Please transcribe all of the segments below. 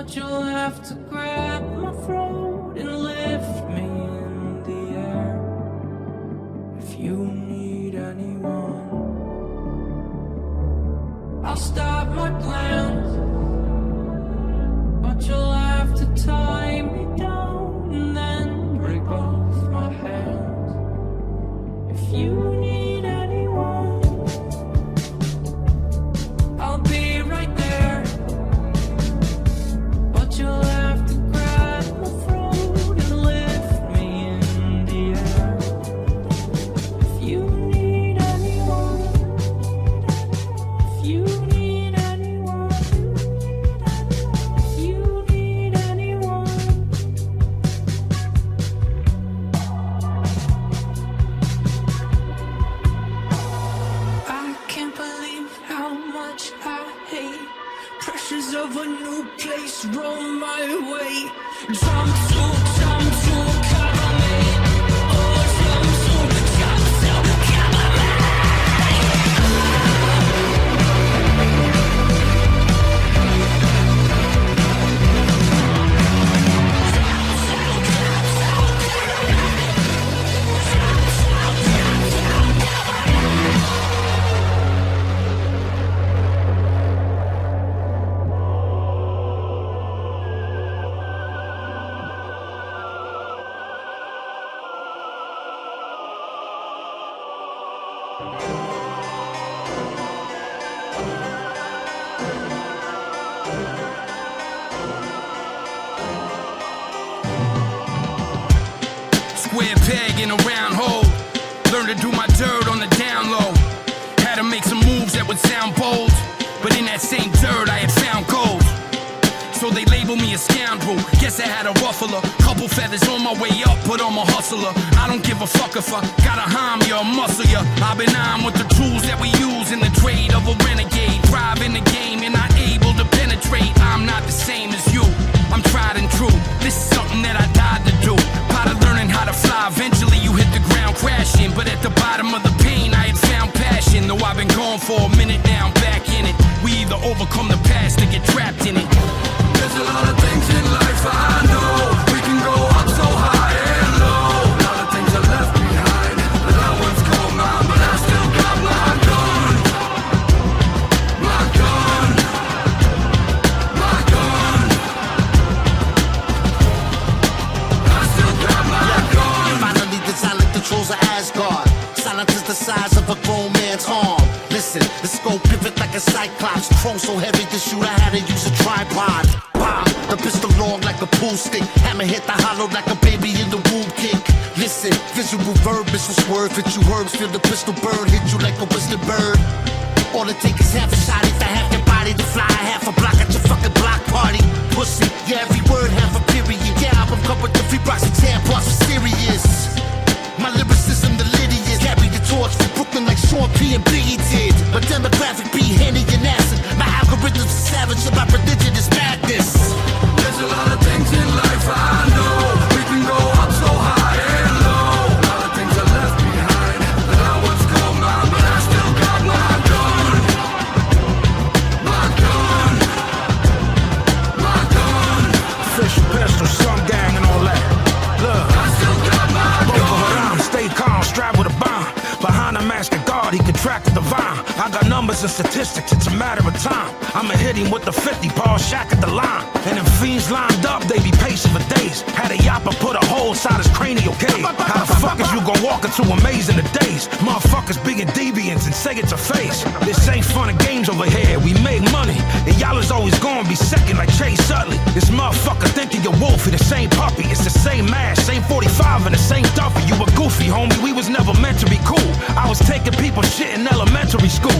but you'll have to grab my throat and lift me in the air. If you need anyone, I'll stop my plans, but you'll have to tie me down and then break both my hands. If you need anyone, I'll be right there, but you'll have to grab my throat and lift me in the air. If you need anyone, if you need anyone, if you need anyone. I can't believe how much I hate pressures of a new place roll my way. Jump to cover me. Oh, jump to cover me. Square peg in a round hole. Learned to do my dirt on the down low. Had to make some moves that would sound bold, but in that same dirt I had found gold. So they label me a scoundrel. Guess I had a ruffler. Couple feathers on my way up, but I'm a hustler. I don't give a fuck if I gotta harm you or muscle ya. I've been armed with the tools that we use in the trade of a renegade. Thrive in the game, you're not able to penetrate. I'm not the same as you, I'm tried and true. This is something that I died to do. Part of learning how to fly, eventually you hit the ground crashing. But at the bottom of the pain I had found passion. Though I've been gone for a minute now, I'm back in it. We either overcome the past or get trapped in it. There's a lot of things in life I know. We can go up so high and low. A lot of things are left behind. But I once called mine, but I still got my gun. My gun. My gun. I still got my gun. Finally the silent controls of Asgard. Silence is the size of a grown man's arm. Listen, the scope pivot like a cyclops. Chrome so heavy the shooter had to use a tripod. Bomb, the pistol long like a pool stick. Hammer hit the hollow like a baby in the womb kick. Listen, visual verb, missile swerve. Hit you herbs, feel the pistol burn. Hit you like a whistle bird. All it takes is half a shot for half your body to fly half a block at your fucking block party. Pussy, yeah, every word half a period. Yeah, album covered the free box and 10 parts for serious. My lyricism, the Lydians carry the torch for Brooklyn like Sean P and Biggie did. My demographic be handy and acid. My algorithms are savage, and my religion is madness. There's a lot of things in life I know. We can go up so high and low. A lot of things are left behind. That I once called mine, but I still got my gun. My gun. My gun. Fish, pistol, sun gang and all that. Look, I still got my Boko gun. Haram, stay calm, strive with a bomb. Behind a mask of God, he contracted the vine. I got numbers and statistics, it's a matter of time. I'ma hit him with the 50, Paul Shack at the line. And them fiends lined up, they be patient for days. Had a yapper put a hole inside his cranial cave. How the fuck is you gon' walk into a maze in the days? Motherfuckers being deviants and say it's a face. This ain't fun and games over here, we make money. And y'all is always gonna be second like Chase Utley. This motherfucker thinking you're Wolfie, the same puppy. It's the same mask, same 45 and the same Duffy. You a goofy, homie, we was never meant to be cool. I was taking people shit in elementary school.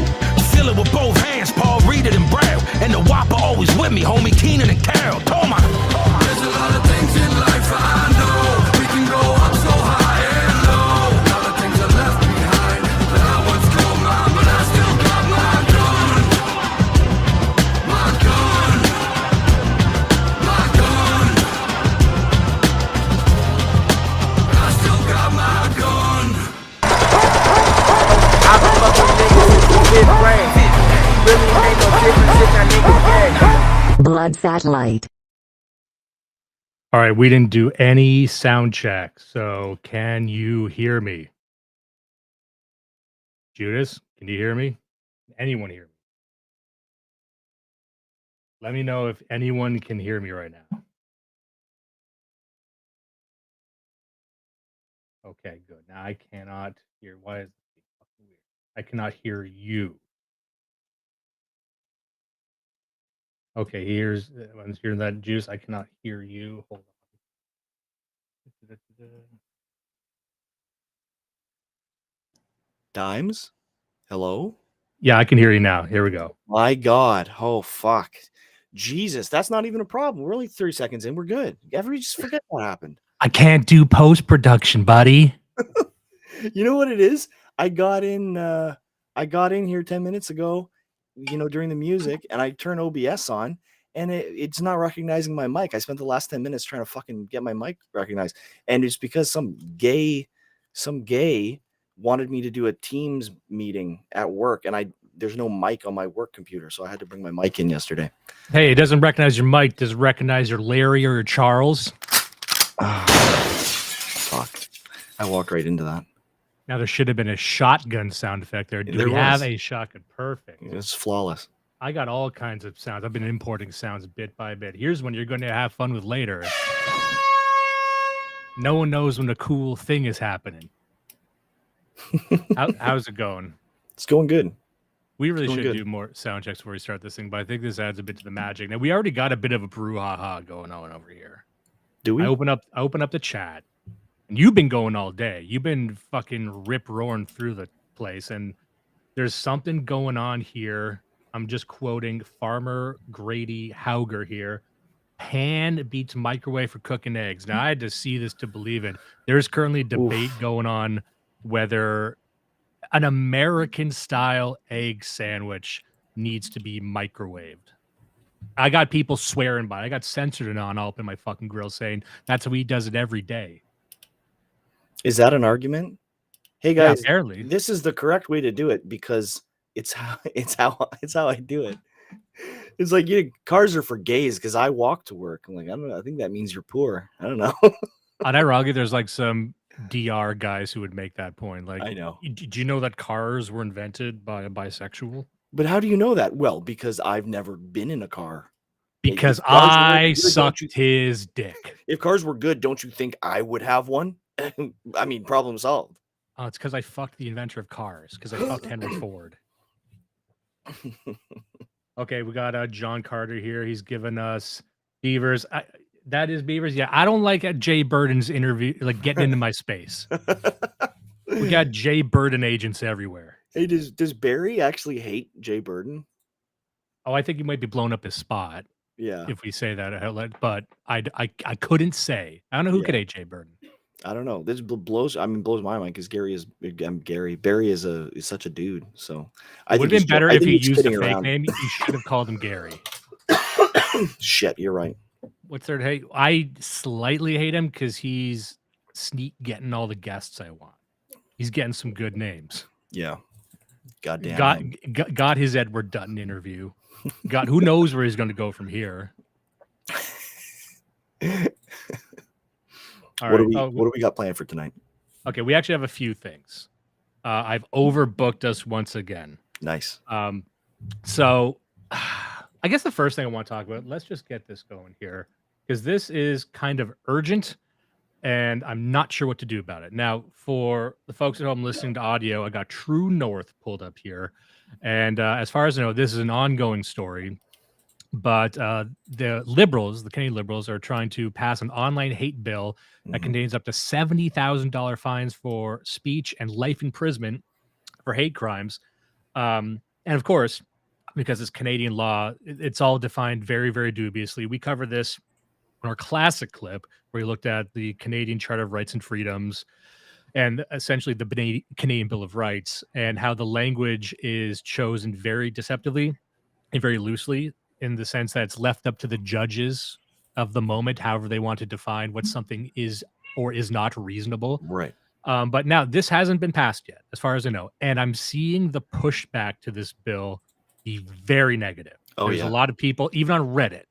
Feel it with both hands, Paul, read it and Braille. And the Whopper always with me, homie, Keenan and Carol. Toma. There's a lot of things in life I know. We can go up so high and low. A lot of things are left behind. That I once called mine, but I still got my gun. My gun. My gun. I still got my gun. I been fucking niggas since the 5th grade. Really ain't no difference if that nigga gay. Blood satellite. All right, we didn't do any sound check, so can you hear me? Judas, can you hear me? Anyone hear me? Let me know if anyone can hear me right now. Okay, good. Now I cannot hear. Why is this fucking weird? I cannot hear you. Okay, I'm hearing that Juice. I cannot hear you. Hold on. Dimes? Hello? Yeah, I can hear you now. Here we go. My God. Oh, fuck. Jesus, that's not even a problem. We're only 30 seconds in. We're good. Everybody just forget what happened. I can't do post production, buddy. You know what it is? I got in here 10 minutes ago, during the music, and I turn OBS on, and it's not recognizing my mic. I spent the last 10 minutes trying to fucking get my mic recognized. And it's because some gay wanted me to do a Teams meeting at work, and there's no mic on my work computer, so I had to bring my mic in yesterday. Hey, it doesn't recognize your mic. Does it recognize your Larry or your Charles? Fuck. I walked right into that. Now there should have been a shotgun sound effect there. Do There we have was. a shotgun? Perfect. It's flawless. I got all kinds of sounds. I've been importing sounds bit by bit. Here's one you're going to have fun with later. No one knows when a cool thing is happening. How's it going? It's going good. We really going should good. do more sound checks before we start this thing, but I think this adds a bit to the magic. Now, we already got a bit of a brouhaha going on over here. Do we? I open up the chat, and you've been going all day. You've been fucking rip-roaring through the place, and there's something going on here. I'm just quoting Farmer Grady Hauger here. Pan beats microwave for cooking eggs. Now, I had to see this to believe it. There's currently a debate going on whether an American-style egg sandwich needs to be microwaved. I got people swearing by it. I got censored and on all up in my fucking grill saying that's how he does it every day. Is that an argument? Hey Yeah, guys, apparently. this is the correct way to do it because it's how I do it. It's like cars are for gays because I walk to work. I'm like, I don't know. I think that means you're poor. I don't know. Unironically, there's like some DR guys who would make that point. Like, I know. Do you know that cars were invented by a bisexual? But how do you know that? Well, because I've never been in a car. Because If cars were I good, sucked his dick. If cars were good, don't you think I would have one? I mean, problem solved. Oh, it's because I fucked the inventor of cars. Because I fucked Henry Ford. Okay, we got John Carter here. He's given us Beavers. That is Beavers. Yeah, I don't like Jay Burden's interview, like getting into my space. We got Jay Burden agents everywhere. Hey, does Barry actually hate Jay Burden? Oh, I think he might be blowing up his spot. Yeah. If we say that, but I couldn't say. I don't know who could hate Jay Burden. I don't know. This blows my mind because Barry is such a dude. So It would have been better if he used a fake name. You should have called him Gary. Shit, you're right. What's there to hate? I slightly hate him because he's getting all the guests I want. He's getting some good names. Yeah. Goddamn. Got his Edward Dutton interview. Got who knows where he's going to go from here. What do we got planned for tonight? Okay, we actually have a few things. I've overbooked us once again. Nice. So I guess the first thing I want to talk about, let's just get this going here, because this is kind of urgent and I'm not sure what to do about it. Now, for the folks at home listening to audio, I got True North pulled up here. And as far as I know, this is an ongoing story. But the liberals, the Canadian liberals, are trying to pass an online hate bill that contains up to $70,000 fines for speech and life imprisonment for hate crimes. And of course, because it's Canadian law, it's all defined very, very dubiously. We covered this in our classic clip where we looked at the Canadian Charter of Rights and Freedoms and essentially the Canadian Bill of Rights and how the language is chosen very deceptively and very loosely, in the sense that it's left up to the judges of the moment, however they want to define what something is or is not reasonable. Right. But now this hasn't been passed yet, as far as I know. And I'm seeing the pushback to this bill be very negative. There's a lot of people, even on Reddit,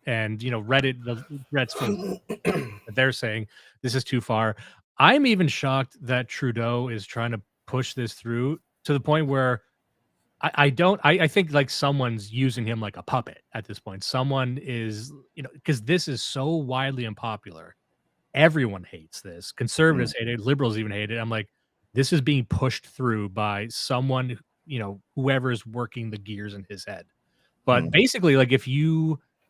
and Reddit's full of that they're saying this is too far. I'm even shocked that Trudeau is trying to push this through to the point where I think like someone's using him like a puppet at this point. Someone is, because this is so widely unpopular. Everyone hates this. Conservatives hate it. Liberals even hate it. I'm like, this is being pushed through by someone, whoever is working the gears in his head. But basically, like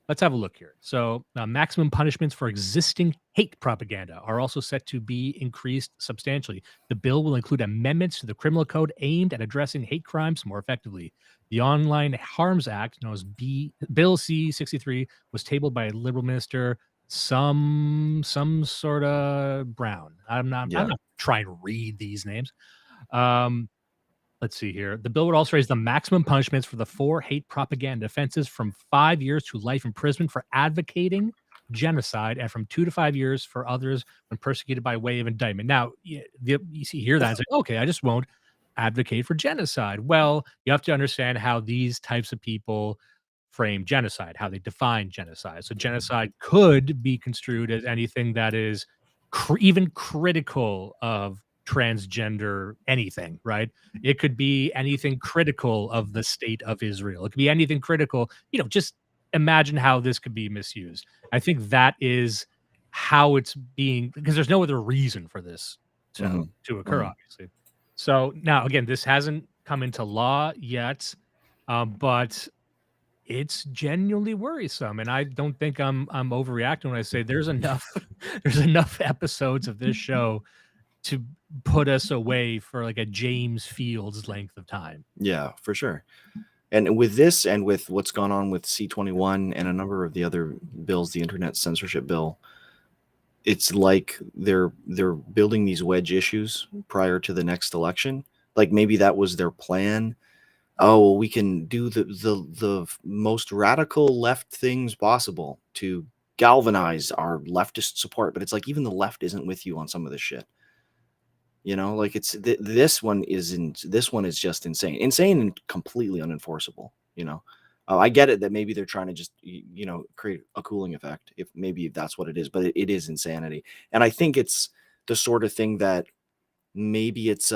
let's have a look here. So, maximum punishments for existing hate propaganda are also set to be increased substantially. The bill will include amendments to the criminal code aimed at addressing hate crimes more effectively. The Online Harms Act, known as Bill C-63, was tabled by a Liberal minister, some sort of Brown. I'm not trying to read these names. Let's see here. The bill would also raise the maximum punishments for the 4 hate propaganda offenses from 5 years to life imprisonment for advocating genocide, and from 2 to 5 years for others when persecuted by way of indictment. Now, you hear that, it's like, okay, I just won't advocate for genocide. Well, you have to understand how these types of people frame genocide, how they define genocide. So genocide could be construed as anything that is even critical of transgender anything, right? It could be anything critical of the state of Israel. It could be anything critical, just imagine how this could be misused. I think that is how it's being, because there's no other reason for this to occur, obviously. So now, again, this hasn't come into law yet, but it's genuinely worrisome, and I don't think I'm overreacting when I say there's enough episodes of this show to put us away for like a James Fields length of time. Yeah, for sure. And with this, and with what's gone on with C-21 and a number of the other bills, the internet censorship bill, it's like they're building these wedge issues prior to the next election. Like maybe that was their plan. Oh, well, we can do the most radical left things possible to galvanize our leftist support. But it's like even the left isn't with you on some of this shit. Like it's this one is just insane and completely unenforceable. I get it that maybe they're trying to just create a cooling effect, if maybe that's what it is, but it is insanity. And I think it's the sort of thing that maybe it's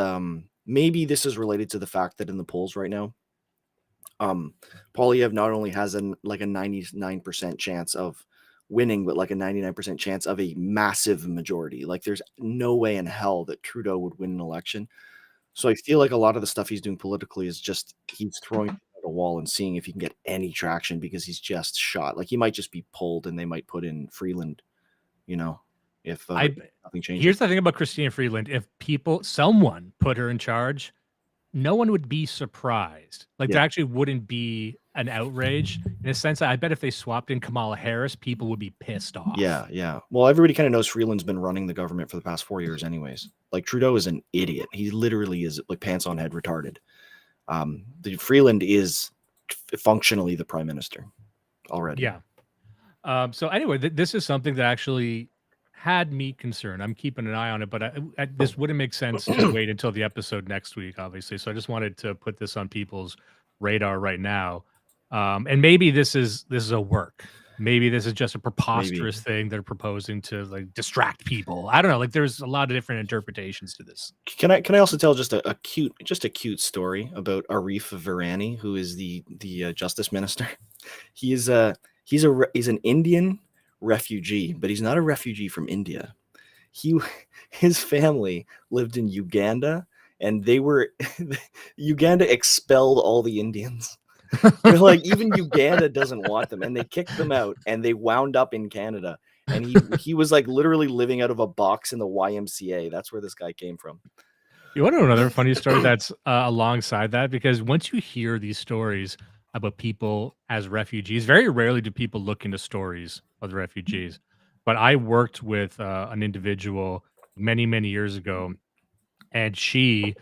maybe this is related to the fact that in the polls right now, Polyev not only has a 99% chance of winning, but like a 99% chance of a massive majority. Like there's no way in hell that Trudeau would win an election. So I feel like a lot of the stuff he's doing politically is just he's throwing it at a wall and seeing if he can get any traction, because he's just shot. Like he might just be pulled and they might put in Freeland, if nothing changes. Here's the thing about Christina Freeland. If someone put her in charge, no one would be surprised. Like there actually wouldn't be an outrage, in a sense. I bet if they swapped in Kamala Harris, people would be pissed off. Yeah. Well, everybody kind of knows Freeland's been running the government for the past 4 years anyways. Like Trudeau is an idiot. He literally is like pants on head retarded. The Freeland is functionally the prime minister already. Yeah. So anyway, this is something that actually had me concerned. I'm keeping an eye on it, but this wouldn't make sense to wait until the episode next week, obviously. So I just wanted to put this on people's radar right now. And maybe this is a work. Maybe this is just a preposterous thing they're proposing to like distract people. I don't know. Like there's a lot of different interpretations to this. Can I also tell just a cute story about Arif Virani, who is the justice minister? He's an Indian refugee, but he's not a refugee from India. His family lived in Uganda, and Uganda expelled all the Indians. They're like, even Uganda doesn't want them, and they kicked them out, and they wound up in Canada. And he was like literally living out of a box in the YMCA. That's where this guy came from. You want to know another funny story that's alongside that? Because once you hear these stories about people as refugees, very rarely do people look into stories of the refugees. But I worked with an individual many, many years ago, and she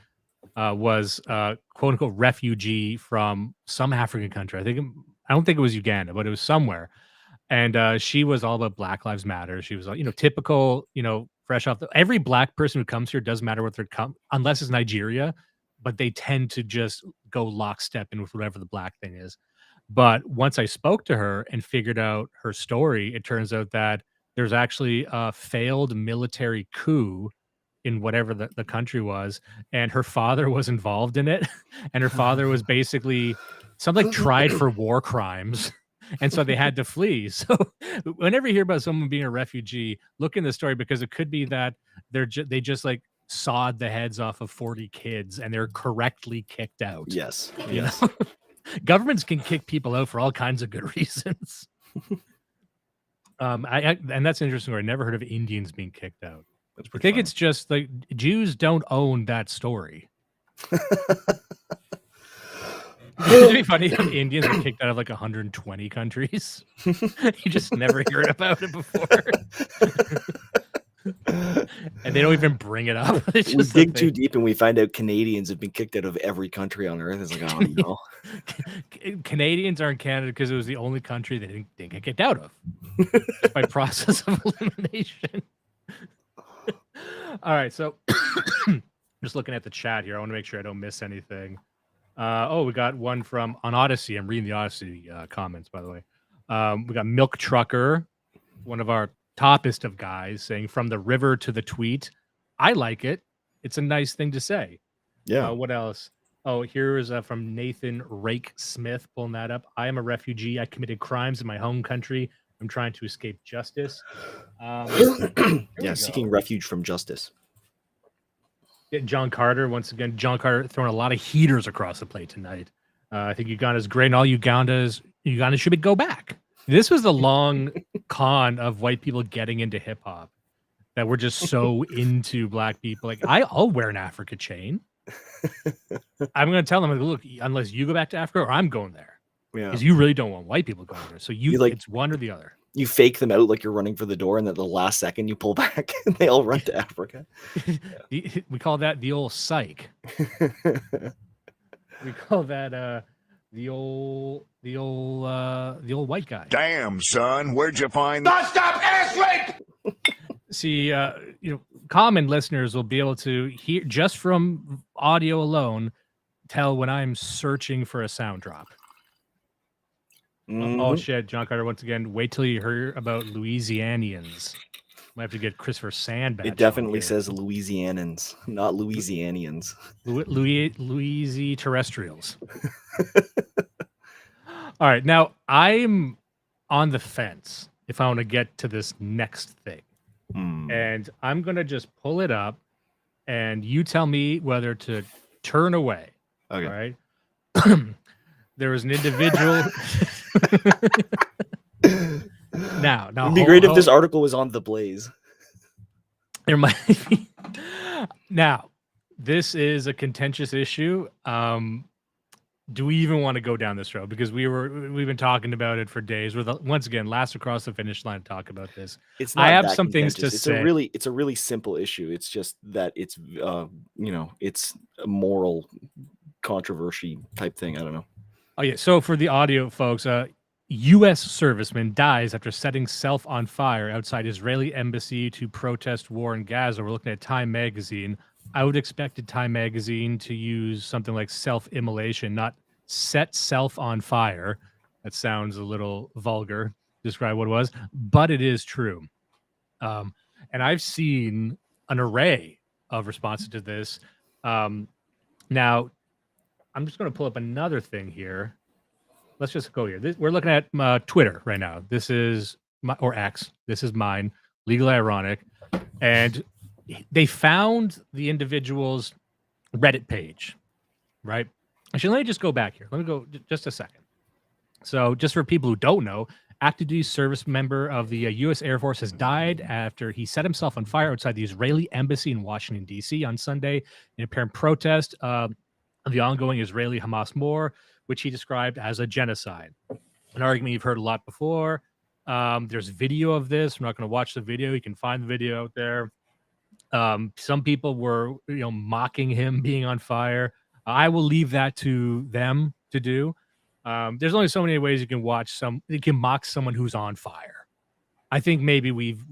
was quote unquote refugee from some African country. I don't think it was Uganda, but it was somewhere. And she was all about Black Lives Matter. She was, typical, fresh off every Black person who comes here, doesn't matter what unless it's Nigeria, but they tend to just go lockstep in with whatever the Black thing is. But once I spoke to her and figured out her story, it turns out that there's actually a failed military coup in whatever the country was, and her father was involved in it. And her father was basically something like tried for war crimes. And so they had to flee. So whenever you hear about someone being a refugee, look in the story, because it could be that they just like sawed the heads off of 40 kids and they're correctly kicked out. Yes. You Yes. know? Governments can kick people out for all kinds of good reasons. And that's interesting. I never heard of Indians being kicked out. That's I pretty think funny. it's just like Jews don't own that story. It'd be funny if Indians were kicked out of like 120 countries. You just never heard about it before. And they don't even bring it up. It's We just a dig too thing. deep and we find out Canadians have been kicked out of every country on earth. It's like, oh no. Canadians are in Canada because it was the only country they didn't get kicked out of just by process of elimination. All right, so just looking at the chat here, I want to make sure I don't miss anything. We got one from on Odyssey. I'm reading the Odyssey comments, by the way. We got Milk Trucker, one of our toppest of guys, saying from the river to the tweet. I like it. It's a nice thing to say. Yeah. What else? Oh, here is from Nathan Rake Smith, pulling that up. I am a refugee. I committed crimes in my home country. I'm trying to escape justice. Yeah, seeking refuge from justice. John Carter, once again, John Carter throwing a lot of heaters across the plate tonight. I think Uganda's great, and all Uganda should go back. This was the long con of white people getting into hip hop, that we're just so into black people. Like, I'll wear an Africa chain. I'm going to tell them, look, unless you go back to Africa, or I'm going there. Yeah. Because you really don't want white people going there. So it's one or the other. You fake them out like you're running for the door, and at the last second you pull back and they all run to Africa. We call that the old psych. We call that the old white guy. Damn, son, where'd you find Stop ass rape! See, common listeners will be able to hear, just from audio alone, tell when I'm searching for a sound drop. Oh shit, John Carter, once again, wait till you hear about Louisianians. Might have to get Christopher Sandbach. It definitely says Louisianans, not Louisianians. Louisi terrestrials. All right, now I'm on the fence if I want to get to this next thing. And I'm going to just pull it up and you tell me whether to turn away. Okay. All right. There was an individual. Now, It'd be great if this article was on The Blaze. There might be. Now, this is a contentious issue. Do we even want to go down this road? Because we've been talking about it for days. We're once again last across the finish line to talk about this. It's not I have that some things to contentious. say. It's a really simple issue. It's just that it's it's a moral controversy type thing. I don't know. Oh yeah. So for the audio folks, U.S. serviceman dies after setting self on fire outside Israeli embassy to protest war in Gaza. We're looking at Time magazine. I would expect Time magazine to use something like self-immolation, not set self on fire. That sounds a little vulgar. Describe what it was, but it is true. And I've seen an array of responses to this. Now, I'm just going to pull up another thing here. Let's just go here. We're looking at Twitter right now. This is or X. This is mine. Legally Ironic. And they found the individual's Reddit page, right? Actually, let me just go back here. Let me go just a second. So just for people who don't know, active duty service member of the U.S. Air Force has died after he set himself on fire outside the Israeli embassy in Washington, D.C. on Sunday in apparent protest of the ongoing Israeli-Hamas war, which he described as a genocide. An argument you've heard a lot before. There's video of this. We're not going to watch the video. You can find the video out there. Some people were, mocking him being on fire. I will leave that to them to do. There's only so many ways you can you can mock someone who's on fire. I think maybe we've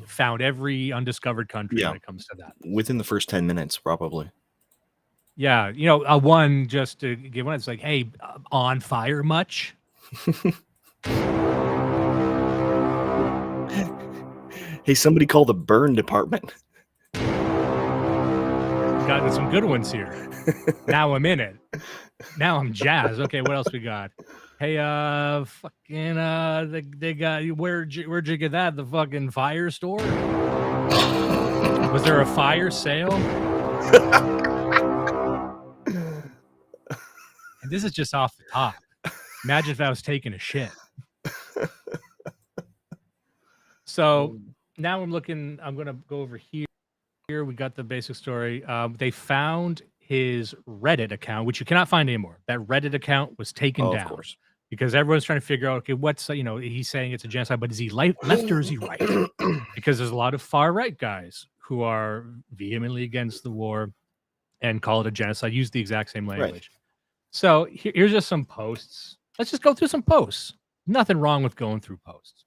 found every undiscovered country when it comes to that. Within the first 10 minutes, probably. Yeah, one just to give one. It's like, hey, on fire much? Hey, somebody call the burn department. Gotten some good ones here. Now I'm in it. Now I'm jazzed. Okay, what else we got? Hey, fucking, they got where'd you get that? The fucking fire store? Was there a fire sale? And this is just off the top. Imagine if I was taking a shit. So now I'm going to go over here. Here we got the basic story. They found his Reddit account, which you cannot find anymore. That Reddit account was taken down. Of course. Because everyone's trying to figure out, okay, what's, he's saying it's a genocide, but is he left or is he right? Because there's a lot of far right guys who are vehemently against the war and call it a genocide, use the exact same language. Right. So here's just some posts. Let's just go through some posts. Nothing wrong with going through posts.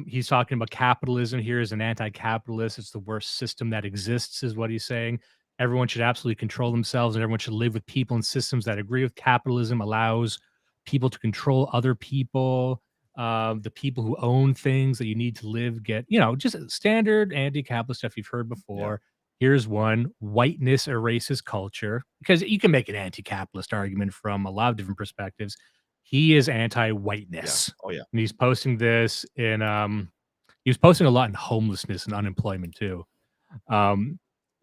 He's talking about capitalism here as an anti-capitalist. It's the worst system that exists, is what he's saying. Everyone should absolutely control themselves, and everyone should live with people and systems that agree with capitalism, allows people to control other people. The people who own things that you need to live get, just standard anti-capitalist stuff you've heard before. Yeah. Here's one: whiteness erases culture, because you can make an anti-capitalist argument from a lot of different perspectives. He is anti-whiteness. Yeah. Oh yeah. And he's posting this in he was posting a lot in homelessness and unemployment too.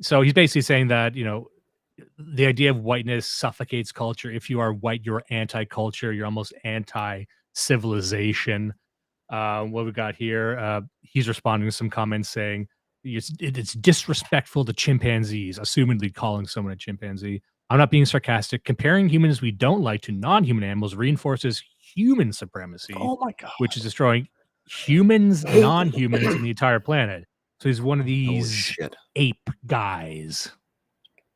So he's basically saying that, the idea of whiteness suffocates culture. If you are white, you're anti-culture, you're almost anti-civilization. What we got here, he's responding to some comments saying it's disrespectful to chimpanzees, assumedly calling someone a chimpanzee. I'm not being sarcastic. Comparing humans we don't like to non-human animals reinforces human supremacy. Oh my God. Which is destroying humans, non-humans, and the entire planet. So he's one of these ape guys.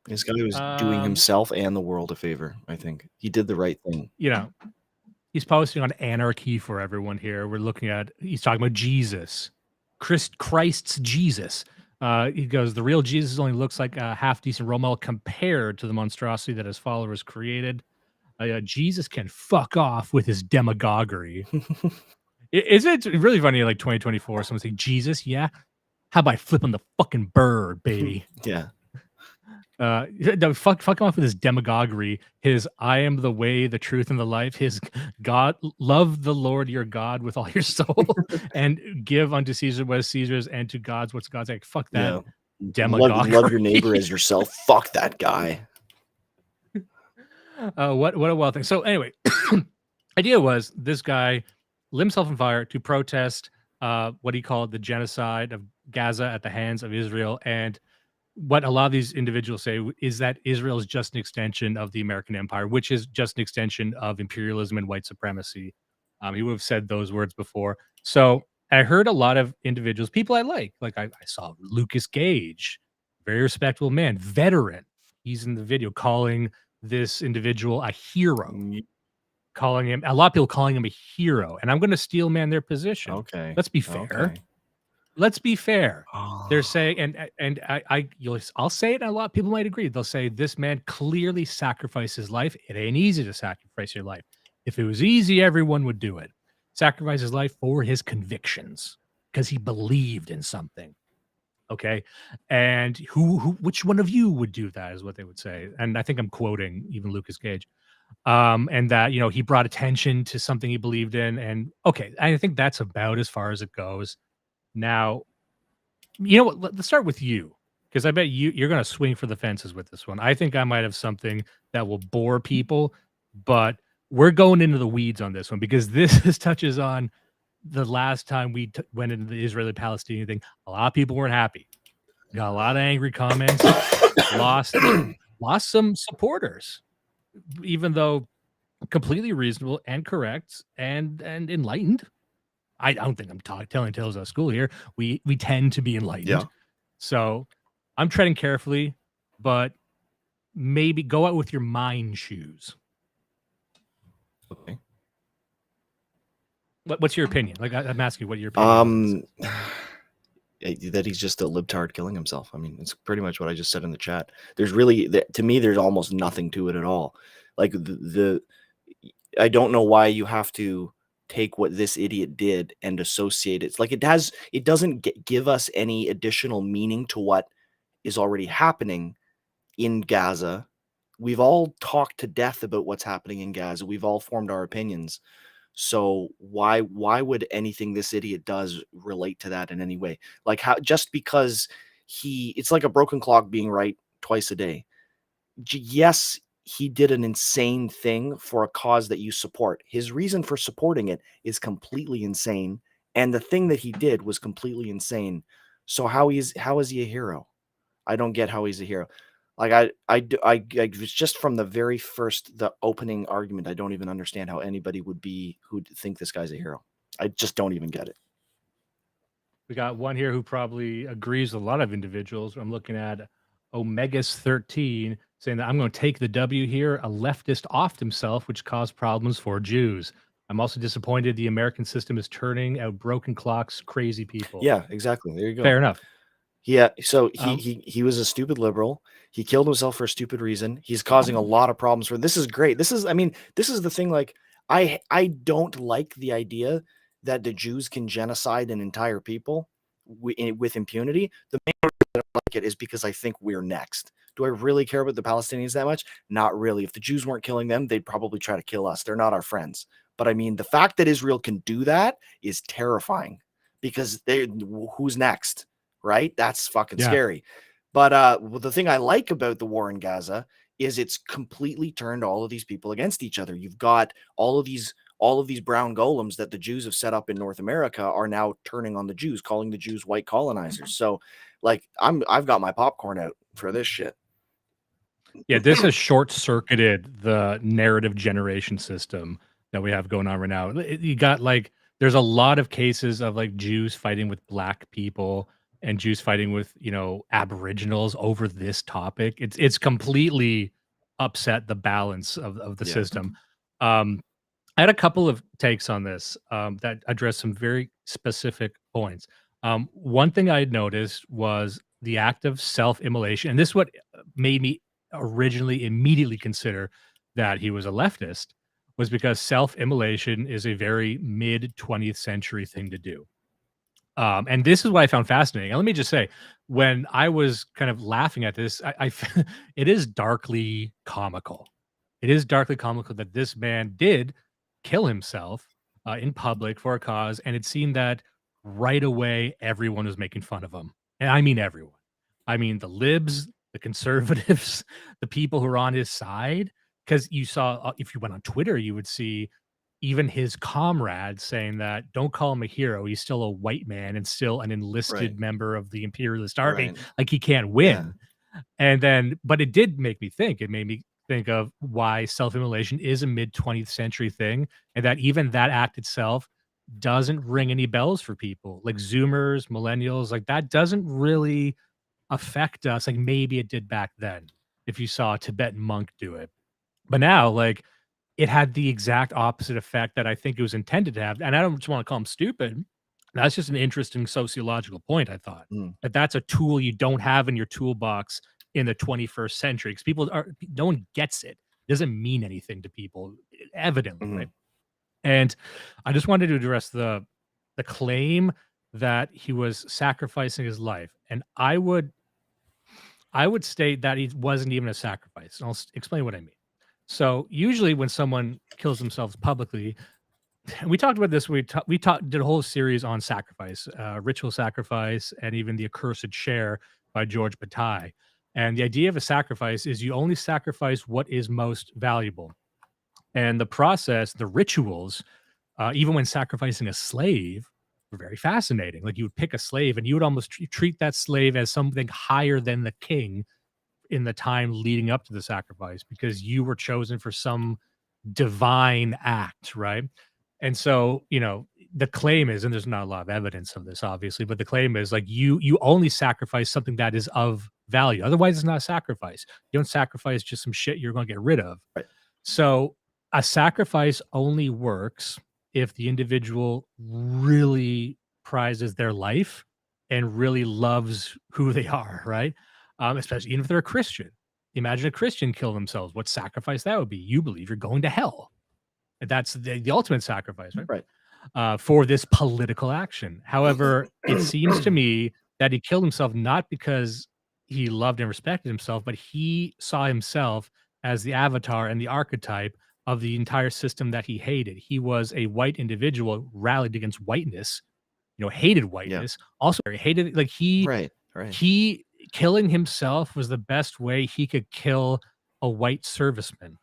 This guy was doing himself and the world a favor, I think. He did the right thing. He's posting on anarchy for everyone here. He's talking about Jesus. Christ's Jesus. He goes, the real Jesus only looks like a half-decent role model compared to the monstrosity that his followers created. Jesus can fuck off with his demagoguery. Is it really funny, like 2024, someone say, Jesus, yeah? How about flipping the fucking bird, baby? Yeah. Fuck him off with his demagoguery. His I am the way, the truth, and the life. His God, love the Lord your God with all your soul, and give unto Caesar what is Caesar's, and to God's what's God's. Like, fuck that demagoguery. Love your neighbor as yourself. Fuck that guy. What a wild thing. So anyway, idea was this guy lit himself on fire to protest what he called the genocide of Gaza at the hands of Israel. And what a lot of these individuals say is that Israel is just an extension of the American empire, which is just an extension of imperialism and white supremacy. He would have said those words before. So I heard a lot of individuals, people I like I saw Lucas Gage, very respectable man, veteran. He's in the video calling this individual a hero, calling him, a lot of people calling him a hero. And I'm going to steel man their position. Okay. Let's be fair. Okay. Let's be fair. Oh. They're saying, and I'll say it, and a lot of people might agree. They'll say this man clearly sacrificed his life. It ain't easy to sacrifice your life. If it was easy, everyone would do it. Sacrifice his life for his convictions because he believed in something. Okay, and which one of you would do that? Is what they would say. And I think I'm quoting even Lucas Gage. And that he brought attention to something he believed in. And okay, I think that's about as far as it goes. Now, you know what? Let's start with you, because I bet you're going to swing for the fences with this one. I think I might have something that will bore people, but we're going into the weeds on this one because this touches on the last time we went into the Israeli-Palestinian thing. A lot of people weren't happy. Got a lot of angry comments. lost some supporters, even though completely reasonable and correct and enlightened. I don't think I'm telling tales out of school here. We tend to be enlightened. Yeah. So I'm treading carefully, but maybe go out with your mind shoes. Okay. What's your opinion? Like I'm asking, what your opinion? that he's just a libtard killing himself. I mean, it's pretty much what I just said in the chat. There's really, to me, there's almost nothing to it at all. Like I don't know why you have to take what this idiot did and associate it. It's like it doesn't give us any additional meaning to what is already happening in Gaza. We've all talked to death about what's happening in Gaza. We've all formed our opinions. So why would anything this idiot does relate to that in any way? Like, how, just because it's like a broken clock being right twice a day. Yes, he did an insane thing for a cause that you support. His reason for supporting it is completely insane, and the thing that he did was completely insane. So how is he a hero? I don't get how he's a hero. Like I was just from the very first, the opening argument, I don't even understand how anybody who'd think this guy's a hero. I just don't even get it. We got one here who probably agrees with a lot of individuals. I'm looking at Omegas 13 saying that I'm going to take the W here. A leftist offed himself, which caused problems for Jews. I'm also disappointed the American system is turning out broken clocks, crazy people. Yeah, exactly. There you go. Fair enough. Yeah, so he was a stupid liberal. He killed himself for a stupid reason. He's causing a lot of problems for. This is great. This is the thing. Like, I don't like the idea that the Jews can genocide an entire people with impunity. The main reason I don't like it is because I think we're next. Do I really care about the Palestinians that much? Not really. If the Jews weren't killing them, they'd probably try to kill us. They're not our friends. But I mean, the fact that Israel can do that is terrifying, because who's next? Right? That's fucking scary. But the thing I like about the war in Gaza is it's completely turned all of these people against each other. You've got all of these brown golems that the Jews have set up in North America are now turning on the Jews, calling the Jews white colonizers. So, like, I've got my popcorn out for this shit. Yeah, this has short-circuited the narrative generation system that we have going on right now. You got, like, there's a lot of cases of, like, Jews fighting with black people and Jews fighting with, Aboriginals over this topic. It's completely upset the balance of the system. I had a couple of takes on this that address some very specific points. One thing I had noticed was the act of self-immolation, and this is what made me originally immediately consider that he was a leftist, was because self-immolation is a very mid-20th century thing to do. And this is what I found fascinating. And let me just say, when I was kind of laughing at this, it is darkly comical. It is darkly comical that this man did kill himself in public for a cause, and it seemed that right away everyone was making fun of him. And I mean everyone. I mean the libs, the conservatives, the people who are on his side. Because you saw, if you went on Twitter, you would see even his comrades saying that don't call him a hero. He's still a white man and still an enlisted member of the imperialist army. Right. Like, he can't win. And then, but it did make me think. It made me think of why self-immolation is a mid-20th century thing, and that even that act itself doesn't ring any bells for people like Zoomers, millennials. Like, that doesn't really affect us. Like, maybe it did back then if you saw a Tibetan monk do it. But now, like, it had the exact opposite effect that I think it was intended to have. And I don't just want to call him stupid. That's just an interesting sociological point, I thought. That that's a tool you don't have in your toolbox in the 21st century, because no one gets it. It doesn't mean anything to people, evidently, right? And I just wanted to address the claim that he was sacrificing his life. And I would state that he wasn't even a sacrifice. And I'll explain what I mean. So usually when someone kills themselves publicly, we talked about this. We did a whole series on sacrifice, ritual sacrifice, and even the accursed share by George Bataille. And the idea of a sacrifice is you only sacrifice what is most valuable. And the process, the rituals, even when sacrificing a slave, were very fascinating. Like, you would pick a slave and you would almost treat that slave as something higher than the king in the time leading up to the sacrifice, because you were chosen for some divine act, right? And so, the claim is, and there's not a lot of evidence of this, obviously, but the claim is, like, you only sacrifice something that is of value. Otherwise, it's not a sacrifice. You don't sacrifice just some shit you're going to get rid of. Right. So a sacrifice only works if the individual really prizes their life and really loves who they are, right? Especially even if they're a Christian. Imagine a Christian kill themselves. What sacrifice that would be? You believe you're going to hell. And that's the ultimate sacrifice, right? Right. For this political action. However, it seems to me that he killed himself not because he loved and respected himself, but he saw himself as the avatar and the archetype of the entire system that he hated. He was a white individual rallied against whiteness, hated Yeah. whiteness. Also hated, like he Right. killing himself was the best way he could kill a white serviceman.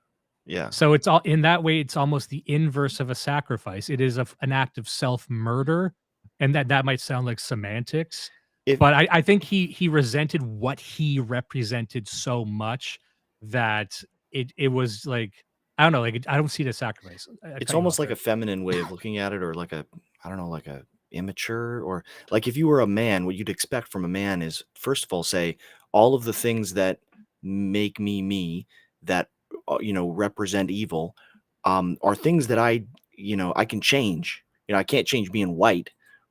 Yeah. So it's all in that way. It's almost the inverse of a sacrifice. It is an act of self-murder, and that might sound like semantics, If but I think he resented what he represented so much that it was like, I don't know, like I don't see the sacrifice. it's almost like a feminine way of looking at it, or like a, I don't know, like a immature, or like if you were a man, what you'd expect from a man is, first of all, say all of the things that make me, that represent evil, are things that I can change. I can't change being white,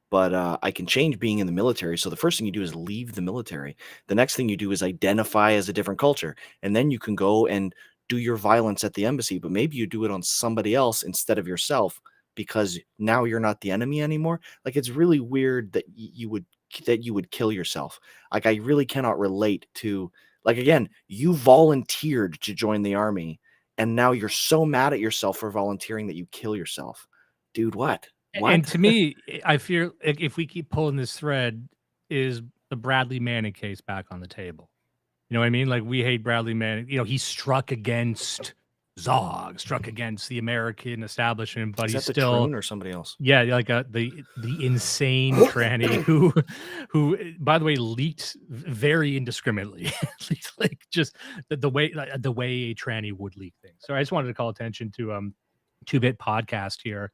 but I can change being in the military. So the first thing you do is leave the military. The next thing you do is identify as a different culture, and then you can go and do your violence at the embassy, but maybe you do it on somebody else instead of yourself, because now you're not the enemy anymore. Like, it's really weird that you would kill yourself. Like, I really cannot relate to, like, again, you volunteered to join the army, and now you're so mad at yourself for volunteering that you kill yourself. Dude, what? And to me, I fear, like, if we keep pulling this thread, is the Bradley Manning case back on the table? You know what I mean? Like, we hate Bradley Manning. He struck against Zog, struck against the American establishment, but Is he's that the still Troon or somebody else? Yeah, like the insane tranny who, by the way, leaked very indiscriminately, like just the way a tranny would leak things. So I just wanted to call attention to 2-Bit Podcast here,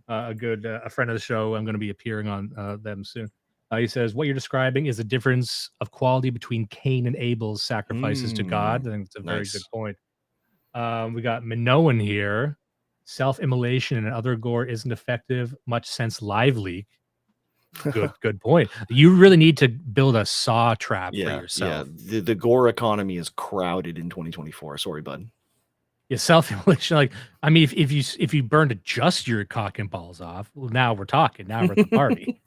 a friend of the show. I'm going to be appearing on them soon. He says, what you're describing is a difference of quality between Cain and Abel's sacrifices to God. I think it's a very good point. We got Minoan here. Self-immolation and other gore isn't effective, much sense live leak. Good point. You really need to build a saw trap for yourself. Yeah, the gore economy is crowded in 2024. Sorry, bud. Yeah, self-immolation. Like, I mean, if you burned just your cock and balls off, well, now we're talking. Now we're at the party.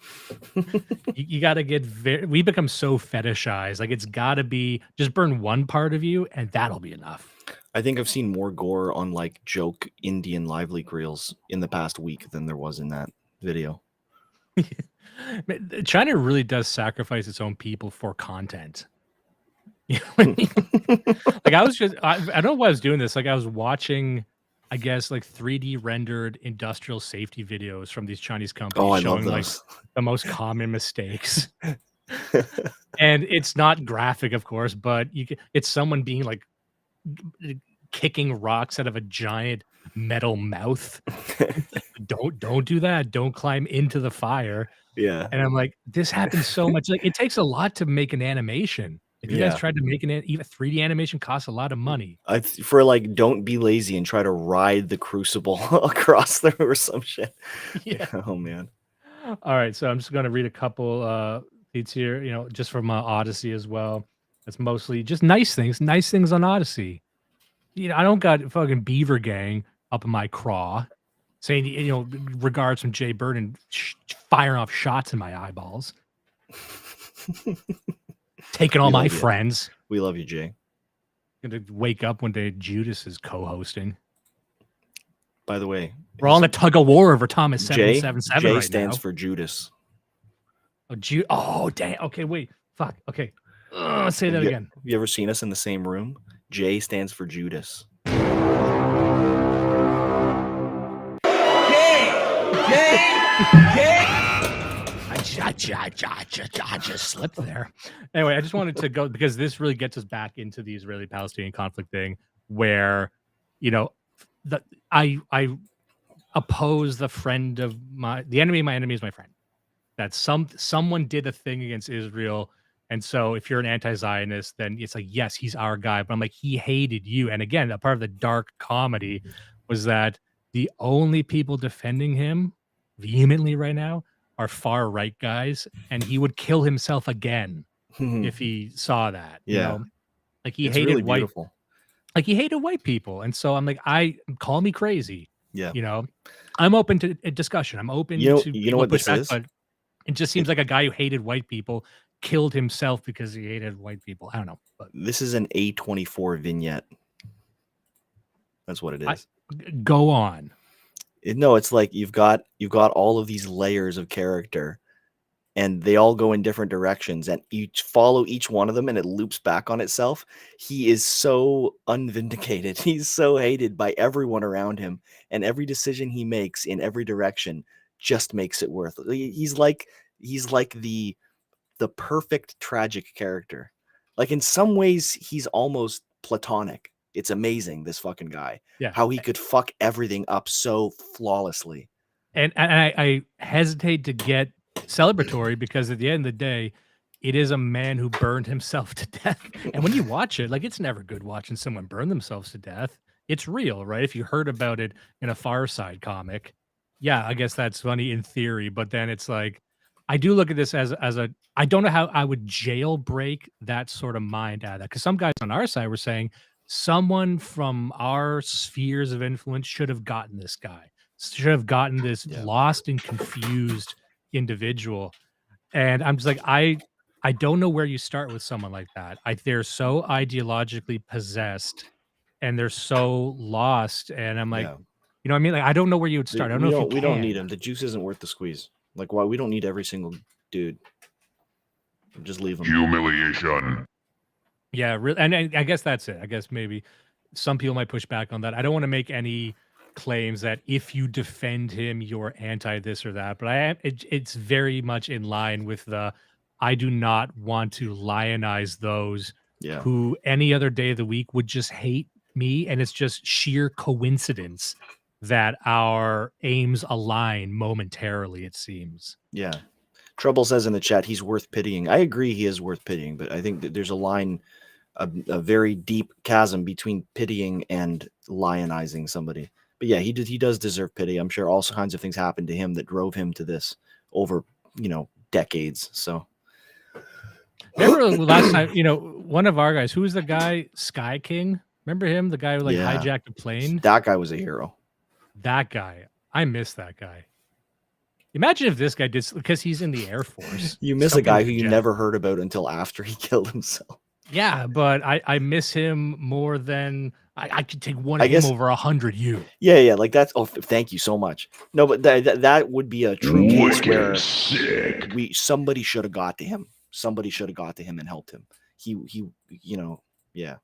you got to get we become so fetishized. Like, it's got to be just burn one part of you, and that'll be enough. I think I've seen more gore on like joke Indian live leak reels in the past week than there was in that video. China really does sacrifice its own people for content. You know what I mean? Like, I don't know why I was doing this. Like, I was watching, I guess, like 3D rendered industrial safety videos from these Chinese companies showing like the most common mistakes. And it's not graphic, of course, but it's someone being like kicking rocks out of a giant metal mouth. Don't do that. Don't climb into the fire. Yeah. And I'm like, this happens so much. Like, it takes a lot to make an animation. If you guys tried to make even 3D animation, costs a lot of money. For like, don't be lazy and try to ride the crucible across there or some shit. Yeah. Oh man. All right, so I'm just going to read a couple feeds here, just from Odyssey as well. It's mostly just nice things on Odyssey. I don't got fucking Beaver Gang up in my craw saying, regards from Jay Bird and firing off shots in my eyeballs. Taking all my friends. We love you, Jay. Gonna wake up one day, Judas is co-hosting. By the way, we're all in a tug of war over Thomas 777 Jay right stands now. for Judas. Oh, dang. Okay, wait. Fuck. Okay. Say that again. Have you ever seen us in the same room? J stands for Judas. I just slipped there. Anyway, I just wanted to go because this really gets us back into the Israeli-Palestinian conflict thing, where, I oppose the enemy of my enemy is my friend. That someone did a thing against Israel, and so if you're an anti-Zionist, then it's like, yes, he's our guy. But I'm like, he hated you. And again, a part of the dark comedy was that the only people defending him vehemently right now are far right guys, and he would kill himself again if he saw that. You Yeah. know, like he It's hated really white, beautiful. like he hated white people, and so I'm like, call me crazy. Yeah. You know, I'm open to a discussion. I'm open You know to you know people what push this back, is? but it just seems like a guy who hated white people killed himself because he hated white people. I don't know, but This is an A24 vignette. That's what it I- is. go on. No, it's like you've got all of these layers of character, and they all go in different directions, and follow each one of them, and it loops back on itself. He is so unvindicated. He's so hated by everyone around him, and every decision he makes in every direction just makes it worth it. He's like the perfect tragic character. Like in some ways, he's almost platonic. It's amazing, this fucking guy. Yeah. How he could fuck everything up so flawlessly. And I hesitate to get celebratory because at the end of the day, it is a man who burned himself to death. And when you watch it, like it's never good watching someone burn themselves to death. It's real, right? If you heard about it in a Far Side comic, yeah, I guess that's funny in theory. But then it's like, I do look at this as a. I don't know how I would jailbreak that sort of mind out of that, because some guys on our side were saying someone from our spheres of influence should have gotten this guy, should have gotten this lost and confused individual. And I'm just like, I don't know where you start with someone like that. They're so ideologically possessed and they're so lost. And I'm like, Yeah. you know what I mean? Like, I don't know where you would start. I don't know if we you don't can. need him. The juice isn't worth the squeeze. Like, why? We don't need every single dude. Just leave him. Humiliation. Yeah, really, and I guess that's it. I guess maybe some people might push back on that. I don't want to make any claims that if you defend him, you're anti this or that. But it's very much in line with the. I do not want to lionize those Yeah. who any other day of the week would just hate me, and it's just sheer coincidence that our aims align momentarily. It seems. Yeah. Trouble says in the chat he's worth pitying. I agree, he is worth pitying, but I think that there's a line, a very deep chasm between pitying and lionizing somebody. But yeah, he does deserve pity. I'm sure all kinds of things happened to him that drove him to this over, decades. So Remember last time, one of our guys, who was the guy, Sky King? Remember him, the guy who Yeah. hijacked a plane? that guy was a hero. That guy. I miss that guy. Imagine if this guy did, because he's in the Air Force. You miss a Something guy with who the you jet. never heard about until after he killed himself. Yeah, but I miss him more than I could take one I of him guess- over 100 you. Yeah, like that's. Oh, thank you so much. No, but that would be a true case where Sick. somebody should have got to him. Somebody should have got to him and helped him. He, yeah.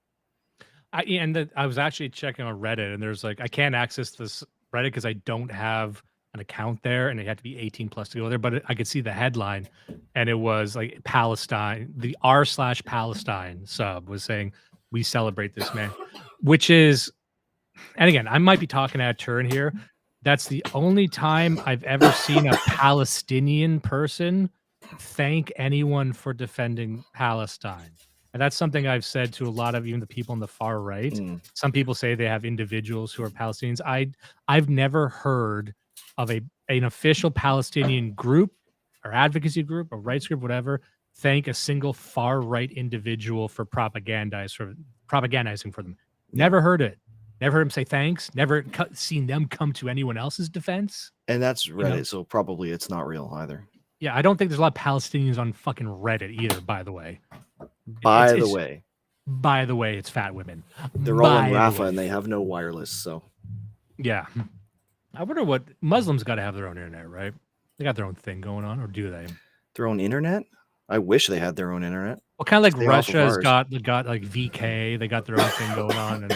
I was actually checking on Reddit, and there's like, I can't access this Reddit because I don't have an account there, and it had to be 18 plus to go there. But I could see the headline, and it was like Palestine. The r/Palestine sub was saying, "We celebrate this man," which is, and again, I might be talking out of turn here. That's the only time I've ever seen a Palestinian person thank anyone for defending Palestine. And that's something I've said to a lot of even the people on the far right. Mm. Some people say they have individuals who are Palestinians. I've never heard of an official Palestinian group or advocacy group or rights group, whatever, thank a single far right individual for propagandizing for them. Never heard it. Never heard them say thanks. Never seen them come to anyone else's defense. And that's Reddit, know? so probably it's not real either. Yeah, I don't think there's a lot of Palestinians on fucking Reddit either, by the way. By It's- the way, it's fat women. they're all By in the Rafa way. and they have no wireless, so Yeah. I wonder what Muslims got to have their own internet, right? They got their own thing going on, or do they? their own internet. I wish they had their own internet. Well, kind of like Stay off of Russia's ours. got like VK, they got their own thing going on, and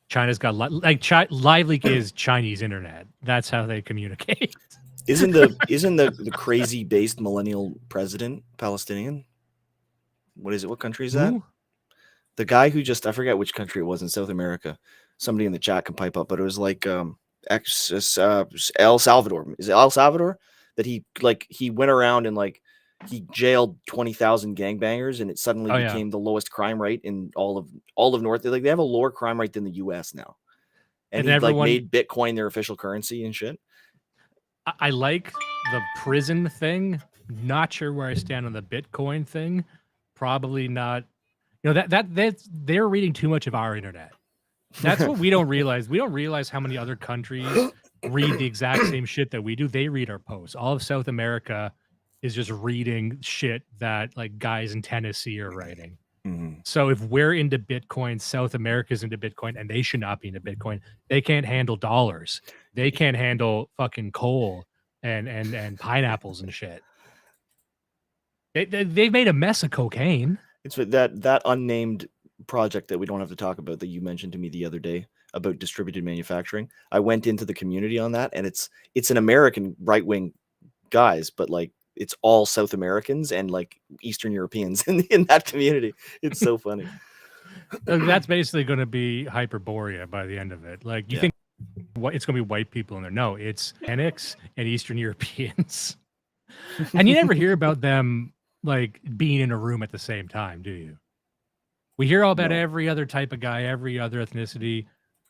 China's got LiveLeak is Chinese internet. That's how they communicate. Isn't the crazy based millennial president Palestinian? What is it? What country is that? Who? The guy who just, I forget which country it was in South America. Somebody in the chat can pipe up, but it was like El Salvador. Is it El Salvador? That he went around and he jailed 20,000 gangbangers, and it suddenly Oh, yeah. became the lowest crime rate in all of North. They have a lower crime rate than the U.S. now, and And he everyone- made Bitcoin their official currency and shit. I like the prison thing. Not sure where I stand on the Bitcoin thing. Probably not. You know, that's they're reading too much of our internet. That's what we don't realize. We don't realize how many other countries read the exact same shit that we do. They read our posts. All of South America is just reading shit that like guys in Tennessee are writing. Mhm. So if we're into Bitcoin, South America's into Bitcoin, and they should not be into Bitcoin. They can't handle dollars. They can't handle fucking coal and pineapples and shit. They've made a mess of cocaine. It's that unnamed project that we don't have to talk about that you mentioned to me the other day about distributed manufacturing. I went into the community on that, and it's an American right wing guys, but like it's all South Americans and like Eastern Europeans in that community. It's so funny. That's basically going to be Hyperborea by the end of it. Like you Yeah. think it's going to be white people in there? No, it's Hispanics and Eastern Europeans. And you never hear about them like being in a room at the same time, do you? We hear all about No. every other type of guy, every other ethnicity.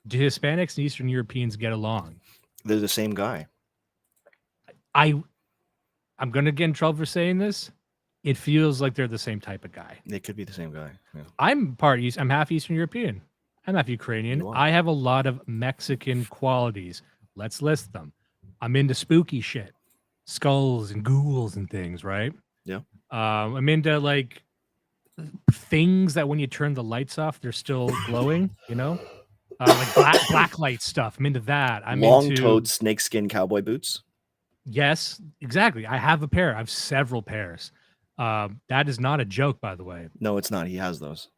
Do Hispanics and Eastern Europeans get along? They're the same guy. I'm going to get in trouble for saying this. It feels like they're the same type of guy. They could be the same guy. Yeah. I'm half Eastern European. I'm half Ukrainian. You are. I have a lot of Mexican qualities. Let's list them. I'm into spooky shit, skulls and ghouls and things, right? Yeah. I'm into like things that when you turn the lights off, they're still glowing, you know? Like black light stuff. I'm into that. I'm Long-toed into snakeskin cowboy boots. Yes, exactly. I have a pair. I have several pairs. That is not a joke, by the way. No, it's not. He has those.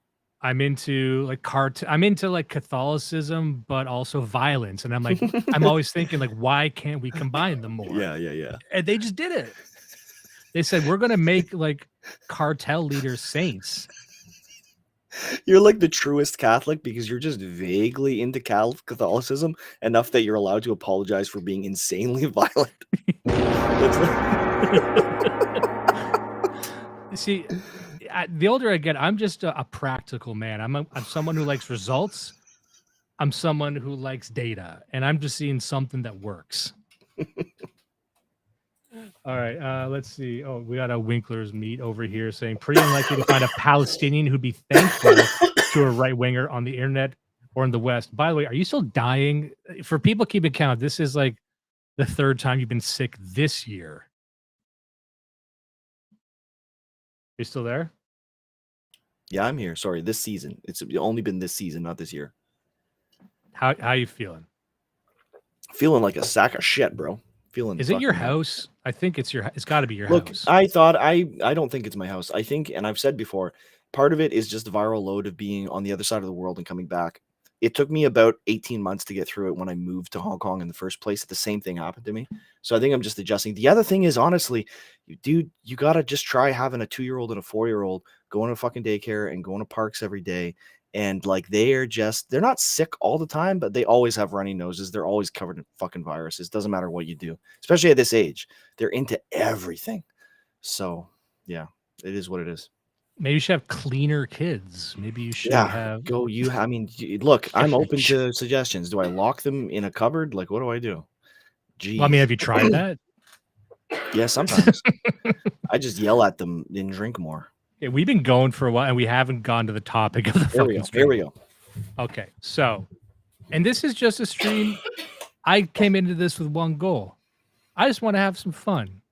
I'm into like I'm into like Catholicism, but also violence. And I'm like, I'm always thinking like, why can't we combine them more? Yeah. And they just did it. They said, we're going to make like cartel leaders saints. You're like the truest Catholic because you're just vaguely into Catholicism enough that you're allowed to apologize for being insanely violent. See, the older I get, I'm just a practical man. I'm someone who likes results. I'm someone who likes data, and I'm just seeing something that works. All right, let's see. Oh, we got a Winkler's meat over here saying pretty unlikely to find a Palestinian who'd be thankful to a right winger on the internet or in the West. By the way, are you still dying? For people keeping count, this is like the third time you've been sick this year. You still there? Yeah, I'm here. Sorry, this season. It's only been this season, not this year. How you feeling? Feeling like a sack of shit, bro. Feeling. Is it your fucking- house? I think it's your. It's got to be your Look, house. I thought I don't think it's my house. I think, and I've said before, part of it is just the viral load of being on the other side of the world and coming back. It took me about 18 months to get through it when I moved to Hong Kong in the first place. The same thing happened to me. So I think I'm just adjusting. The other thing is, honestly, you got to just try having a 2-year-old and a 4-year-old going to fucking daycare and going to parks every day. And like, they're not sick all the time, but they always have runny noses. They're always covered in fucking viruses. Doesn't matter what you do, especially at this age. They're into everything. So yeah, it is what it is. Maybe you should have cleaner kids. Maybe you should Yeah, have. go. I mean, look, I'm open to suggestions. Do I lock them in a cupboard? Like, what do I do? Geez. Well, I mean, have you tried that? Yeah, sometimes. I just yell at them and drink more. Yeah, we've been going for a while, and we haven't gone to the topic of the Here we fucking go. stream. Here we go. Okay, so, and this is just a stream. I came into this with one goal. I just want to have some fun.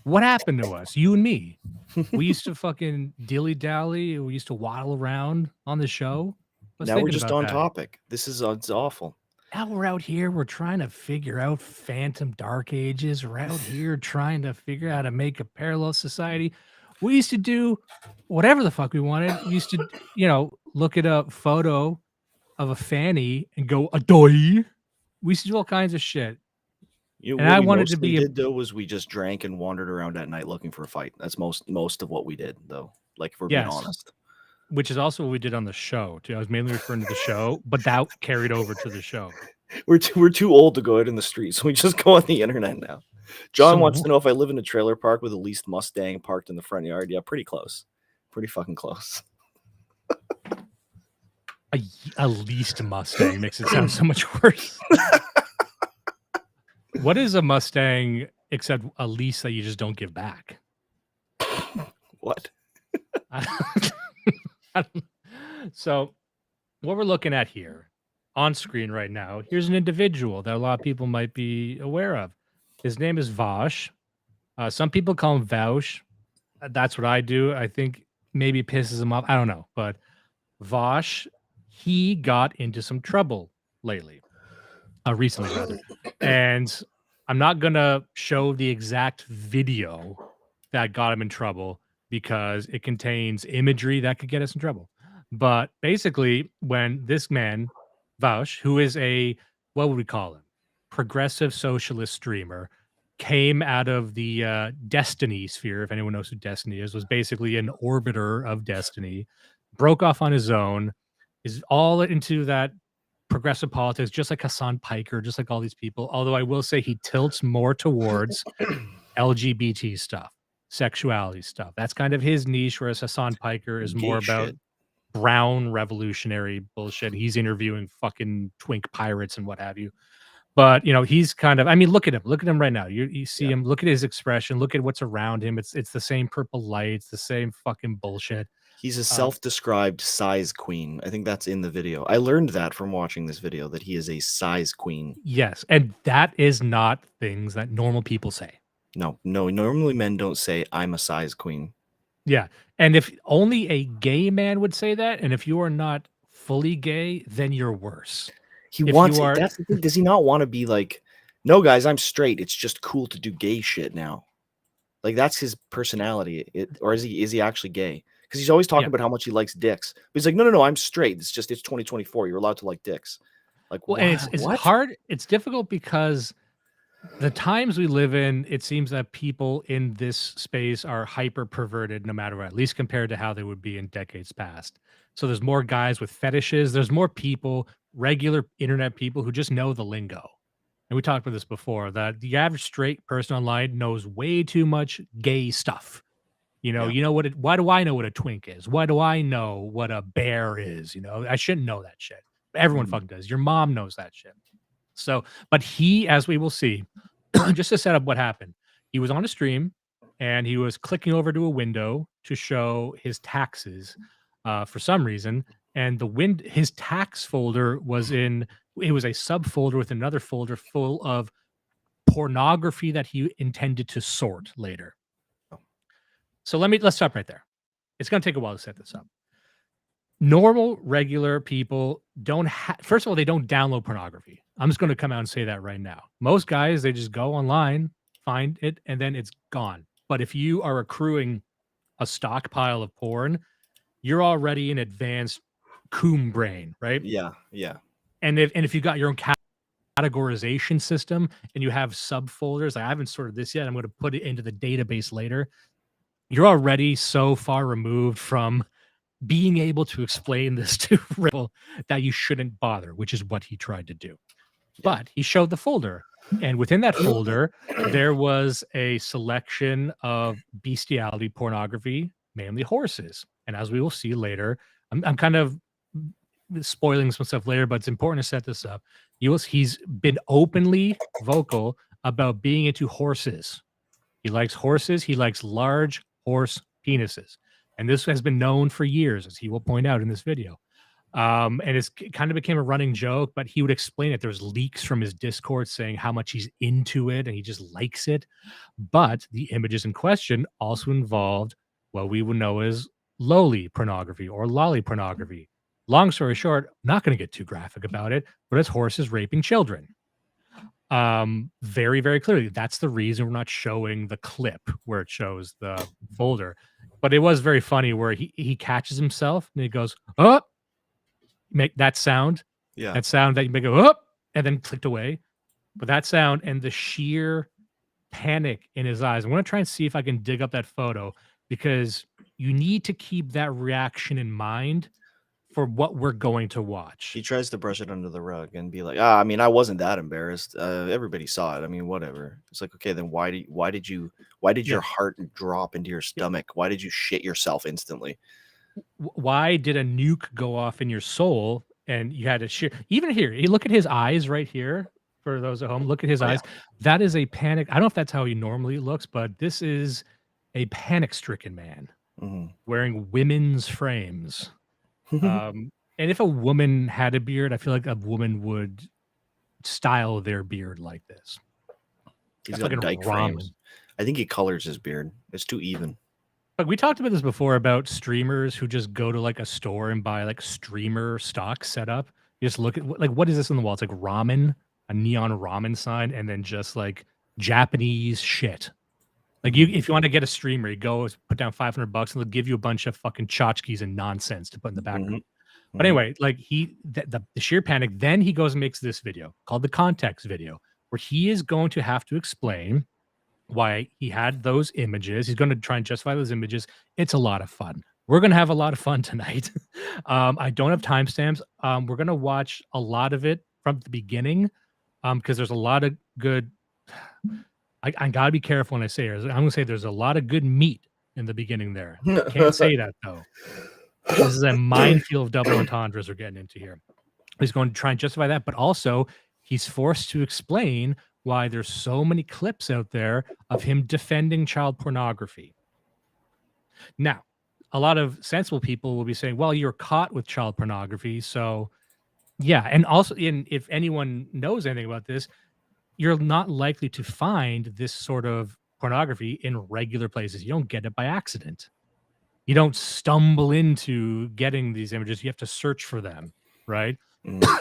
What happened to us, you and me? We used to fucking dilly-dally. We used to waddle around on the show. Now we're just on topic. This is it's awful. Now we're out here. We're trying to figure out Phantom Dark Ages. We're out here trying to figure out how to make a parallel society. We used to do whatever the fuck we wanted. We used to, look at a photo of a fanny and go, adoy. We used to do all kinds of shit. And I wanted to be did though was we just drank and wandered around at night looking for a fight. That's most of what we did though. Like, if we're being honest. Which is also what we did on the show too. I was mainly referring to the show, but that carried over to the show. We're too old to go out in the streets, so we just go on the internet now. John wants to know if I live in a trailer park with a leased Mustang parked in the front yard. Yeah, pretty close. Pretty fucking close. A leased Mustang makes it sound so much worse. What is a Mustang except a lease that you just don't give back. What? I don't- so what we're looking at here on screen right now, here's an individual that a lot of people might be aware of. His name is Vaush. Some people call him Vaush. That's what I do. I think maybe it pisses him off. I don't know. But Vaush, he got into some trouble lately, recently rather. And I'm not going to show the exact video that got him in trouble because it contains imagery that could get us in trouble. But basically, when this man, Vaush, who is what would we call him? Progressive socialist streamer, came out of the Destiny sphere. If anyone knows who Destiny is, was basically an orbiter of Destiny, broke off on his own, is all into that progressive politics, just like Hassan Piker, just like all these people. Although I will say he tilts more towards LGBT stuff, sexuality stuff. That's kind of his niche, whereas Hassan Piker is more Gay about shit. brown revolutionary bullshit. He's interviewing fucking twink pirates and what have you. But he's kind of, I mean, look at him. Look at him right now. You see him, look at his expression, look at what's around him. It's the same purple lights, the same fucking bullshit. He's a self-described size queen. I think that's in the video. I learned that from watching this video, that he is a size queen. Yes. And that is not things that normal people say. No, normally men don't say I'm a size queen. Yeah. And if only a gay man would say that, and if you are not fully gay, then you're worse. He If wants you it. are- That's the thing. Does he not want to be like, no, guys, I'm straight. It's just cool to do gay shit now. Like that's his personality. Or is he actually gay? Because he's always talking Yeah. about how much he likes dicks. But he's like, no, I'm straight. It's 2024. You're allowed to like dicks. Like, Well, and it's what? hard. It's difficult because the times we live in, it seems that people in this space are hyper perverted no matter what, at least compared to how they would be in decades past. So there's more guys with fetishes. There's more people, regular internet people who just know the lingo. And we talked about this before, that the average straight person online knows way too much gay stuff. Yeah. Why do I know what a twink is? Why do I know what a bear is? I shouldn't know that shit. Everyone fucking does. Your mom knows that shit. So, but he, as we will see, just to set up what happened, he was on a stream and he was clicking over to a window to show his taxes for some reason. And his tax folder was it was a subfolder with another folder full of pornography that he intended to sort later. So let's stop right there. It's going to take a while to set this up. Normal, regular people first of all, they don't download pornography. I'm just going to come out and say that right now. Most guys, they just go online, find it, and then it's gone. But if you are accruing a stockpile of porn, you're already an advanced coom brain, right? Yeah. And if you got your own categorization system and you have subfolders, like I haven't sorted this yet, I'm going to put it into the database later. You're already so far removed from being able to explain this to people that you shouldn't bother, which is what he tried to do. But he showed the folder, and within that folder, there was a selection of bestiality pornography, mainly horses. And as we will see later, I'm kind of spoiling some stuff later, but it's important to set this up. He's been openly vocal about being into horses. He likes horses. He likes large horse penises. And this has been known for years, as he will point out in this video. And it kind of became a running joke, but he would explain it. There's leaks from his Discord saying how much he's into it and he just likes it. But the images in question also involved what we would know as lowly pornography or lolly pornography. Long story short, not going to get too graphic about it, but it's horses raping children. Very, very clearly. That's the reason we're not showing the clip where it shows the folder. But it was very funny where he catches himself and he goes, oh, make that sound. Yeah. That sound that you make go, oh, and then clicked away. But that sound and the sheer panic in his eyes. I'm going to try and see if I can dig up that photo, because you need to keep that reaction in mind for what we're going to watch. He tries to brush it under the rug and be like, I mean, I wasn't that embarrassed. Everybody saw it. I mean, whatever. It's like, okay, then why did your heart drop into your stomach? Why did you shit yourself instantly? Why did a nuke go off in your soul and you had to share? Even here, you look at his eyes right here for those at home. Look at his Oh, yeah. eyes. That is a panic. I don't know if that's how he normally looks, but this is a panic-stricken man Mhm. wearing women's frames. And if a woman had a beard, I feel like a woman would style their beard like this. He's That's got fucking dyke ramen. frames. I think he colors his beard. It's too even. Like we talked about this before about streamers who just go to like a store and buy like streamer stock setup. You just look at like what is this on the wall? It's like ramen, a neon ramen sign, and then just like Japanese shit. Like you, if you want to get a streamer, you go put down $500 and they'll give you a bunch of fucking tchotchkes and nonsense to put in the background. But anyway, like the sheer panic. Then he goes and makes this video called the context video, where he is going to have to explain why he had those images. He's going to try and justify those images. It's a lot of fun. We're going to have a lot of fun tonight. I don't have timestamps. We're going to watch a lot of it from the beginning because there's a lot of good. I got to be careful when I say it. I'm going to say there's a lot of good meat in the beginning there. Can't say that, though. This is a minefield of double entendres we're getting into here. He's going to try and justify that, but also he's forced to explain why there's so many clips out there of him defending child pornography. Now, a lot of sensible people will be saying, well, you're caught with child pornography. So, yeah. And also, if anyone knows anything about this, you're not likely to find this sort of pornography in regular places. You don't get it by accident. You don't stumble into getting these images. You have to search for them, right?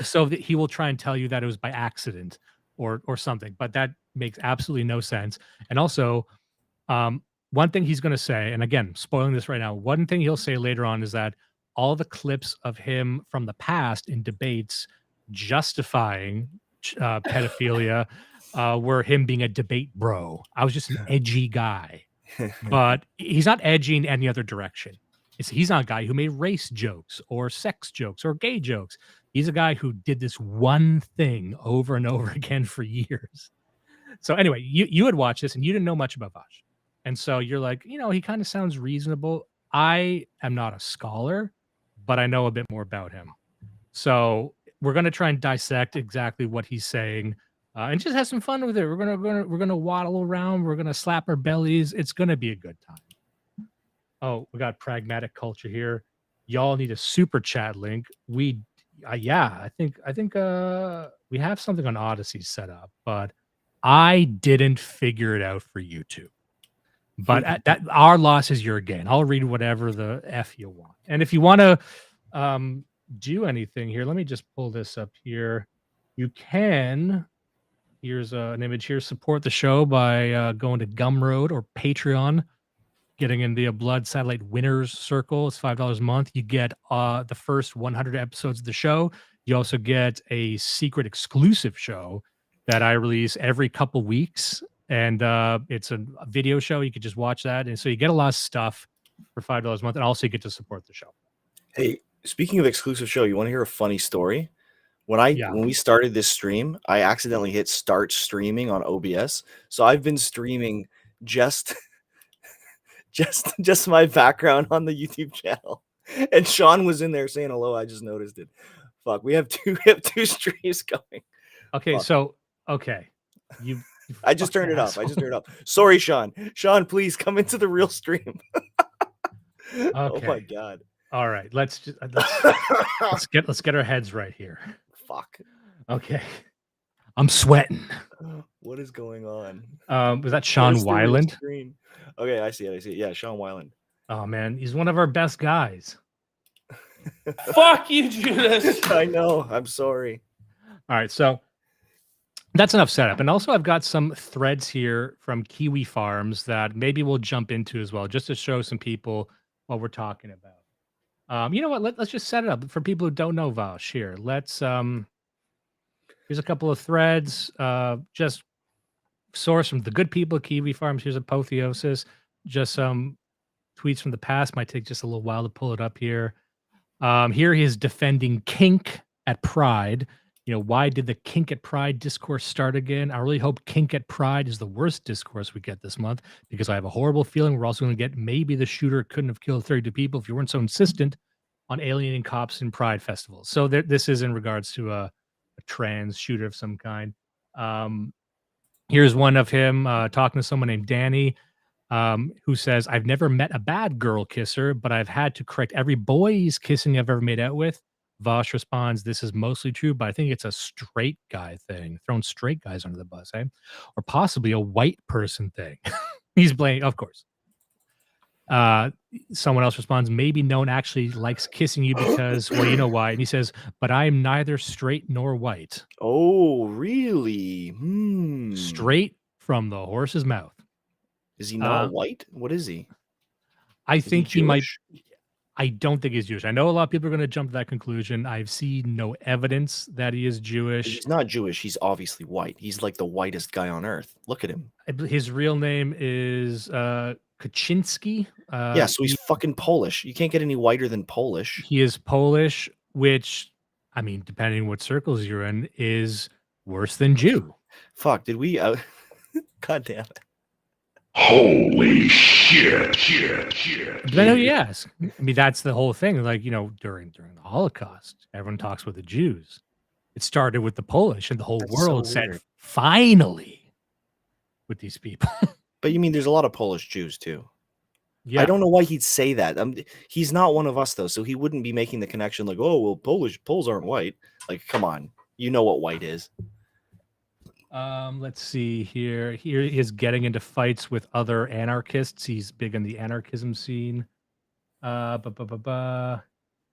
So that he will try and tell you that it was by accident or something, but that makes absolutely no sense. And also, one thing he's going to say, and again, spoiling this right now, one thing he'll say later on is that all the clips of him from the past in debates justifying pedophilia were him being a debate bro. I was just an edgy guy. But he's not edgy in any other direction. He's not a guy who made race jokes or sex jokes or gay jokes. He's a guy who did this one thing over and over again for years. So anyway, you had watched this and you didn't know much about Vaush. And so you're like, he kind of sounds reasonable. I am not a scholar, but I know a bit more about him. So we're going to try and dissect exactly what he's saying. And just have some fun with it. We're gonna waddle around. We're gonna slap our bellies. It's gonna be a good time. Oh, we got pragmatic culture here. Y'all need a super chat link. We, I think we have something on Odyssey set up, but I didn't figure it out for YouTube. But that our loss is your gain. I'll read whatever the f you want. And if you want to do anything here, let me just pull this up here. You can. Here's an image here. Support the show by going to Gumroad or Patreon, getting in the Blood Satellite Winners Circle. It's $5 a month. You get the first 100 episodes of the show. You also get a secret exclusive show that I release every couple weeks. And it's a video show. You can just watch that. And so you get a lot of stuff for $5 a month. And also you get to support the show. Hey, speaking of exclusive show, you want to hear a funny story? When we started this stream, I accidentally hit start streaming on OBS. So I've been streaming just my background on the YouTube channel. And Sean was in there saying hello. I just noticed it. Fuck, we have two streams going. Okay, Fuck. You I just turned it off. Sorry, Sean. Sean, please come into the real stream. Oh my god. All right, let's get our heads right here. Fuck. Okay. I'm sweating. What is going on? Was that Sean Weiland? Okay, I see it. Yeah, Sean Weiland. Oh man, he's one of our best guys. Fuck you, Judas. I know. I'm sorry. All right, so that's enough setup. And also I've got some threads here from Kiwi Farms that maybe we'll jump into as well, just to show some people what we're talking about. You know what? Let's just set it up for people who don't know Vaush here. Let's here's a couple of threads. Just source from the good people at Kiwi Farms. Here's Apotheosis. Just some tweets from the past. Might take just a little while to pull it up here. Here he is defending kink at Pride. Why did the kink at Pride discourse start again? I really hope kink at Pride is the worst discourse we get this month, because I have a horrible feeling we're also going to get maybe the shooter couldn't have killed 32 people if you weren't so insistent on alienating cops in Pride festivals. So this is in regards to a trans shooter of some kind. Here's one of him talking to someone named Danny, who says, "I've never met a bad girl kisser, but I've had to correct every boy's kissing I've ever made out with." Vaush responds, "This is mostly true, but I think it's a straight guy thing, throwing straight guys under the bus, eh? Or possibly a white person thing." He's blaming, of course. Someone else responds, "Maybe no one actually likes kissing you because, well, you know why." And he says, "But I am neither straight nor white." Oh, really? Straight from the horse's mouth. Is he not white? What is he? I Is think he might. Jewish? I don't think he's Jewish. I know a lot of people are going to jump to that conclusion. I've seen no evidence that he is Jewish. He's not Jewish. He's obviously white. He's like the whitest guy on earth. Look at him. His real name is Kaczynski. Yeah, so he's fucking Polish. You can't get any whiter than Polish. He is Polish, which, I mean, depending on what circles you're in, is worse than Jew. Fuck, did we? God damn it. Holy shit. Depending on who you ask. I mean, that's the whole thing. Like, you know, during the Holocaust, everyone talks about the Jews. It started with the Polish, and the whole That's world so said, weird. finally, with these people. But you mean there's a lot of Polish Jews too? Yeah. I don't know why he'd say that. He's not one of us though, so he wouldn't be making the connection like, oh well, Poles aren't white. Like, come on, you know what white is. Let's see here. Here he is getting into fights with other anarchists. He's big in the anarchism scene. Here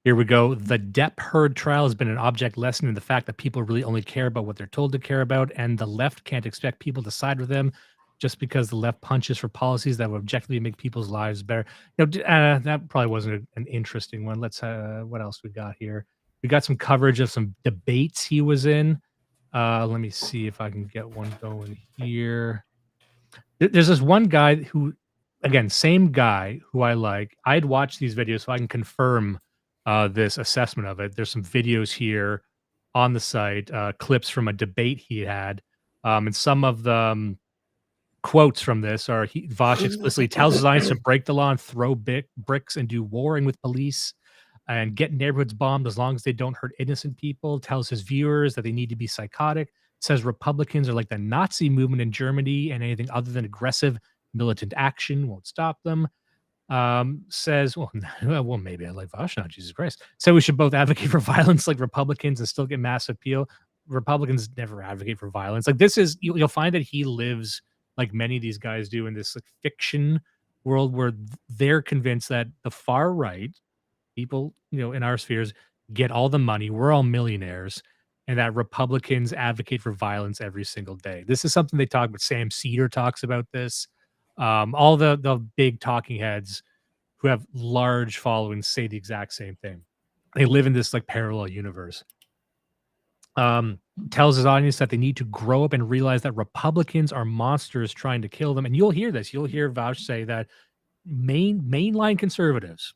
we go. The Depp Heard trial has been an object lesson in the fact that people really only care about what they're told to care about, and the left can't expect people to side with them just because the left punches for policies that would objectively make people's lives better. You know, that probably wasn't an interesting one. Let's what else we got here? We got some coverage of some debates he was in. Let me see if I can get one going here. There's this one guy who, again, same guy who I like. I'd watch these videos so I can confirm this assessment of it. There's some videos here on the site, clips from a debate he had. And some of the quotes from this are Vaush explicitly tells his audience to break the law and throw bricks and do warring with police and get neighborhoods bombed as long as they don't hurt innocent people, tells his viewers that they need to be psychotic, says Republicans are like the Nazi movement in Germany and anything other than aggressive militant action won't stop them. Says, well, maybe I like Vaush now, Jesus Christ. So we should both advocate for violence like Republicans and still get mass appeal. Republicans never advocate for violence. Like, this is, you'll find that he lives like many of these guys do in this like fiction world where they're convinced that the far right, people, you know, in our spheres, get all the money. We're all millionaires, and that Republicans advocate for violence every single day. This is something they talk about. Sam Cedar talks about this. All the big talking heads who have large followings say the exact same thing. They live in this like parallel universe. Tells his audience that they need to grow up and realize that Republicans are monsters trying to kill them. And you'll hear this. You'll hear Vaush say that mainline conservatives,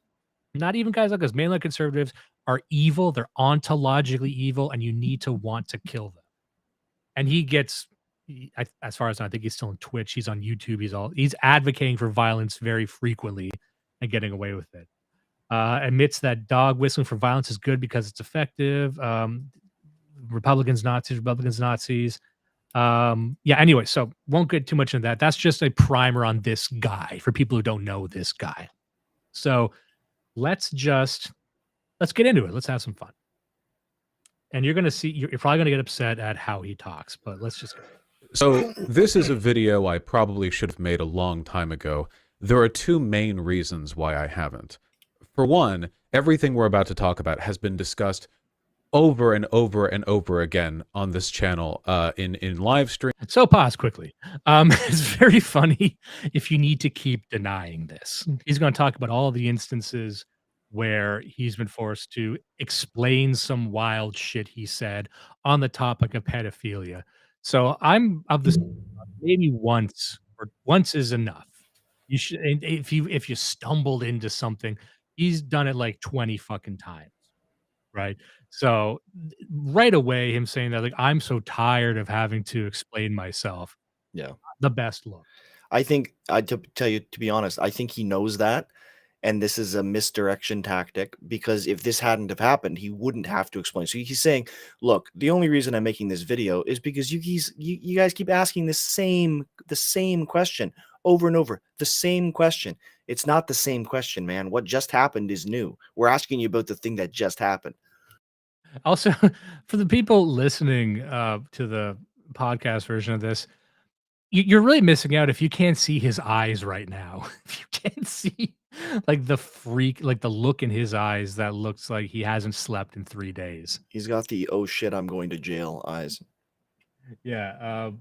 not even guys like us, mainline conservatives are evil. They're ontologically evil, and you need to want to kill them. And he gets, as far as I think, he's still on Twitch. He's on YouTube. He's advocating for violence very frequently and getting away with it. Admits that dog whistling for violence is good because it's effective. Republicans, Nazis. Yeah, anyway, so won't get too much into that. That's just a primer on this guy for people who don't know this guy. So let's get into it. Let's have some fun. And you're going to see, you're probably going to get upset at how he talks, but let's just go. So this is a video I probably should have made a long time ago. There are two main reasons why I haven't. For one, everything we're about to talk about has been discussed over and over and over again on this channel in live stream. So pause quickly. It's very funny if you need to keep denying this. He's going to talk about all the instances where he's been forced to explain some wild shit he said on the topic of pedophilia. So I'm of this, maybe once is enough. You should, if you stumbled into something, he's done it like 20 fucking times. Right. So right away, him saying that, like, I'm so tired of having to explain myself. Yeah. The best look. I think, to tell you, to be honest, I think he knows that. and this is a misdirection tactic, because if this hadn't have happened, he wouldn't have to explain. So he's saying, look, the only reason I'm making this video is because you guys keep asking the same question over and over, the same question. It's not the same question, man. What just happened is new. We're asking you about the thing that just happened. Also, for the people listening to the podcast version of this, you're really missing out if you can't see his eyes right now. If you can't see like the freak, like the look in his eyes that looks like he hasn't slept in 3 days. He's got the oh shit, I'm going to jail eyes. Yeah. All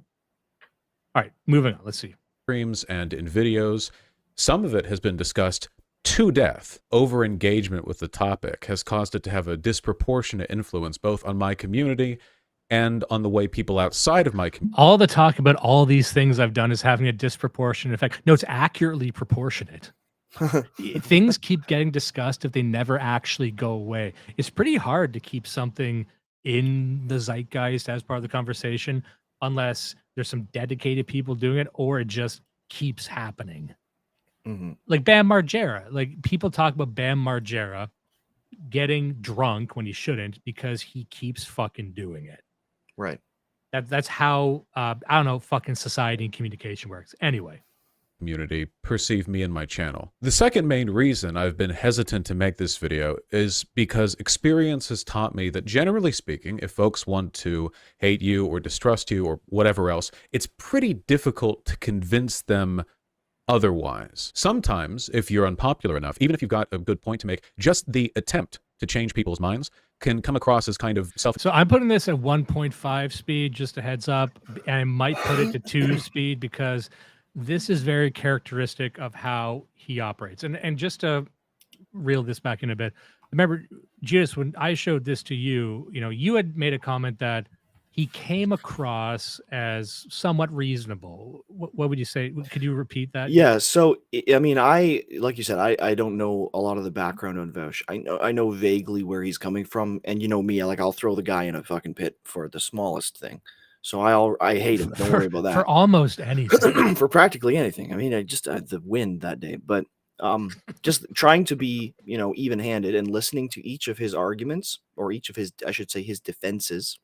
right, moving on. Let's see. Streams and in videos. Some of it has been discussed to death. Over engagement with the topic has caused it to have a disproportionate influence both on my community and on the way people outside of my community. All the talk about all these things I've done is having a disproportionate effect. No, it's accurately proportionate. Things keep getting discussed if they never actually go away. It's pretty hard to keep something in the zeitgeist as part of the conversation unless there's some dedicated people doing it or it just keeps happening. Like Bam Margera. Like people talk about Bam Margera getting drunk when he shouldn't because he keeps fucking doing it. Right. That's how I don't know, fucking society and communication works. Anyway. Community perceive me and my channel. The second main reason I've been hesitant to make this video is because experience has taught me that generally speaking, if folks want to hate you or distrust you or whatever else, it's pretty difficult to convince them otherwise. Sometimes, if you're unpopular enough, even if you've got a good point to make, just the attempt to change people's minds can come across as kind of self. So I'm putting this at 1.5 speed, just a heads up. I might put it to 2 speed because this is very characteristic of how he operates. And just to reel this back in a bit, remember, Judas, when I showed this to you, you had made a comment that he came across as somewhat reasonable. What would you say? Could you repeat that? Yeah. So, I mean, like you said, I don't know a lot of the background on Vaush. I know vaguely where he's coming from. And you know me, I'll throw the guy in a fucking pit for the smallest thing. So I hate him. Don't worry about that. For almost anything. For practically anything. I mean, I just had the wind that day, but just trying to be, even-handed and listening to each of his arguments, or each of his, I should say, his defenses.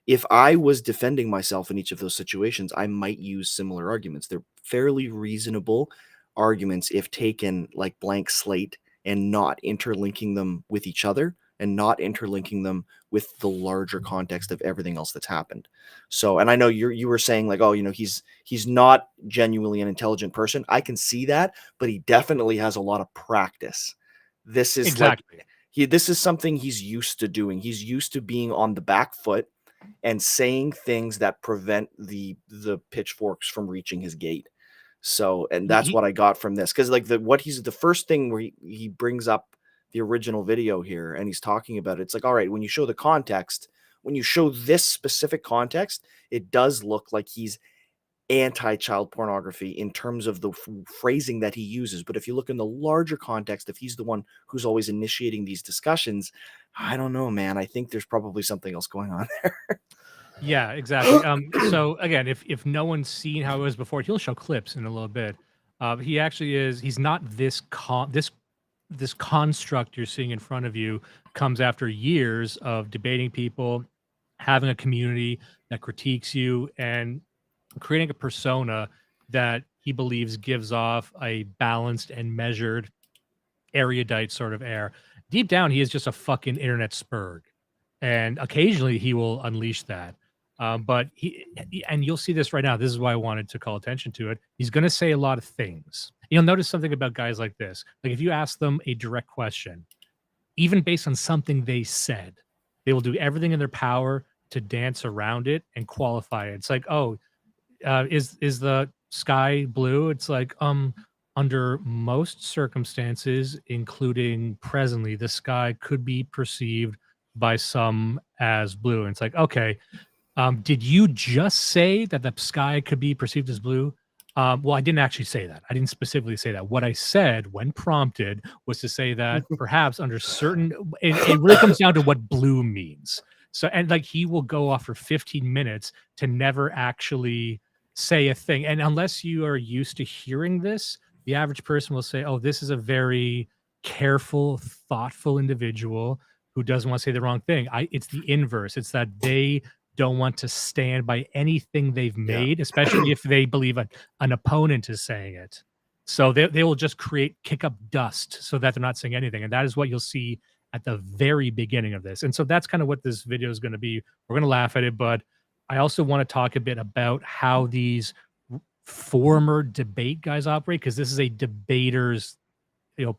If I was defending myself in each of those situations, I might use similar arguments. They're fairly reasonable arguments if taken like blank slate and not interlinking them with each other and not interlinking them with the larger context of everything else that's happened. So, and I know you were saying like, oh, he's not genuinely an intelligent person. I can see that, but he definitely has a lot of practice. This is exactly. This is something he's used to doing. He's used to being on the back foot and saying things that prevent the pitchforks from reaching his gate. So, and that's what I got from this. Cause like the first thing where he brings up the original video here and he's talking about it, it's like, all right, when you show the context, when you show this specific context, it does look like he's anti-child pornography in terms of the phrasing that he uses. But if you look in the larger context, if he's the one who's always initiating these discussions, I don't know, man. I think there's probably something else going on there. Yeah, exactly. So again, if no one's seen how it was before, he'll show clips in a little bit. He actually is. He's not this construct you're seeing in front of you comes after years of debating people, having a community that critiques you, and creating a persona that he believes gives off a balanced and measured, erudite sort of air. Deep down, he is just a fucking internet spurg, and occasionally he will unleash that. But and you'll see this right now. This is why I wanted to call attention to it. He's going to say a lot of things. You'll notice something about guys like this. Like if you ask them a direct question, even based on something they said, they will do everything in their power to dance around it and qualify it. It's like, oh, is the sky blue? It's like, under most circumstances, including presently, the sky could be perceived by some as blue. And it's like, okay, did you just say that the sky could be perceived as blue? Well, I didn't actually say that. I didn't specifically say that. What I said when prompted was to say that perhaps under certain, it really comes down to what blue means. So, and like he will go off for 15 minutes to never actually say a thing. And unless you are used to hearing this, The average person will say, oh, this is a very careful, thoughtful individual who doesn't want to say the wrong thing. It's the inverse. It's that they don't want to stand by anything they've made, especially if they believe an opponent is saying it. So they will just kick up dust so that they're not saying anything. And that is what you'll see at the very beginning of this. And so that's kind of what this video is going to be. We're going to laugh at it, but I also want to talk a bit about how these former debate guys operate, because this is a debater's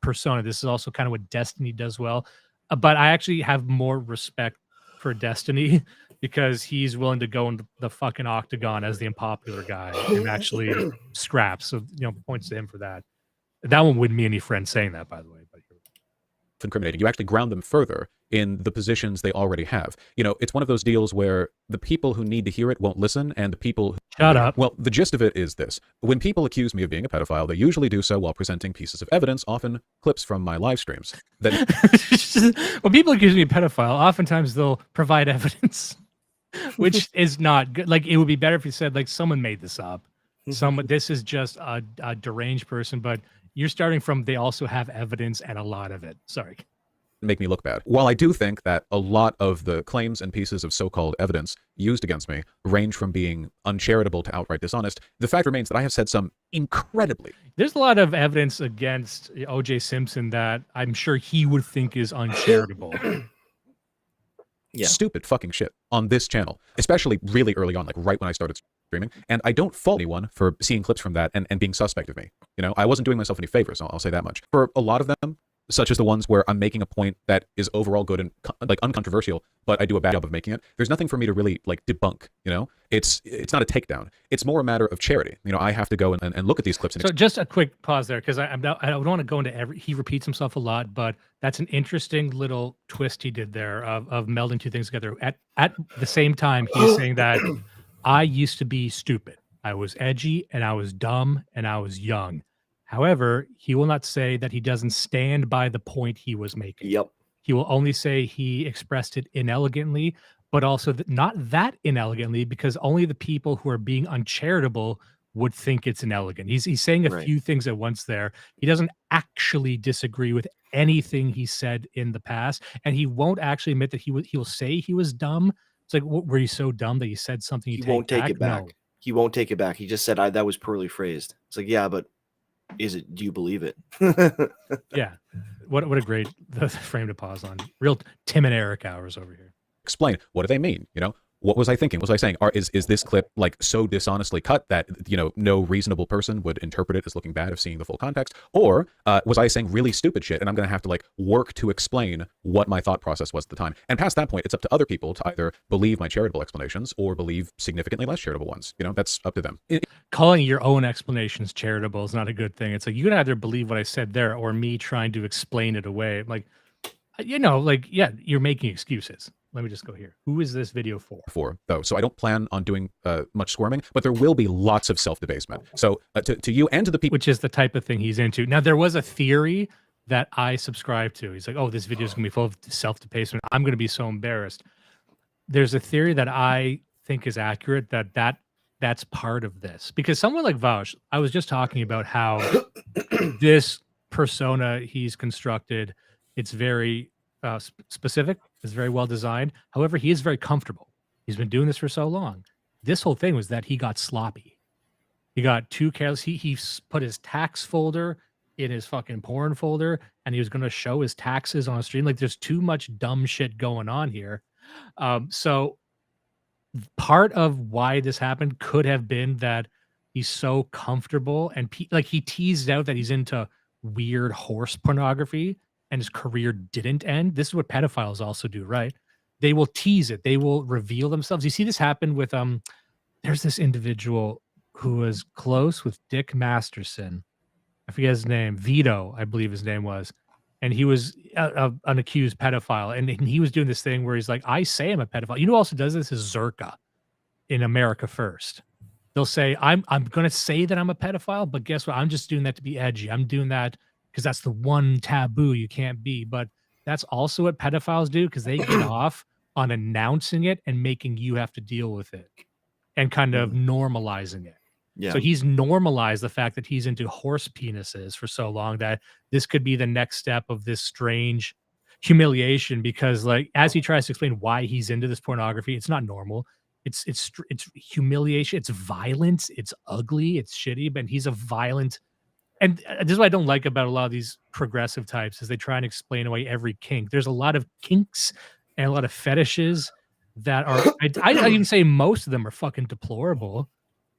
persona. This is also kind of what Destiny does well. But I actually have more respect for Destiny because he's willing to go in the fucking octagon as the unpopular guy and actually scraps. So, points to him for that. That one wouldn't be any friend saying that, by the way. But incriminating. You actually ground them further in the positions they already have. It's one of those deals where the people who need to hear it won't listen, and the people shut up. Well, the gist of it is this. When people accuse me of being a pedophile, they usually do so while presenting pieces of evidence, often clips from my live streams. When people accuse me of pedophile, oftentimes they'll provide evidence, which is not good. Like, it would be better if you said, like, someone made this up. This is just a deranged person, but you're starting from they also have evidence and a lot of it. Sorry. Make me look bad. While I do think that a lot of the claims and pieces of so-called evidence used against me range from being uncharitable to outright dishonest, the fact remains that I have said some incredibly... There's a lot of evidence against O.J. Simpson that I'm sure he would think is uncharitable. Stupid fucking shit on this channel, especially really early on, like right when I started streaming. And I don't fault anyone for seeing clips from that and being suspect of me. I wasn't doing myself any favors, I'll say that much. For a lot of them, such as the ones where I'm making a point that is overall good and like uncontroversial, but I do a bad job of making it, there's nothing for me to really like debunk. It's not a takedown. It's more a matter of charity. I have to go and look at these clips. And so just a quick pause there, because I don't want to go into he repeats himself a lot, but that's an interesting little twist he did there of melding two things together. At the same time, he's saying that I used to be stupid. I was edgy and I was dumb and I was young. However, he will not say that he doesn't stand by the point he was making. Yep. He will only say he expressed it inelegantly, but also not that inelegantly, because only the people who are being uncharitable would think it's inelegant. He's saying a few things at once there. He doesn't actually disagree with anything he said in the past, and he won't actually admit that he'll say he was dumb. It's like, were you so dumb that you said something? He won't take it back. No. He won't take it back. He just said that was poorly phrased. It's like, yeah, but do you believe it? Yeah. What a great frame to pause on. Real Tim and Eric hours over here. Explain, what do they mean? What was I thinking? Was I saying, is this clip like so dishonestly cut that, no reasonable person would interpret it as looking bad of seeing the full context? Or was I saying really stupid shit and I'm going to have to like work to explain what my thought process was at the time? And past that point, it's up to other people to either believe my charitable explanations or believe significantly less charitable ones. That's up to them. Calling your own explanations charitable is not a good thing. It's like, you can either believe what I said there or me trying to explain it away. Like, yeah, you're making excuses. Let me just go here. Who is this video for? Though, so I don't plan on doing much squirming, but there will be lots of self-debasement. So to you and to the people, which is the type of thing he's into. Now, there was a theory that I subscribe to. He's like, oh, this video is going to be full of self-debasement. I'm going to be so embarrassed. There's a theory that I think is accurate that's part of this, because someone like Vaush, I was just talking about how this persona he's constructed, it's very specific. It's very well designed. However, he is very comfortable. He's been doing this for so long. This whole thing was that he got sloppy. He got too careless. He put his tax folder in his fucking porn folder, and he was going to show his taxes on a stream. Like, there's too much dumb shit going on here. So part of why this happened could have been that he's so comfortable, and he teased out that he's into weird horse pornography, and his career didn't end. This is what pedophiles also do, right? They will tease it. They will reveal themselves. You see this happen with there's this individual who was close with Dick Masterson. I forget his name. Vito, I believe his name was. And he was an accused pedophile. And he was doing this thing where he's like, I say I'm a pedophile. You know who also does this is Zerka in America First. They'll say, I'm going to say that I'm a pedophile, but guess what? I'm just doing that to be edgy. I'm doing that because that's the one taboo you can't be. But that's also what pedophiles do, because they get off on announcing it and making you have to deal with it and kind of normalizing it. Yeah. So he's normalized the fact that he's into horse penises for so long that this could be the next step of this strange humiliation, because like as he tries to explain why he's into this pornography, it's not normal. It's humiliation, it's violence, it's ugly, it's shitty, but he's a violent, and this is what I don't like about a lot of these progressive types is they try and explain away every kink. There's a lot of kinks and a lot of fetishes that are I even say most of them are fucking deplorable.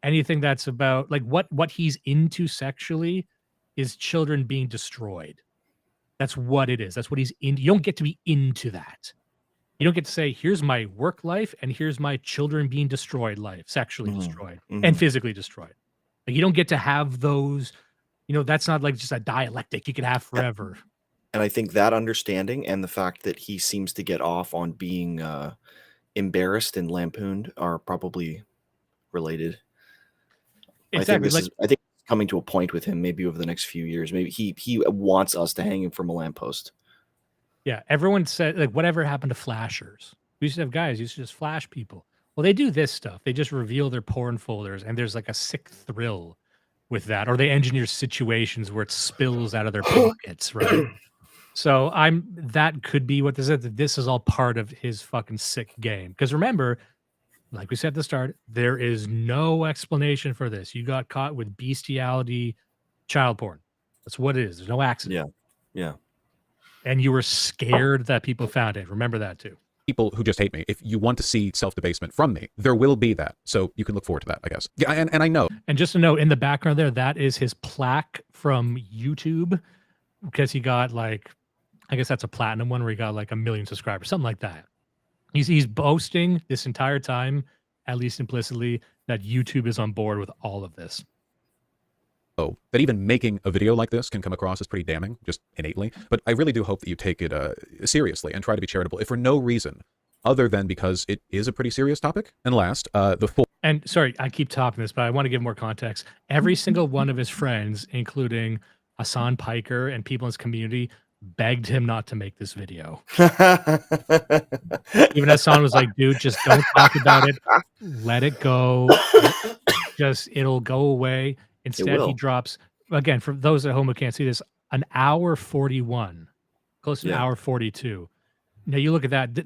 Anything that's about like what he's into sexually is children being destroyed. That's what it is. That's what he's in. You don't get to be into that. You don't get to say, here's my work life and here's my children being destroyed life, sexually destroyed and physically destroyed. Like you don't get to have those, that's not like just a dialectic you could have forever. And I think that understanding and the fact that he seems to get off on being embarrassed and lampooned are probably related. Exactly. I think it's coming to a point with him maybe over the next few years. Maybe he wants us to hang him from a lamppost. Yeah, everyone said like whatever happened to flashers? We used to have guys used to just flash people. Well, they do this stuff. They just reveal their porn folders, and there's like a sick thrill with that, or they engineer situations where it spills out of their pockets, right? So that could be what this is. That this is all part of his fucking sick game. Because remember, like we said at the start, there is no explanation for this. You got caught with bestiality, child porn. That's what it is. There's no accident. Yeah. And you were scared that people found it. Remember that too. People who just hate me. If you want to see self-debasement from me, there will be that. So you can look forward to that, I guess. Yeah, and I know. And just to note, in the background there, that is his plaque from YouTube, because he got like, I guess that's a platinum one where he got like 1 million subscribers, something like that. He's boasting this entire time, at least implicitly, that YouTube is on board with all of this. That even making a video like this can come across as pretty damning, just innately. But I really do hope that you take it seriously and try to be charitable, if for no reason other than because it is a pretty serious topic. And last, And sorry, I keep topping this, but I want to give more context. Every single one of his friends, including Hassan Piker and people in his community, begged him not to make this video. Even Hassan was like, dude, just don't talk about it. Let it go. It'll go away. Instead, he drops, again, for those at home who can't see this, an hour 41, close to an hour 42. Now you look at that.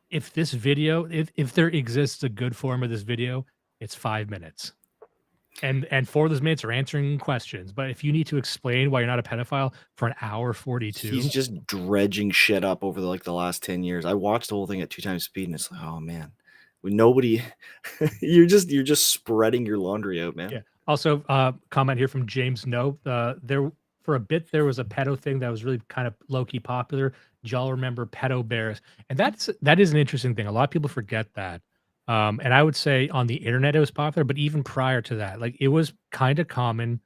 If this video, if there exists a good form of this video, it's 5 minutes. And 4 of those minutes are answering questions. But if you need to explain why you're not a pedophile for an hour 42. He's just dredging shit up over the last 10 years. I watched the whole thing at 2 times speed and it's like, oh man. Nobody you're just spreading your laundry out, man. Yeah. Also, comment here from James Nope. There for a bit there was a pedo thing that was really kind of low-key popular. Do y'all remember pedo bears? And that is an interesting thing. A lot of people forget that. And I would say on the internet it was popular, but even prior to that, like it was kind of common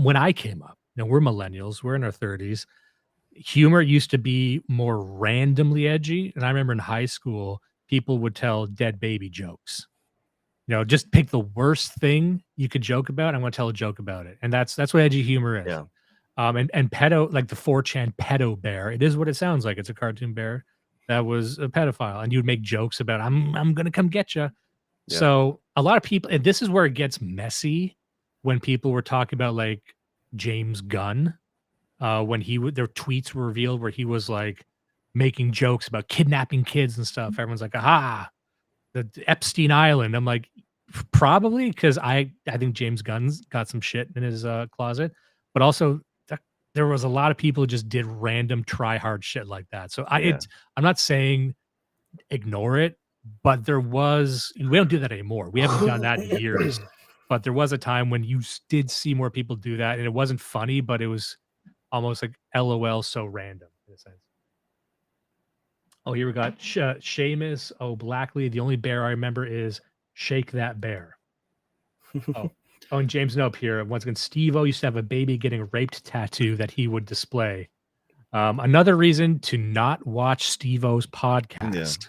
when I came up. We're millennials, we're in our 30s. Humor used to be more randomly edgy. And I remember in high school, people would tell dead baby jokes. Just pick the worst thing you could joke about. I'm going to tell a joke about it. And that's what edgy humor is. Yeah. And pedo, like the 4chan pedo bear, it is what it sounds like. It's a cartoon bear that was a pedophile. And you'd make jokes about, I'm going to come get you. Yeah. So a lot of people, and this is where it gets messy when people were talking about like James Gunn, when their tweets were revealed where he was like making jokes about kidnapping kids and stuff. Everyone's like, aha, the Epstein Island. I'm like, probably, because I think James Gunn's got some shit in his closet, but also there was a lot of people who just did random try hard shit like that. So I'm not saying ignore it, but we don't do that anymore. We haven't done that in years, but there was a time when you did see more people do that, and it wasn't funny, but it was almost like LOL, so random in a sense. Oh, here we got Seamus Blackley. The only bear I remember is Shake That Bear. Oh, and James Nope here. Once again, Steve-O used to have a baby getting raped tattoo that he would display. Another reason to not watch Steve-O's podcast.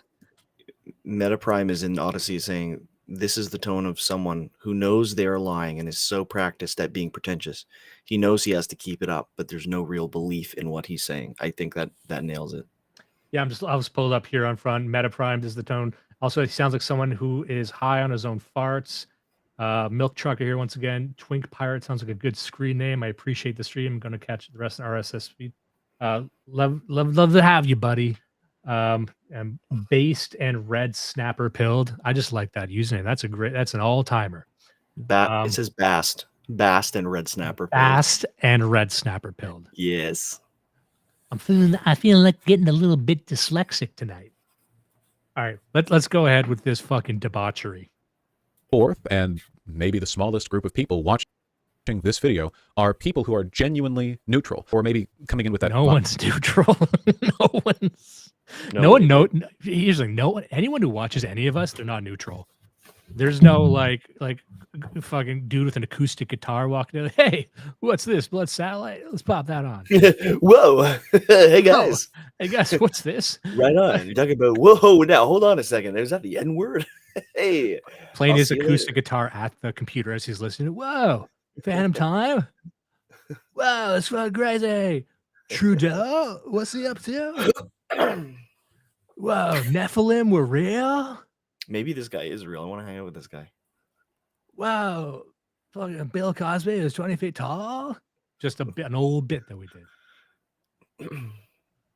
Yeah. Metaprime is in Odyssey saying, this is the tone of someone who knows they are lying and is so practiced at being pretentious. He knows he has to keep it up, but there's no real belief in what he's saying. I think that nails it. Yeah, I was pulled up here on front. Metaprime is the tone. Also, he sounds like someone who is high on his own farts. Milk Trucker here once again. Twink Pirate sounds like a good screen name. I appreciate the stream. I'm going to catch the rest of the RSS feed. Love to have you, buddy. And Based and Red Snapper Pilled. I just like that username. That's an all timer. It says Bast and Red Snapper. Bast and Red Snapper Pilled. Yes. I feel like getting a little bit dyslexic tonight. All right, let's go ahead with this fucking debauchery. Fourth, and maybe the smallest group of people watching this video are people who are genuinely neutral, or maybe coming in with that. No one's neutral. Anyone who watches any of us, they're not neutral. There's no like fucking dude with an acoustic guitar walking in. Hey, what's this? Blood Satellite? Let's pop that on. Whoa. Hey guys. Oh, hey guys, what's this? Right on. You're talking about whoa. Now hold on a second. Is that the N word? Hey. Playing I'll his see you acoustic later. guitar at the computer as he's listening. Whoa, Phantom Time. Wow, it's fucking crazy. Trudeau, what's he up to? Whoa, Nephilim were real? Maybe this guy is real. I want to hang out with this guy. Wow, fucking Bill Cosby is 20 feet tall? Just an old bit that we did.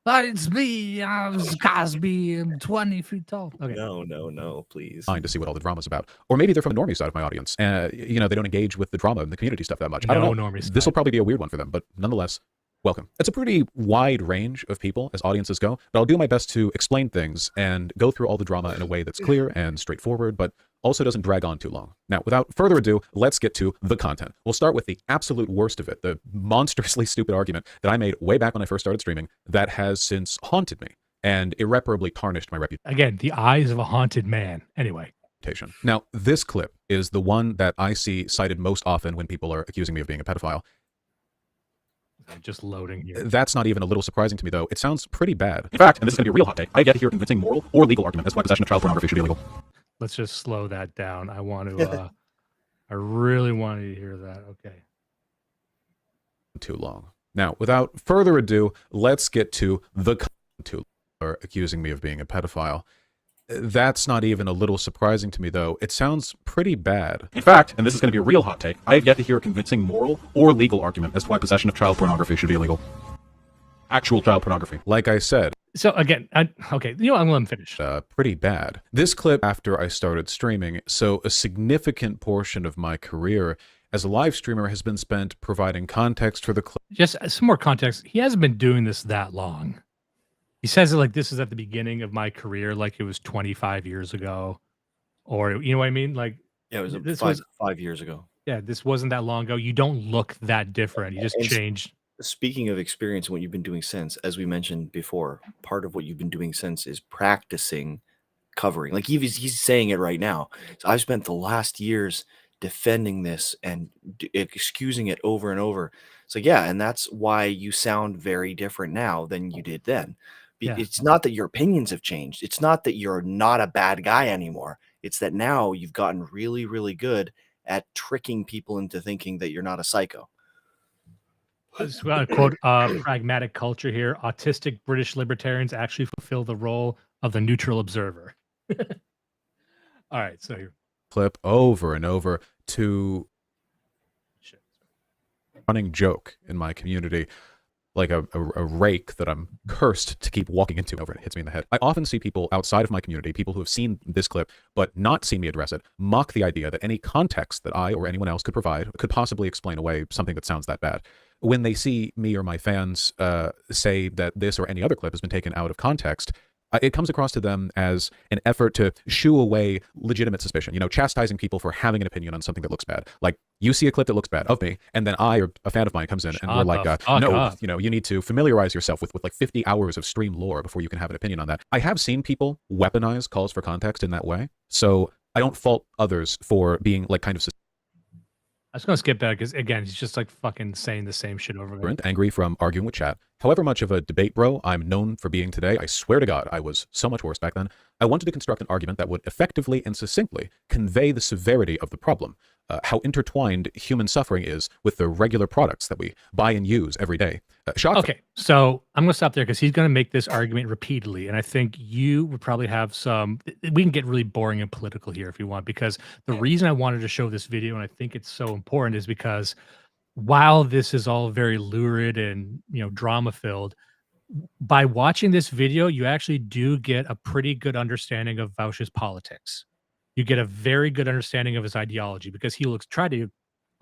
It's me, I was Cosby, I'm 20 feet tall. Okay. No, please. To see what all the drama's about, or maybe they're from the normie side of my audience. They don't engage with the drama and the community stuff that much. I don't know. This will probably be a weird one for them, but nonetheless, welcome. It's a pretty wide range of people as audiences go, but I'll do my best to explain things and go through all the drama in a way that's clear and straightforward, but also doesn't drag on too long. Now, without further ado, let's get to the content. We'll start with the absolute worst of it, the monstrously stupid argument that I made way back when I first started streaming that has since haunted me and irreparably tarnished my reputation. Again, the eyes of a haunted man. Anyway. Now, this clip is the one that I see cited most often when people are accusing me of being a pedophile. I'm just loading here. That's not even a little surprising to me, though. It sounds pretty bad. In fact, and this is going to be a real hot take, I get to hear a convincing moral or legal argument as to why possession of child pornography should be illegal. Let's just slow that down. I want to, I really wanted to hear that. Okay. Too long. Now, without further ado, let's get to the content are accusing me of being a pedophile. That's not even a little surprising to me, though. It sounds pretty bad. In fact, and this is going to be a real hot take, I have yet to hear a convincing moral or legal argument as to why possession of child pornography should be illegal. Actual child pornography. Like I said. So again, okay, I'm going to let him finish. Pretty bad. This clip after I started streaming, so a significant portion of my career as a live streamer has been spent providing context for the clip. Just some more context. He hasn't been doing this that long. He says it like this is at the beginning of my career, like it was 25 years ago, or you know what I mean? Like, yeah, it was 5 years ago. Yeah, this wasn't that long ago. You don't look that different. You just changed. Speaking of experience and what you've been doing since, as we mentioned before, part of what you've been doing since is practicing covering. Like he's saying it right now. So I've spent the last years defending this and excusing it over and over. So yeah, and that's why you sound very different now than you did then. Yeah. It's not that your opinions have changed. It's not that you're not a bad guy anymore. It's that now you've gotten really, really good at tricking people into thinking that you're not a psycho. Quote, pragmatic culture here. Autistic British libertarians actually fulfill the role of the neutral observer. All right, so here. Clip over and over to running joke in my community, like a rake that I'm cursed to keep walking into over. It hits me in the head. I often see people outside of my community, people who have seen this clip but not seen me address it, mock the idea that any context that I or anyone else could provide could possibly explain away something that sounds that bad. When they see me or my fans say that this or any other clip has been taken out of context, it comes across to them as an effort to shoo away legitimate suspicion, chastising people for having an opinion on something that looks bad. Like, you see a clip that looks bad of me, and then I or a fan of mine comes in and we're like, no, you need to familiarize yourself with like 50 hours of stream lore before you can have an opinion on that. I have seen people weaponize calls for context in that way, so I don't fault others for being like kind of I was going to skip that because, again, he's just like fucking saying the same shit over again. Angry from arguing with chat. However much of a debate bro I'm known for being today, I swear to God, I was so much worse back then. I wanted to construct an argument that would effectively and succinctly convey the severity of the problem, how intertwined human suffering is with the regular products that we buy and use every day. Okay, so I'm going to stop there because he's going to make this argument repeatedly. And I think you would probably have some, we can get really boring and political here if you want, because the reason I wanted to show this video, and I think it's so important, is because while this is all very lurid and, drama filled, by watching this video, you actually do get a pretty good understanding of Vaush's politics. You get a very good understanding of his ideology because he will try to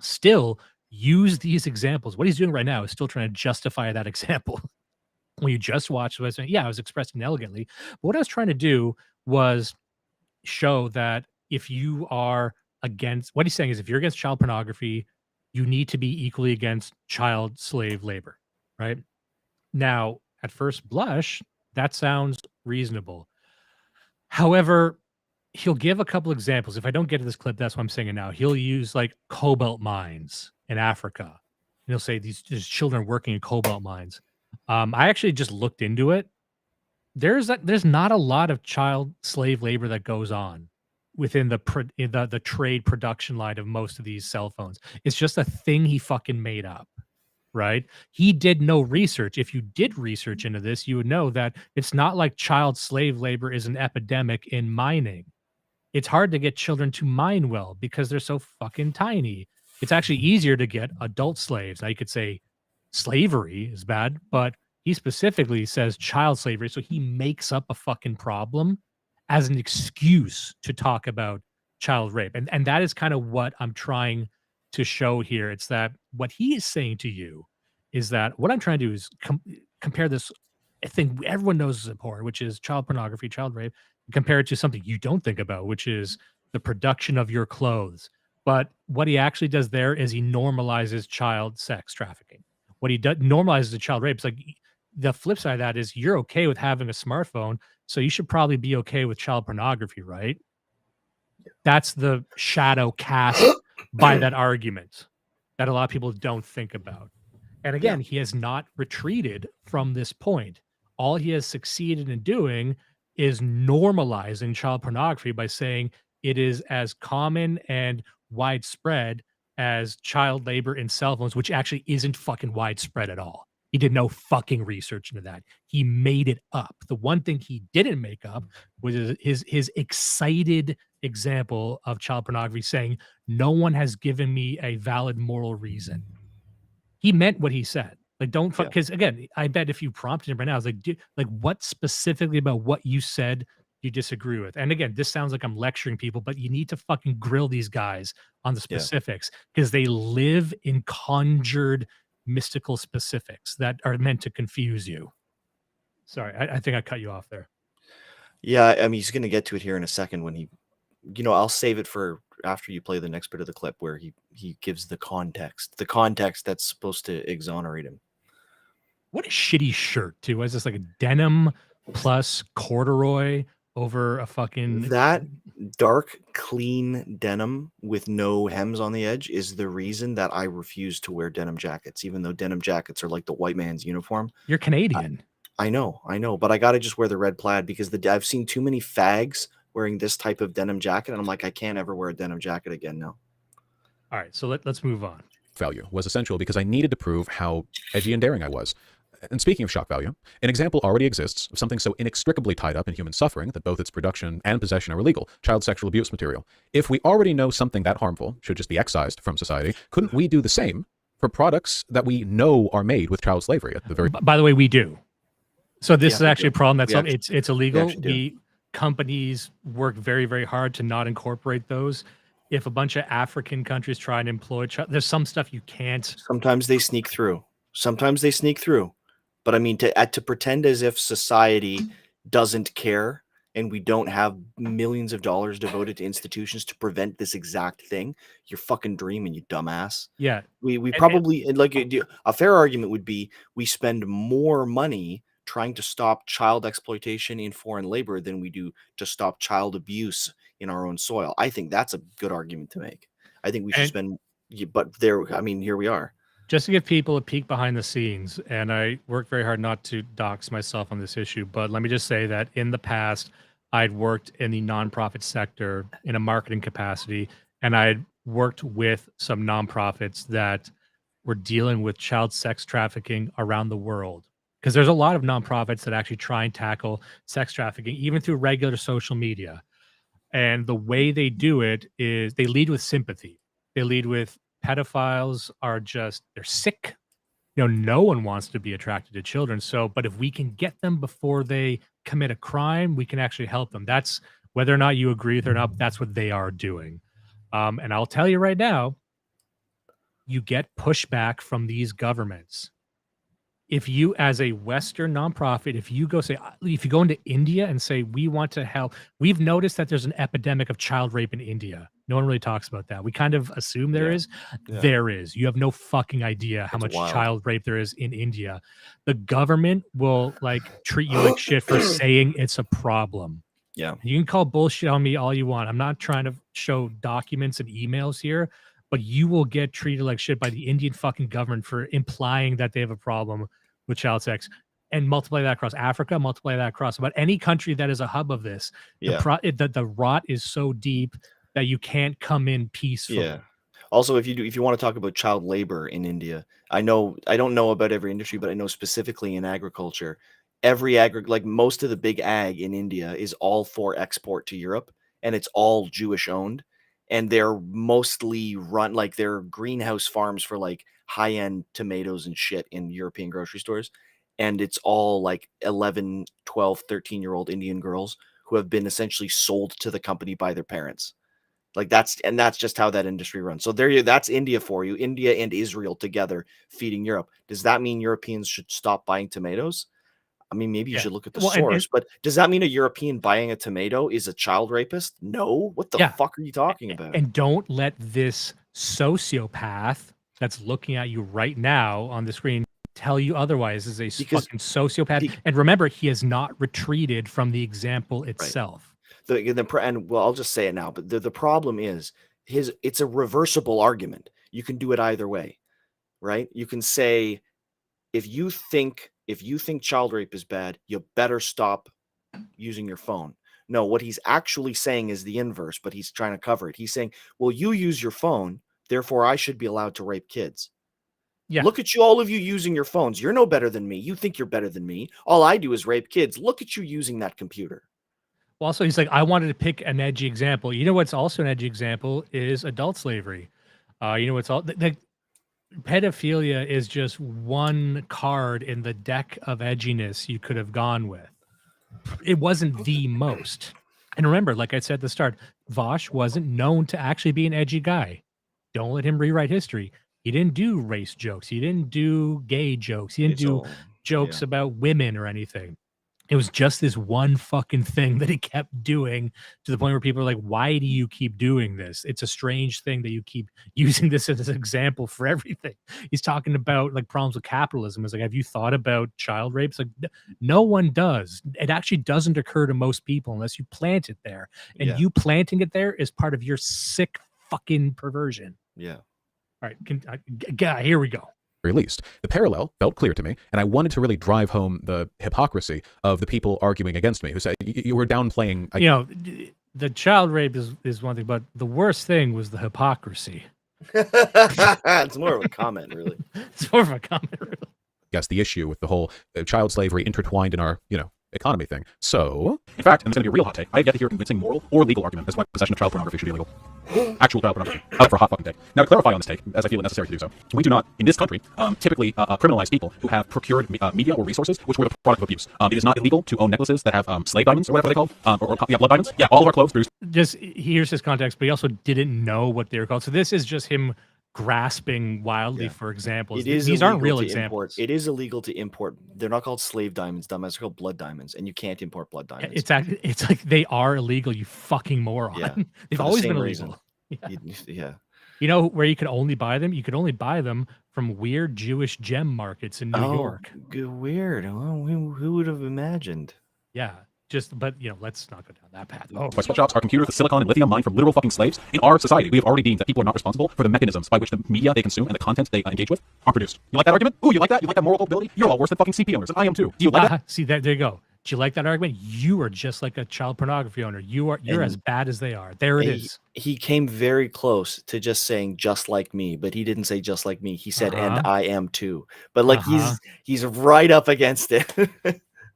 still use these examples. What he's doing right now is still trying to justify that example. When you just watched what I was saying, I was expressing elegantly. But what I was trying to do was show that if you are against, what he's saying is if you're against child pornography, you need to be equally against child slave labor, right? Now, at first blush, that sounds reasonable. However, he'll give a couple examples. If I don't get to this clip, that's what I'm saying it now. He'll use like cobalt mines in Africa. And he'll say there's children working in cobalt mines. I actually just looked into it. There's not a lot of child slave labor that goes on within the trade production line of most of these cell phones. It's just a thing he fucking made up. Right? He did no research. If you did research into this, you would know that it's not like child slave labor is an epidemic in mining. It's hard to get children to mine well because they're so fucking tiny. It's actually easier to get adult slaves. Now you could say slavery is bad, but he specifically says child slavery. So he makes up a fucking problem as an excuse to talk about child rape. And that is kind of what I'm trying to show here. It's that what he is saying to you is that what I'm trying to do is compare this thing everyone knows is important, which is child pornography, child rape, and compare it to something you don't think about, which is the production of your clothes. But what he actually does there is he normalizes child sex trafficking. What he does normalizes the child rape. It's like the flip side of that is you're okay with having a smartphone, so you should probably be okay with child pornography, right? That's the shadow cast by that argument that a lot of people don't think about. And again, he has not retreated from this point. All he has succeeded in doing is normalizing child pornography by saying it is as common and widespread as child labor in cell phones, which actually isn't fucking widespread at all. He did no fucking research into that. He made it up. The one thing he didn't make up was his excited example of child pornography saying, no one has given me a valid moral reason. He meant what he said. Like, don't, because again, I bet if you prompted him right now, I was like, what specifically about what you said you disagree with? And again, this sounds like I'm lecturing people, but you need to fucking grill these guys on the specifics because they live in conjured mystical specifics that are meant to confuse you. Sorry, I think I cut you off there. Yeah, I mean, he's going to get to it here in a second when he, I'll save it for after you play the next bit of the clip where he gives the context that's supposed to exonerate him. What a shitty shirt, too. Why is this like a denim plus corduroy over a fucking... That dark, clean denim with no hems on the edge is the reason that I refuse to wear denim jackets, even though denim jackets are like the white man's uniform. You're Canadian. I know, but I got to just wear the red plaid because I've seen too many fags wearing this type of denim jacket, and I'm like, I can't ever wear a denim jacket again now. All right, so let's move on. Value was essential because I needed to prove how edgy and daring I was. And speaking of shock value, an example already exists of something so inextricably tied up in human suffering that both its production and possession are illegal: child sexual abuse material. If we already know something that harmful should just be excised from society, couldn't we do the same for products that we know are made with child slavery at the very... By the way, we do. So this is actually a problem. That's it's illegal. Companies work very, very hard to not incorporate those. If a bunch of African countries try and employ there's some stuff you can't. Sometimes they sneak through. But I mean, to pretend as if society doesn't care and we don't have millions of dollars devoted to institutions to prevent this exact thing, you're fucking dreaming, you dumbass. Yeah. We probably, like, a fair argument would be we spend more money trying to stop child exploitation in foreign labor than we do to stop child abuse in our own soil. I think that's a good argument to make. I think we should spend, but here we are. Just to give people a peek behind the scenes, and I work very hard not to dox myself on this issue, but let me just say that in the past, I'd worked in the nonprofit sector in a marketing capacity, and I'd worked with some nonprofits that were dealing with child sex trafficking around the world. Because there's a lot of nonprofits that actually try and tackle sex trafficking, even through regular social media. And the way they do it is they lead with sympathy. They lead with pedophiles are just, they're sick. No one wants to be attracted to children. So, but if we can get them before they commit a crime, we can actually help them. That's whether or not you agree with it or not, that's what they are doing. And I'll tell you right now, you get pushback from these governments. If you, as a Western nonprofit, if you go into India and say, we want to help, we've noticed that there's an epidemic of child rape in India. No one really talks about that. We kind of assume there is. Yeah. There is. You have no fucking idea how much child rape there is in India. The government will treat you like shit for saying it's a problem. Yeah. You can call bullshit on me all you want. I'm not trying to show documents and emails here, but you will get treated like shit by the Indian fucking government for implying that they have a problem with child sex, and multiply that across Africa, multiply that across about any country that is a hub of this. The rot is so deep that you can't come in peacefully. Yeah. Also, if you want to talk about child labor in India, I don't know about every industry, but I know specifically in agriculture, most of the big ag in India is all for export to Europe, and it's all Jewish owned, and they're mostly run they're greenhouse farms for high-end tomatoes and shit in European grocery stores, and it's all 11, 12, 13-year-old Indian girls who have been essentially sold to the company by their parents. That's just how that industry runs. So that's India for you. India and Israel together feeding Europe. Does that mean Europeans should stop buying tomatoes? I mean, maybe you should look at the source, but does that mean a European buying a tomato is a child rapist? No. What the fuck are you talking about? And don't let this sociopath that's looking at you right now on the screen tell you otherwise. Is a fucking sociopath. And remember, he has not retreated from the example itself. I'll just say it now, but the problem is it's a reversible argument. You can do it either way, right? You can say, if you think child rape is bad, you better stop using your phone. No, what he's actually saying is the inverse, but he's trying to cover it. He's saying, well, you use your phone, therefore I should be allowed to rape kids. Yeah. Look at you, all of you using your phones. You're no better than me. You think you're better than me. All I do is rape kids. Look at you using that computer. Well, also, he's like, I wanted to pick an edgy example. You know what's also an edgy example is adult slavery. What's all pedophilia is just one card in the deck of edginess you could have gone with. It wasn't the most. And remember, like I said at the start, Vaush wasn't known to actually be an edgy guy. Don't let him rewrite history. He didn't do race jokes. He didn't do gay jokes. He didn't do jokes about women or anything. It was just this one fucking thing that he kept doing, to the point where people are like, why do you keep doing this? It's a strange thing that you keep using this as an example for everything. He's talking about problems with capitalism. It's like, have you thought about child rape? It's like, no one does. It actually doesn't occur to most people unless you plant it there. And you planting it there is part of your sick fucking perversion. Yeah. All right, here we go. Very least. The parallel felt clear to me, and I wanted to really drive home the hypocrisy of the people arguing against me, who said you were downplaying. The child rape is one thing, but the worst thing was the hypocrisy. It's more of a comment, really. It's more of a comment, really. Yes, the issue with the whole child slavery intertwined in our, economy thing. So, in fact, and it's going to be a real hot take, I have yet to hear a convincing moral or legal argument as to why possession of child pornography should be illegal. Actual child pornography. Out for a hot fucking take. Now, to clarify on this take, as I feel it necessary to do so, we do not, in this country, typically criminalize people who have procured media or resources which were the product of abuse. It is not illegal to own necklaces that have slave diamonds, or whatever they called, or blood diamonds. Yeah, all of our clothes produced. Just here's his context, but he also didn't know what they were called. So this is just him grasping wildly for examples. These aren't real examples. It is illegal to import. They're not called slave diamonds. Diamonds are called blood diamonds, and you can't import blood diamonds. It's like they are illegal. You fucking moron. Yeah, they've always been illegal. Yeah. You know where you could only buy them? You could only buy them from weird Jewish gem markets in New York. Weird. Who would have imagined? Yeah. But let's not go down that path. My sweatshops are computers with silicon and lithium mined from literal fucking slaves. In our society, we have already deemed that people are not responsible for the mechanisms by which the media they consume and the content they engage with are produced. You like that argument? Ooh, you like that? You like that moral culpability? You're all worse than fucking CP owners, and I am too. Do you like that? See, there you go. Do you like that argument? You are just like a child pornography owner. You're as And bad as they are. There it is. he came very close to just saying just like me, but he didn't say just like me. He said, and Uh-huh. I am too. But like Uh-huh. he's right up against it.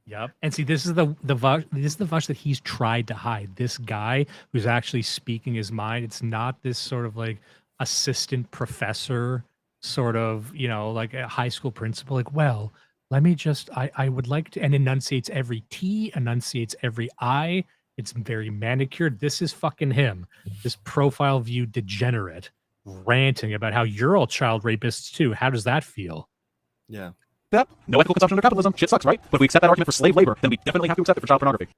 Yep. And see, this is the Vaush, this is the Vaush that he's tried to hide. This guy who's actually speaking his mind. It's not this sort of like assistant professor, sort of, like a high school principal. Like, well, let me just, I would like to, and enunciates every T, enunciates every I. It's very manicured. This is fucking him. This profile view degenerate ranting about how you're all child rapists too. How does that feel? Yeah. Yep. No ethical consumption under capitalism. Shit sucks, right? But if we accept that argument for slave labor, then we definitely have to accept it for child pornography.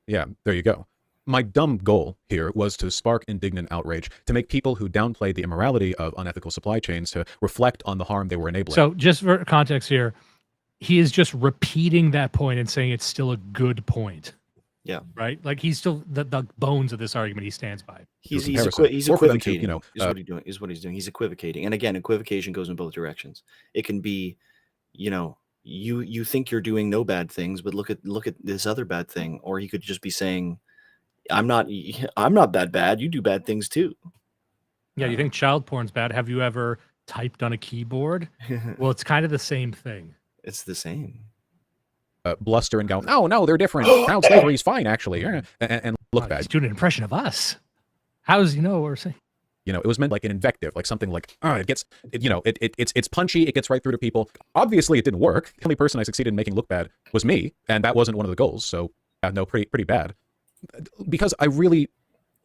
Yeah, there you go. My dumb goal here was to spark indignant outrage, to make people who downplayed the immorality of unethical supply chains to reflect on the harm they were enabling. So just for context here, he is just repeating that point and saying it's still a good point. Yeah. Right? Like he's still the bones of this argument he stands by. He's comparison. he's Or for them to, equivocating. Is what he's doing. He's equivocating. And again, equivocation goes in both directions. It can be, you think you're doing no bad things, but look at this other bad thing. Or he could just be saying, I'm not that bad. You do bad things too. Yeah, you think child porn's bad? Have you ever typed on a keyboard? Well, it's kind of the same thing. It's the same. Bluster and go, oh no, they're different. Child slavery is fine, actually. And look bad. He's doing an impression of us. How does he know what we're saying? It was meant like an invective, like something like, it's punchy, it gets right through to people. Obviously, it didn't work. The only person I succeeded in making look bad was me, and that wasn't one of the goals. So, no, pretty bad. Because I really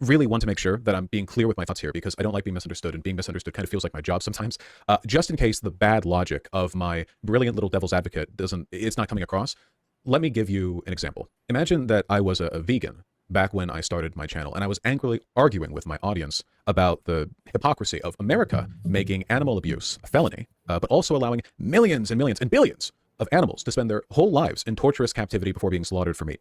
want to make sure that I'm being clear with my thoughts here, because I don't like being misunderstood, and being misunderstood kind of feels like my job sometimes. Just in case the bad logic of my brilliant little devil's advocate it's not coming across, let me give you an example. Imagine that I was a vegan back when I started my channel, and I was angrily arguing with my audience about the hypocrisy of America making animal abuse a felony, but also allowing millions and millions and billions of animals to spend their whole lives in torturous captivity before being slaughtered for meat.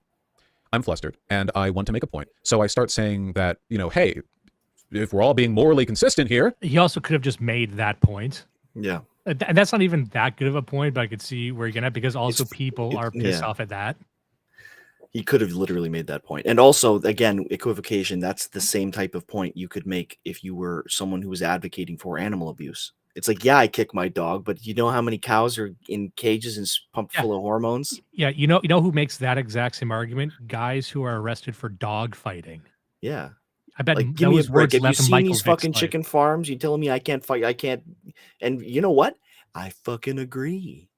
I'm flustered, and I want to make a point. So I start saying that, hey, if we're all being morally consistent here. He also could have just made that point. Yeah. And that's not even that good of a point, but I could see where you're getting at, because also people are pissed off at that. He could have literally made that point. And also, again, equivocation, that's the same type of point you could make if you were someone who was advocating for animal abuse. It's like, yeah, I kick my dog, but you know how many cows are in cages and pumped full of hormones? Yeah, you know who makes that exact same argument? Guys who are arrested for dog fighting. Yeah. I bet like, give me a break. Have you seen Michael these fucking chicken farms? You telling me I can't fight? I can't. And you know what? I fucking agree.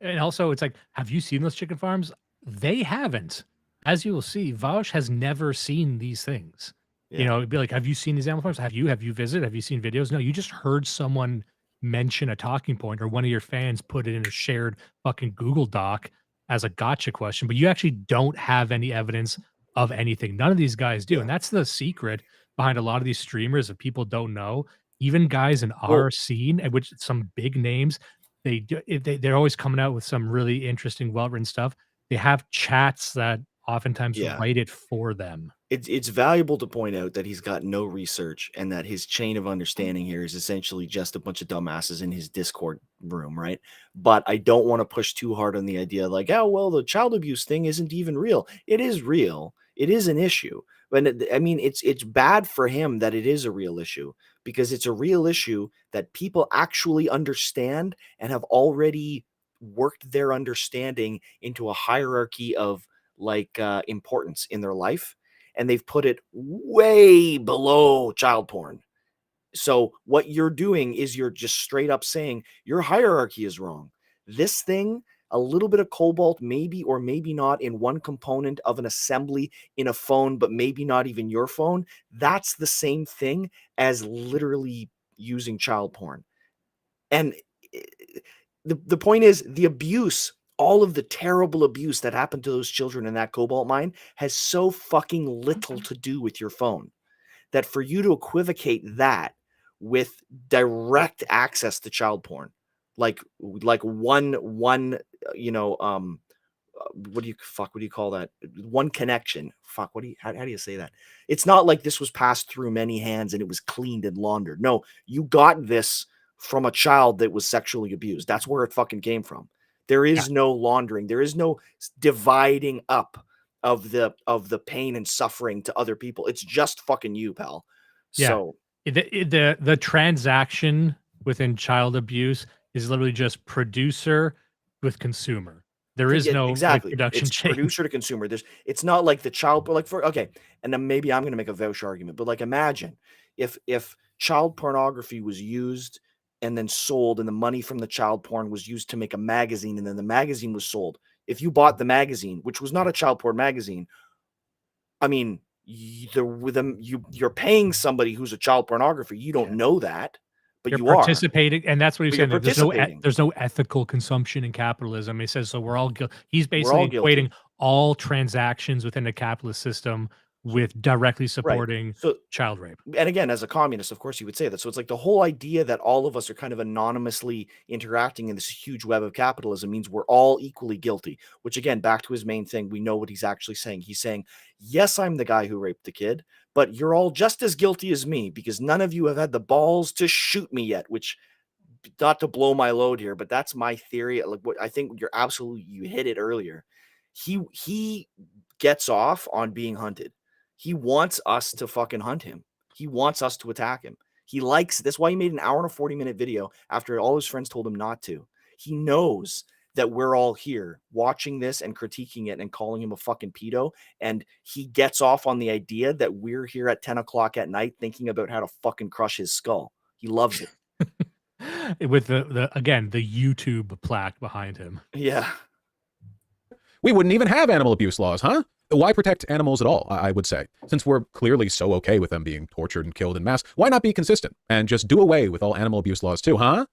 And also, it's like, have you seen those chicken farms? They haven't. As you will see, Vaush has never seen these things. Yeah. It'd be like, have you seen these animal farms? Have you visited? Have you seen videos? No, you just heard someone mention a talking point, or one of your fans put it in a shared fucking Google Doc as a gotcha question, but you actually don't have any evidence of anything. None of these guys do. And that's the secret behind a lot of these streamers that people don't know. Even guys in our scene, at which some big names, they're always coming out with some really interesting, well-written stuff. They have chats that oftentimes write it for them. It's valuable to point out that he's got no research, and that his chain of understanding here is essentially just a bunch of dumbasses in his Discord room, right? But I don't want to push too hard on the idea like, oh, well, the child abuse thing isn't even real. It is real. It is an issue. But I mean, it's bad for him that it is a real issue, because it's a real issue that people actually understand and have already worked their understanding into a hierarchy of importance in their life, and they've put it way below child porn. So what you're doing is you're just straight up saying your hierarchy is wrong. This thing, a little bit of cobalt, maybe or maybe not in one component of an assembly in a phone, but maybe not even your phone, that's the same thing as literally using child porn. And the point is, the abuse, all of the terrible abuse that happened to those children in that cobalt mine has so fucking little to do with your phone, that for you to equivocate that with direct access to child porn, like one what do you call that? One connection. Fuck, how do you say that? It's not like this was passed through many hands and it was cleaned and laundered. No, you got this from a child that was sexually abused. That's where it fucking came from. There is no laundering. There is no dividing up of the pain and suffering to other people. It's just fucking you, pal. Yeah. So The transaction within child abuse is literally just producer with consumer. There is yeah, no exactly. like production It's chain. producer to consumer. It's not like the child, like for okay, and then maybe I'm going to make a Vaush argument, but like imagine if child pornography was used and then sold, and the money from the child porn was used to make a magazine, and then the magazine was sold. If you bought the magazine, which was not a child porn magazine, I mean, you're paying somebody who's a child pornographer. You don't know that, but You're you are. participating, and that's what he's But you're saying. participating. There's no ethical consumption in capitalism. He says so. We're all guilty. He's We're all basically equating guilty. all transactions within the capitalist system with directly Right. supporting So child rape. and again, as a communist, of course, you would say that. So it's like the whole idea that all of us are kind of anonymously interacting in this huge web of capitalism means we're all equally guilty, which again, back to his main thing, we know what he's actually saying. He's saying, yes, I'm the guy who raped the kid, but you're all just as guilty as me because none of you have had the balls to shoot me yet, which not to blow my load here, but that's my theory. Like what I think you hit it earlier. He gets off on being hunted. He wants us to fucking hunt him. He wants us to attack him. He likes that's why he made an hour and a 40-minute video after all his friends told him not to. He knows that we're all here watching this and critiquing it and calling him a fucking pedo. And he gets off on the idea that we're here at 10 o'clock at night thinking about how to fucking crush his skull. He loves it. With the again, the YouTube plaque behind him. Yeah. We wouldn't even have animal abuse laws, huh? Why protect animals at all, I would say? Since we're clearly so okay with them being tortured and killed in mass, why not be consistent and just do away with all animal abuse laws too, huh?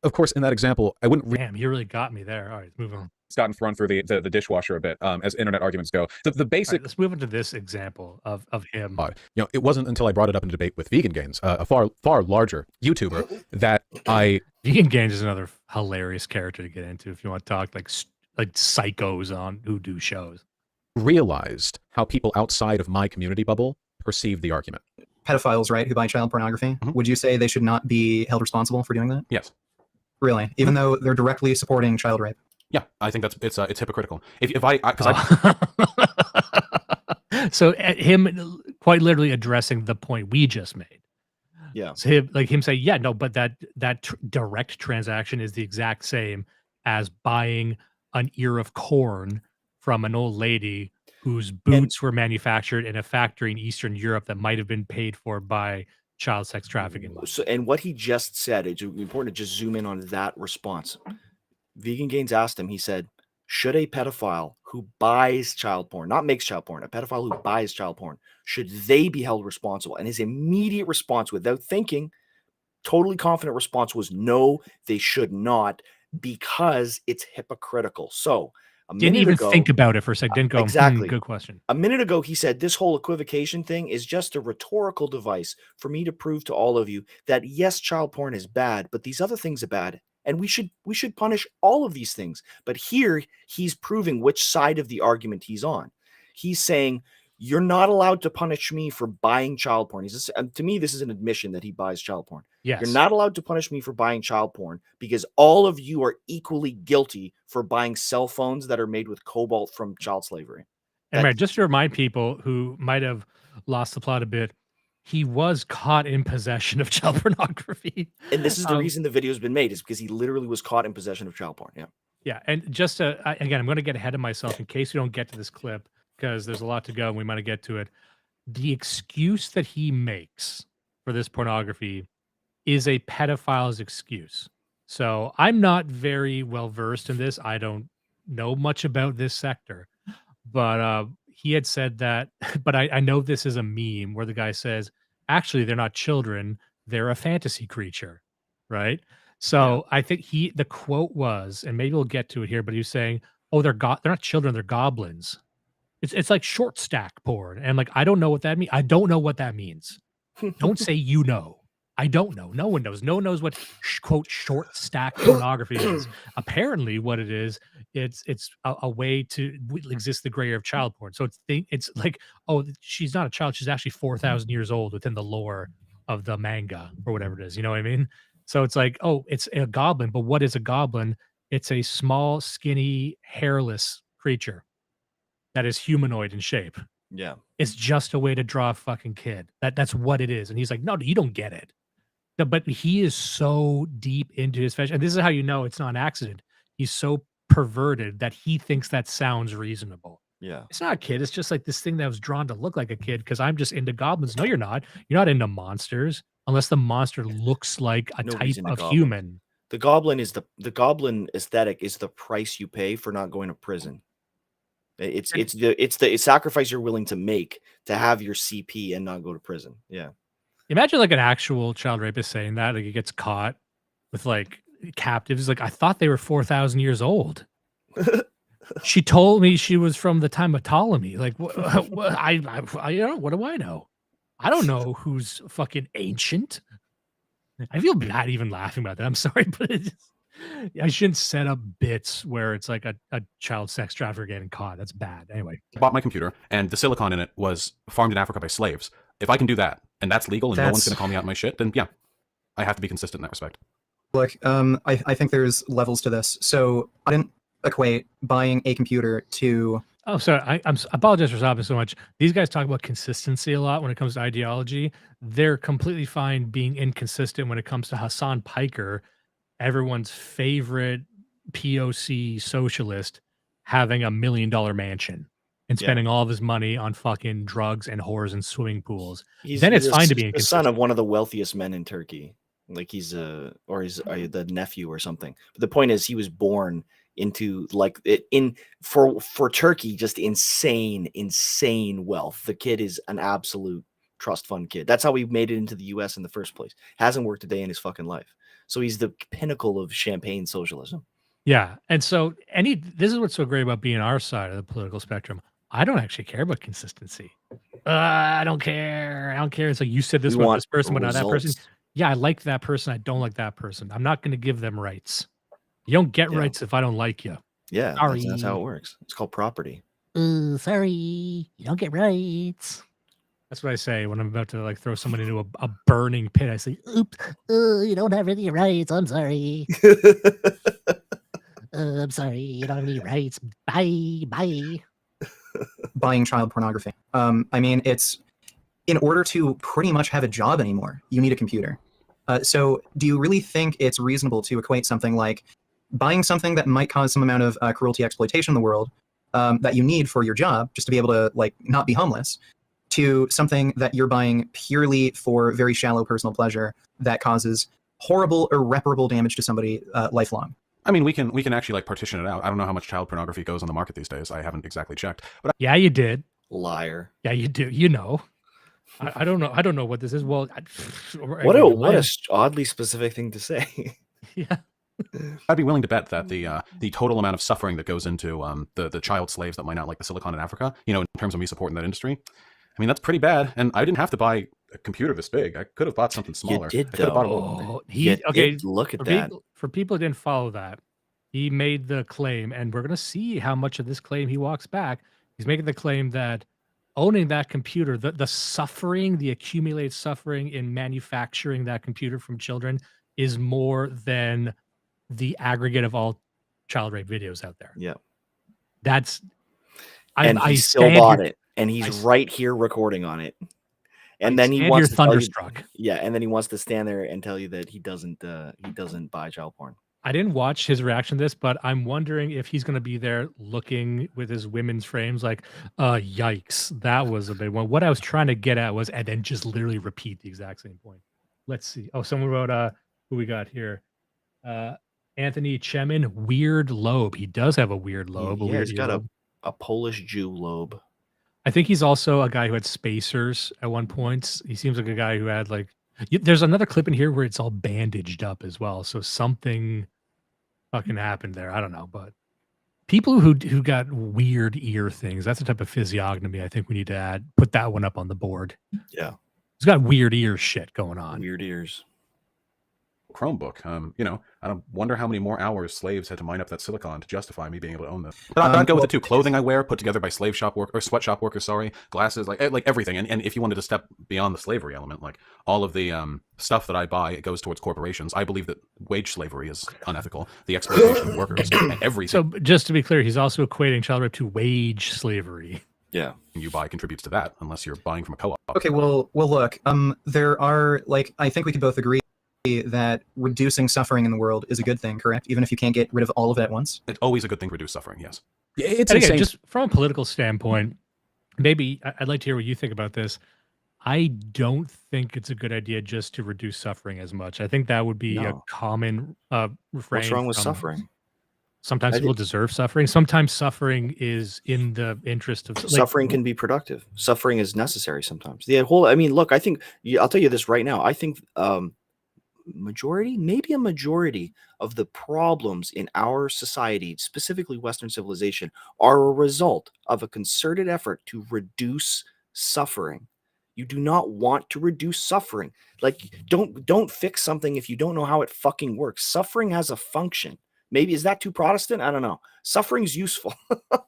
Of course, in that example, I wouldn't... Damn, you really got me there. All right, let's move on. It's gotten thrown through the dishwasher a bit, as internet arguments go. The basic... Right, let's move into this example of him. You know, it wasn't until I brought it up in a debate with Vegan Gains, a far larger YouTuber, that I... Vegan Gains is another hilarious character to get into if you want to talk like psychos on who do shows. Realized how people outside of my community bubble perceive the argument. Pedophiles, right, who buy child pornography, would you say they should not be held responsible for doing that? Yes. Really? Even though they're directly supporting child rape? Yeah, I think it's hypocritical. If I So him quite literally addressing the point we just made. Yeah. So him say, yeah, no, but that direct transaction is the exact same as buying an ear of corn from an old lady whose boots were manufactured in a factory in Eastern Europe that might have been paid for by child sex trafficking. So, and what he just said, it's important to just zoom in on that response. Vegan Gains asked him, he said, should a pedophile who buys child porn, not makes child porn, a pedophile who buys child porn, should they be held responsible? And his immediate response, without thinking, totally confident response was, no, they should not, because it's hypocritical. So didn't even think about it for a second. Didn't go, exactly. Good question. A minute ago, he said this whole equivocation thing is just a rhetorical device for me to prove to all of you that yes, child porn is bad, but these other things are bad. And we should punish all of these things. But here he's proving which side of the argument he's on. He's saying, you're not allowed to punish me for buying child porn. To me, this is an admission that he buys child porn. Yes. You're not allowed to punish me for buying child porn because all of you are equally guilty for buying cell phones that are made with cobalt from child slavery. And right, just to remind people who might have lost the plot a bit, he was caught in possession of child pornography. And this is the reason the video has been made, is because he literally was caught in possession of child porn. Yeah. Yeah. And just again, I'm going to get ahead of myself in case we don't get to this clip, because there's a lot to go and we might get to it. The excuse that he makes for this pornography is a pedophile's excuse. So I'm not very well versed in this. I don't know much about this sector, but he had said that, but I know this is a meme where the guy says, actually, they're not children. They're a fantasy creature. Right. So I think the quote was, and maybe we'll get to it here, but he was saying, oh, they're not children. They're goblins. It's like short stack porn. And like, I don't know what that means. I don't know what that means. Don't say you know. I don't know. No one knows. No one knows what quote short stack pornography is. Apparently, what it is, it's a way to exist the gray area of child porn. So it's like, oh, she's not a child. She's actually 4,000 years old within the lore of the manga or whatever it is. You know what I mean? So it's like, oh, it's a goblin. But what is a goblin? It's a small, skinny, hairless creature that is humanoid in shape. Yeah. It's just a way to draw a fucking kid. That's what it is. And he's like, no, you don't get it. No, but he is so deep into his fashion. And this is how you know it's not an accident. He's so perverted that he thinks that sounds reasonable. Yeah. It's not a kid. It's just like this thing that was drawn to look like a kid because I'm just into goblins. No, you're not. You're not into monsters unless the monster looks like a Nobody's type into of goblins. human. The goblin aesthetic is the price you pay for not going to prison. It's the sacrifice you're willing to make to have your CP and not go to prison. Yeah. Imagine like an actual child rapist saying that, like he gets caught with like captives. Like I thought they were 4,000 years old. She told me she was from the time of Ptolemy. Like I don't know. What do I know? I don't know who's fucking ancient. I feel bad even laughing about that. I'm sorry, but I shouldn't set up bits where it's like a child sex trafficker getting caught. That's bad. Anyway, I bought my computer, and the silicon in it was farmed in Africa by slaves. If I can do that, and that's legal, and no one's going to call me out my shit, then yeah, I have to be consistent in that respect. Look, I think there's levels to this. So I didn't equate buying a computer to... Oh, sorry. I apologize for stopping so much. These guys talk about consistency a lot when it comes to ideology. They're completely fine being inconsistent when it comes to Hassan Piker, everyone's favorite POC socialist, having $1 million mansion and spending all of his money on fucking drugs and whores and swimming pools. Then it's fine to be the son of one of the wealthiest men in Turkey. Like he's the nephew or something. But the point is, he was born into like for Turkey, just insane wealth. The kid is an absolute trust fund kid. That's how he made it into the US in the first place. Hasn't worked a day in his fucking life. So he's the pinnacle of champagne socialism. Yeah. And so this is what's so great about being our side of the political spectrum. I don't actually care about consistency. I don't care. It's like you said this about this person, but not that person. Yeah, I like that person. I don't like that person. I'm not going to give them rights. You don't get rights if I don't like you. Yeah, that's how it works. It's called property. Sorry, you don't get rights. That's what I say when I'm about to like throw someone into a burning pit. I say, "Oops, you don't have any rights. I'm sorry. I'm sorry. You don't have any rights. Bye." Buying child pornography. I mean, it's in order to pretty much have a job anymore, you need a computer. So do you really think it's reasonable to equate something like buying something that might cause some amount of cruelty, exploitation in the world that you need for your job, just to be able to like not be homeless, to something that you're buying purely for very shallow personal pleasure that causes horrible, irreparable damage to somebody lifelong? I mean, we can actually like partition it out. I don't know how much child pornography goes on the market these days. I haven't exactly checked. But yeah, you did. Liar. Yeah, you do. You know. I don't know. I don't know what this is. Well, what a oddly specific thing to say. Yeah. I'd be willing to bet that the total amount of suffering that goes into the child slaves that mine out like the silicon in Africa, you know, in terms of me supporting that industry, I mean, that's pretty bad. And I didn't have to buy a computer this big. I could have bought something smaller. You did, I could have bought look at that. For people who didn't follow that, he made the claim, and we're going to see how much of this claim he walks back. He's making the claim that owning that computer, the suffering, the accumulated suffering in manufacturing that computer from children is more than the aggregate of all child rape videos out there. Yeah. I still bought it, and he's right here recording on it. And then he wants to thunderstruck. And then he wants to stand there and tell you that he doesn't buy child porn. I didn't watch his reaction to this, but I'm wondering if he's going to be there looking with his women's frames like, yikes, that was a big one. What I was trying to get at was, and then just literally repeat the exact same point. Let's see. Oh, someone wrote, who we got here? Anthony Chemin, weird lobe. He does have a weird lobe. He's got a Polish Jew lobe. I think he's also a guy who had spacers at one point. He seems like a guy who had like, there's another clip in here where it's all bandaged up as well. So something fucking happened there. I don't know, but people who got weird ear things, that's the type of physiognomy I think we need to put that one up on the board. Yeah. He's got weird ear shit going on. Weird ears. Chromebook. You know, I don't wonder how many more hours slaves had to mine up that silicon to justify me being able to own this. But I'd go with the two: clothing I wear, put together by slave shop work or sweatshop workers. Sorry, glasses, like everything. And if you wanted to step beyond the slavery element, like all of the stuff that I buy, it goes towards corporations. I believe that wage slavery is unethical. The exploitation of workers, everything. So just to be clear, he's also equating child rape to wage slavery. Yeah, you buy contributes to that, unless you're buying from a co-op. Okay, well, look. There are I think we could both agree that reducing suffering in the world is a good thing, correct? Even if you can't get rid of all of it at once. It's always a good thing to reduce suffering. Yes. It's and insane. again, just from a political standpoint, maybe I'd like to hear what you think about this. I don't think it's a good idea just to reduce suffering as much. I think that would be a common refrain. What's wrong with suffering? Sometimes people deserve suffering. Sometimes suffering is in the interest of suffering can be productive. Suffering is necessary sometimes. The whole, I mean, look, I think I'll tell you this right now. I think maybe a majority of the problems in our society, specifically Western civilization, are a result of a concerted effort to reduce suffering. You do not want to reduce suffering. Like, don't fix something if you don't know how it fucking works. Suffering has a function. Maybe is that too Protestant? I don't know. Suffering's useful. Oh,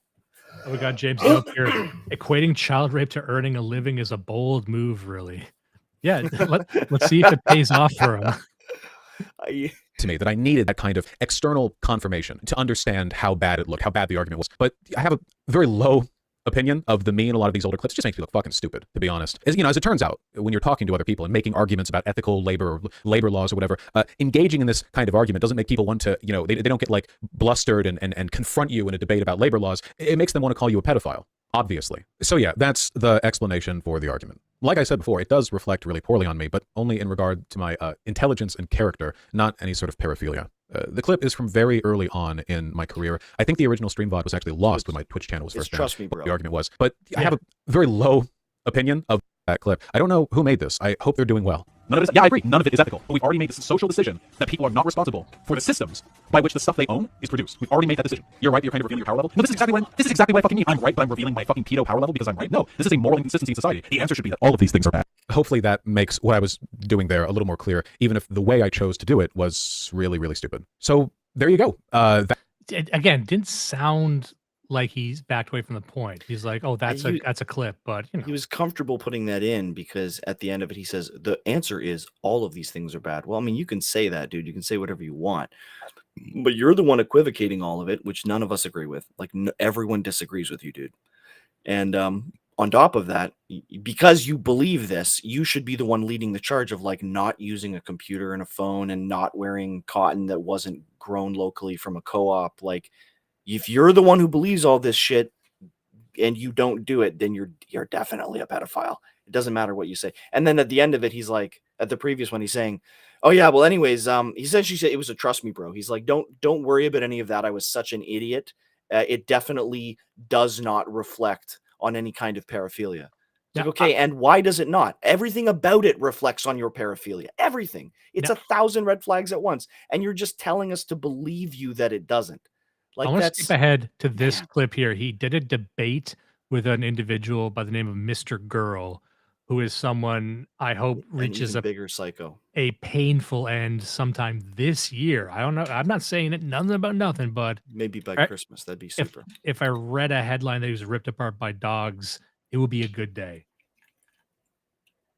we got James up here. Equating child rape to earning a living is a bold move, really. Yeah, let's see if it pays off for him. To me, that I needed that kind of external confirmation to understand how bad it looked, how bad the argument was. But I have a very low opinion of me in a lot of these older clips. It just makes me look fucking stupid, to be honest. As you know, as it turns out, when you're talking to other people and making arguments about ethical labor or labor laws or whatever, engaging in this kind of argument doesn't make people want to, you know, they don't get like blustered and confront you in a debate about labor laws. It makes them want to call you a pedophile, obviously. So yeah, that's the explanation for the argument. Like I said before, it does reflect really poorly on me, but only in regard to my intelligence and character, not any sort of paraphilia. The clip is from very early on in my career. I think the original stream VOD was actually lost when my Twitch channel was first trust me, bro. what the argument was. But I have a very low opinion of that clip. I don't know who made this. I hope they're doing well. None of it is, yeah, I agree. None of it is ethical. But we've already made this social decision that people are not responsible for the systems by which the stuff they own is produced. We've already made that decision. You're right. You're kind of revealing your power level. No, this is exactly what I fucking mean. I'm right, but I'm revealing my fucking pedo power level because I'm right. No, this is a moral inconsistency in society. The answer should be that all of these things are bad. Hopefully that makes what I was doing there a little more clear, even if the way I chose to do it was really, really stupid. So there you go. Again, didn't sound like he's backed away from the point. He's like, oh, that's a clip, but you know. He was comfortable putting that in because at the end of it, he says the answer is all of these things are bad. Well, I mean, you can say that, dude. You can say whatever you want, but you're the one equivocating all of it, which none of us agree with. Like everyone disagrees with you, dude. And on top of that, because you believe this, you should be the one leading the charge of like not using a computer and a phone and not wearing cotton that wasn't grown locally from a co-op. Like, if you're the one who believes all this shit and you don't do it, then you're definitely a pedophile. It doesn't matter what you say. And then at the end of it, he's like, at the previous one, he's saying, oh yeah, well, anyways, he essentially said it was a trust me, bro. He's like, don't worry about any of that. I was such an idiot. It definitely does not reflect on any kind of paraphilia. Like, okay, and why does it not? Everything about it reflects on your paraphilia. Everything. It's 1,000 red flags at once. And you're just telling us to believe you that it doesn't. Like, I want to skip ahead to this clip here. He did a debate with an individual by the name of Mr. Girl, who is someone I hope reaches a bigger psycho, a painful end sometime this year. I don't know. I'm not saying it nothing about nothing, but maybe by Christmas. That'd be super. If I read a headline that he was ripped apart by dogs, it would be a good day.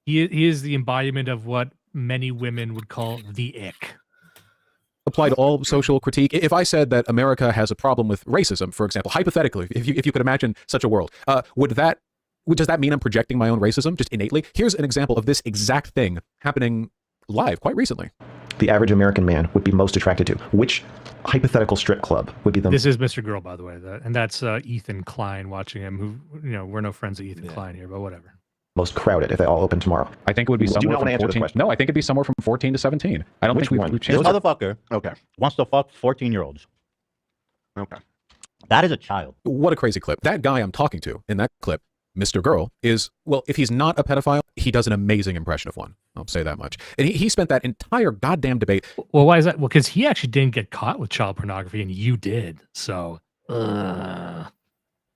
He is the embodiment of what many women would call the ick. Apply to all social critique. If I said that America has a problem with racism, for example, hypothetically, if you could imagine such a world, does that mean I'm projecting my own racism just innately? Here's an example of this exact thing happening live quite recently. The average American man would be most attracted to. Which hypothetical strip club would be the... This is Mr. Girl, by the way, and that's Ethan Klein watching him, who, you know, we're no friends of Ethan Klein here, but whatever. Most crowded if they all open tomorrow? I think it would be somewhere from 14. No, I think it'd be somewhere from 14 to 17. I don't think we've changed. This motherfucker wants to fuck 14-year-olds. Okay. That is a child. What a crazy clip. That guy I'm talking to in that clip, Mr. Girl, is, well, if he's not a pedophile, he does an amazing impression of one. I'll say that much. And he spent that entire goddamn debate. Well, why is that? Well, because he actually didn't get caught with child pornography and you did. So,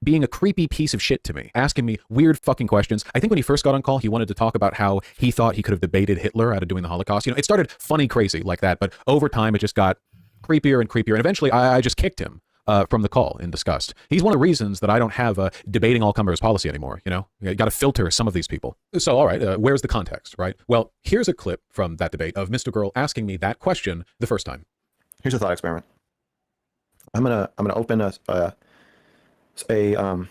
being a creepy piece of shit to me, asking me weird fucking questions. I think when he first got on call, he wanted to talk about how he thought he could have debated Hitler out of doing the Holocaust. You know, it started funny crazy like that, but over time it just got creepier and creepier, and eventually I just kicked him from the call in disgust. He's one of the reasons that I don't have a debating all comers policy anymore. You know, you got to filter some of these people. So, all right, where's the context, right? Well, here's a clip from that debate of Mr. Girl asking me that question the first time. Here's a thought experiment. I'm gonna open a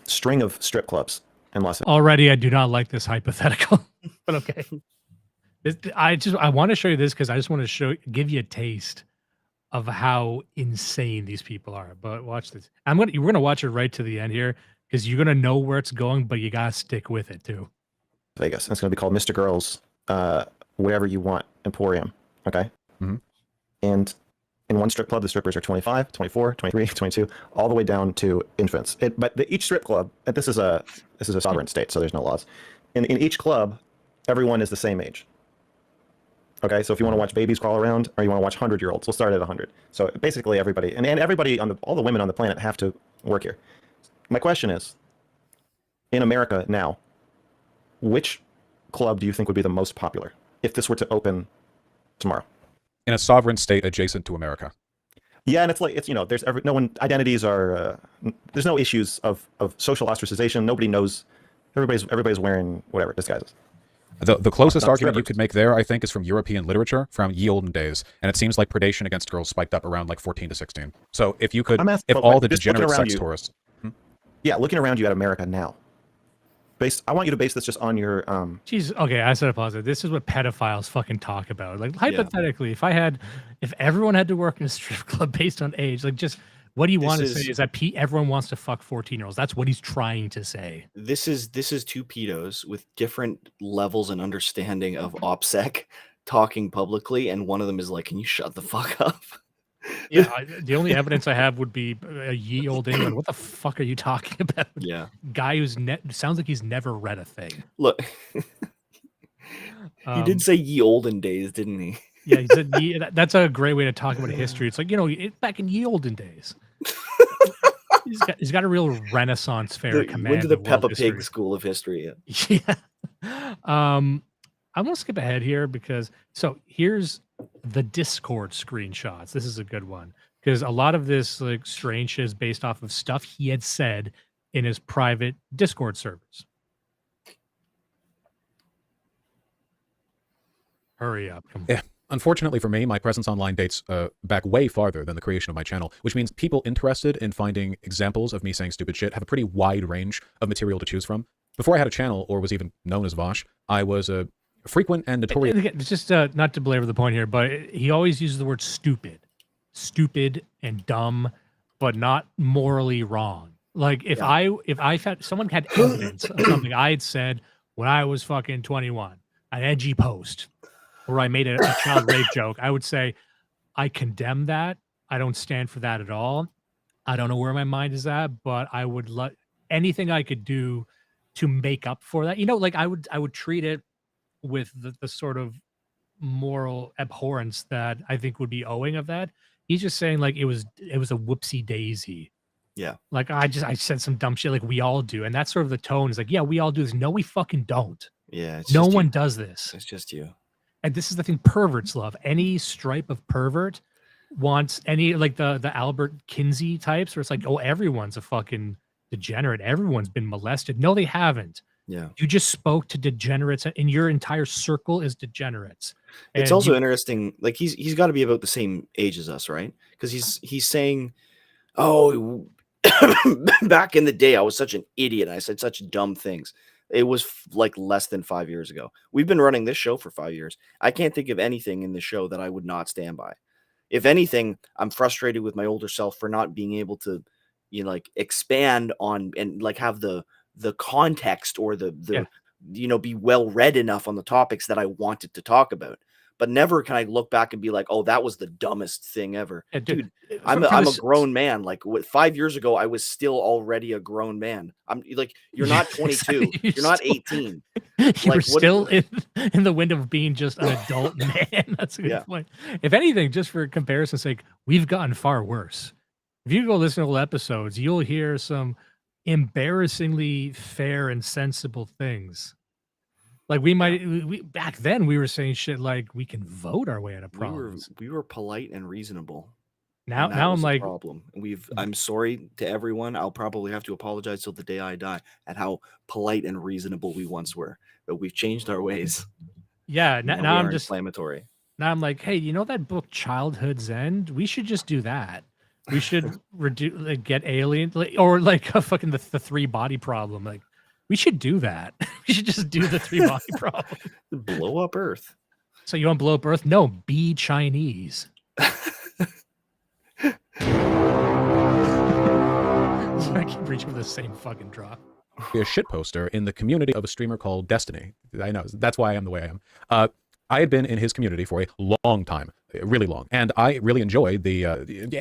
string of strip clubs in Los Angeles. Already, I do not like this hypothetical, but okay. I want to show you this because I just want to give you a taste of how insane these people are. But watch this. We're gonna watch it right to the end here because you're gonna know where it's going, but you gotta stick with it too. Vegas. It's gonna be called Mr. Girl's Whatever You Want Emporium. Okay. Mm-hmm. And in one strip club, the strippers are 25, 24, 23, 22, all the way down to infants. But each strip club, and this is a sovereign state, so there's no laws. In each club, everyone is the same age. Okay, so if you want to watch babies crawl around, or you want to watch 100-year-olds, we'll start at 100. So basically everybody, and everybody all the women on the planet have to work here. My question is, in America now, which club do you think would be the most popular if this were to open tomorrow? In a sovereign state adjacent to America. Yeah, and it's you know, there's no one, identities are, there's no issues of social ostracization. Nobody knows, everybody's wearing whatever disguises. The closest argument strippers. you could make there, I think, is from European literature from ye olden days, and it seems like predation against girls spiked up around like 14 to 16. So if you could, if all the degenerate sex tourists, yeah, looking around you at America now. I want you to base this just on your Jeez, okay, I said a positive. This is what pedophiles fucking talk about. Like hypothetically, if everyone had to work in a strip club based on age, like just what do you want to say is that everyone wants to fuck 14-year-olds. That's what he's trying to say. This is two pedos with different levels and understanding of OPSEC talking publicly, and one of them is like, "Can you shut the fuck up?" Yeah, the only evidence I have would be a ye old England. What the fuck are you talking about? Yeah, guy who's sounds like he's never read a thing. Look, he did say ye olden days, didn't he? Yeah, he said that's a great way to talk about history. It's like, you know, back in ye olden days. He's got a real Renaissance fair command. Went to the Peppa Pig School of History. Yeah. I'm gonna skip ahead here because here's the Discord screenshots. This is a good one because a lot of this like strange shit is based off of stuff he had said in his private Discord servers. Hurry up. Come on. Yeah. Unfortunately for me, my presence online dates back way farther than the creation of my channel, which means people interested in finding examples of me saying stupid shit have a pretty wide range of material to choose from. Before I had a channel or was even known as Vaush, I was a frequent and notorious... It's just not to belabor the point here, but he always uses the word stupid and dumb, but not morally wrong. Like if I found someone had evidence of something I had said when I was fucking 21, an edgy post where I made a child rape joke, I would say, I condemn that. I don't stand for that at all. I don't know where my mind is at, but I would anything I could do to make up for that. You know, like I would treat it with the sort of moral abhorrence that I think would be owing of that. He's just saying like it was a whoopsie daisy. Yeah. Like I said some dumb shit like we all do. And that's sort of the tone is like, yeah, we all do this. No, we fucking don't. Yeah. No one does this. It's just you. And this is the thing perverts love. Any stripe of pervert wants any like the Albert Kinsey types where it's like, oh, everyone's a fucking degenerate. Everyone's been molested. No, they haven't. Yeah. You just spoke to degenerates and your entire circle is degenerates. It's also interesting. Like he's got to be about the same age as us, right? Because he's saying, oh, back in the day, I was such an idiot. I said such dumb things. It was like less than 5 years ago. We've been running this show for 5 years. I can't think of anything in the show that I would not stand by. If anything, I'm frustrated with my older self for not being able to, you know, like expand on and like have the context or you know, be well read enough on the topics that I wanted to talk about. But never can I look back and be like, oh, that was the dumbest thing ever. Yeah, dude, I'm a grown man. Like 5 years ago, I was still already a grown man. I'm like, you're not 22. You're not 18. You're still in the window of being just an adult man. That's a good point. If anything, just for comparison's sake, we've gotten far worse. If you go listen to old episodes, you'll hear some embarrassingly fair and sensible things. Like we might we back then we were saying shit like we can vote our way out of problems. We were polite and reasonable. Now And that now was I'm the like problem. I'm sorry to everyone. I'll probably have to apologize till the day I die at how polite and reasonable we once were. But we've changed our ways. yeah, Now now we I'm are just inflammatory. now I'm like, hey, you know that book Childhood's End? We should just do that. We should reduce like, get alien like, or like a fucking the three body problem. Like we should do that. We should just do the three body problem. Blow up Earth. So you want to blow up Earth? No, be Chinese. I keep reaching for the same fucking drop. Be a shit poster in the community of a streamer called Destiny. I know that's why I am the way I am. I had been in his community for a long time, really long, and I really enjoyed the